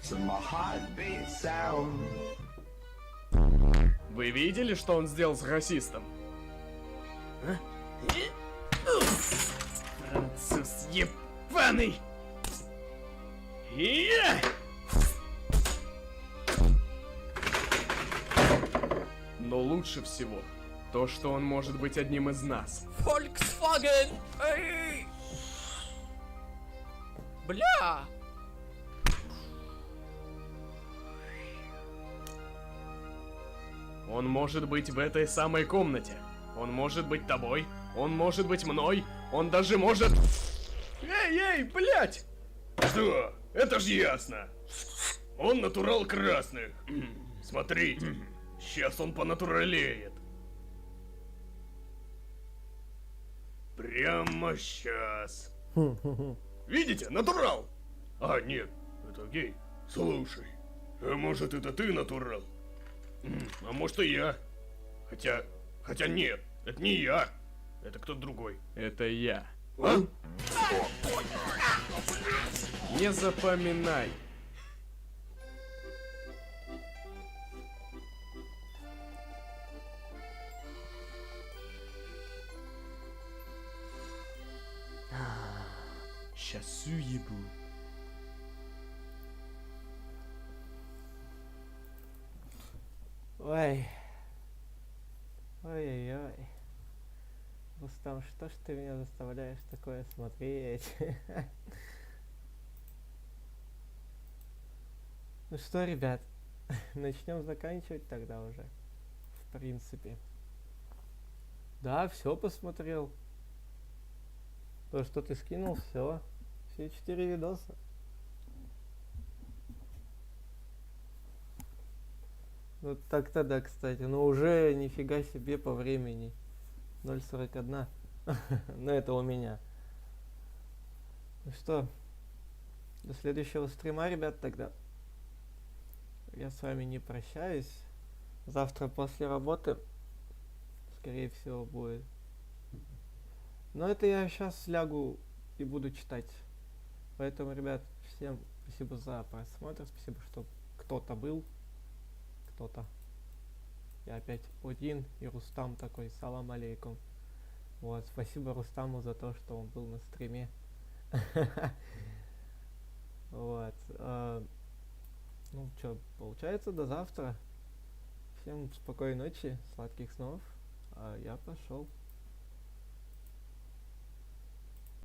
to my heartbeat sound. Вы видели, что он сделал с расистом? А? Француз ебаный! Я! Но лучше всего то, что он может быть одним из нас. Volkswagen! Эй! Бля! Он может быть в этой самой комнате. Он может быть тобой. Он может быть мной. Он даже может... Эй, блядь! Что? Это ж ясно. Он натурал красных. Смотрите, сейчас он понатуралеет. Прямо сейчас. Видите, натурал. А, нет, это гей. Слушай, а может это ты натурал? А может и я. Хотя нет, это не я. Это кто-то другой. Это я. А? Не запоминай. Сейчас уебу. Ой. Ой-ой-ой. Рустам, что ж ты меня заставляешь такое смотреть? Ну что, ребят, начнем заканчивать тогда уже. В принципе. Да, все посмотрел. То, что ты скинул, все. Все 4 видоса. Вот так-то да, кстати. Но уже нифига себе по времени. 0.41. Но это у меня. Ну что, до следующего стрима, ребят, тогда. Я с вами не прощаюсь. Завтра после работы, скорее всего, будет. Но это я сейчас лягу и буду читать. Поэтому, ребят, всем спасибо за просмотр. Спасибо, что кто-то был. Кто-то. Я опять один, и Рустам такой, салам алейкум. Вот, спасибо Рустаму за то, что он был на стриме. Вот. Ну, что, получается, до завтра. Всем спокойной ночи, сладких снов. А я пошел.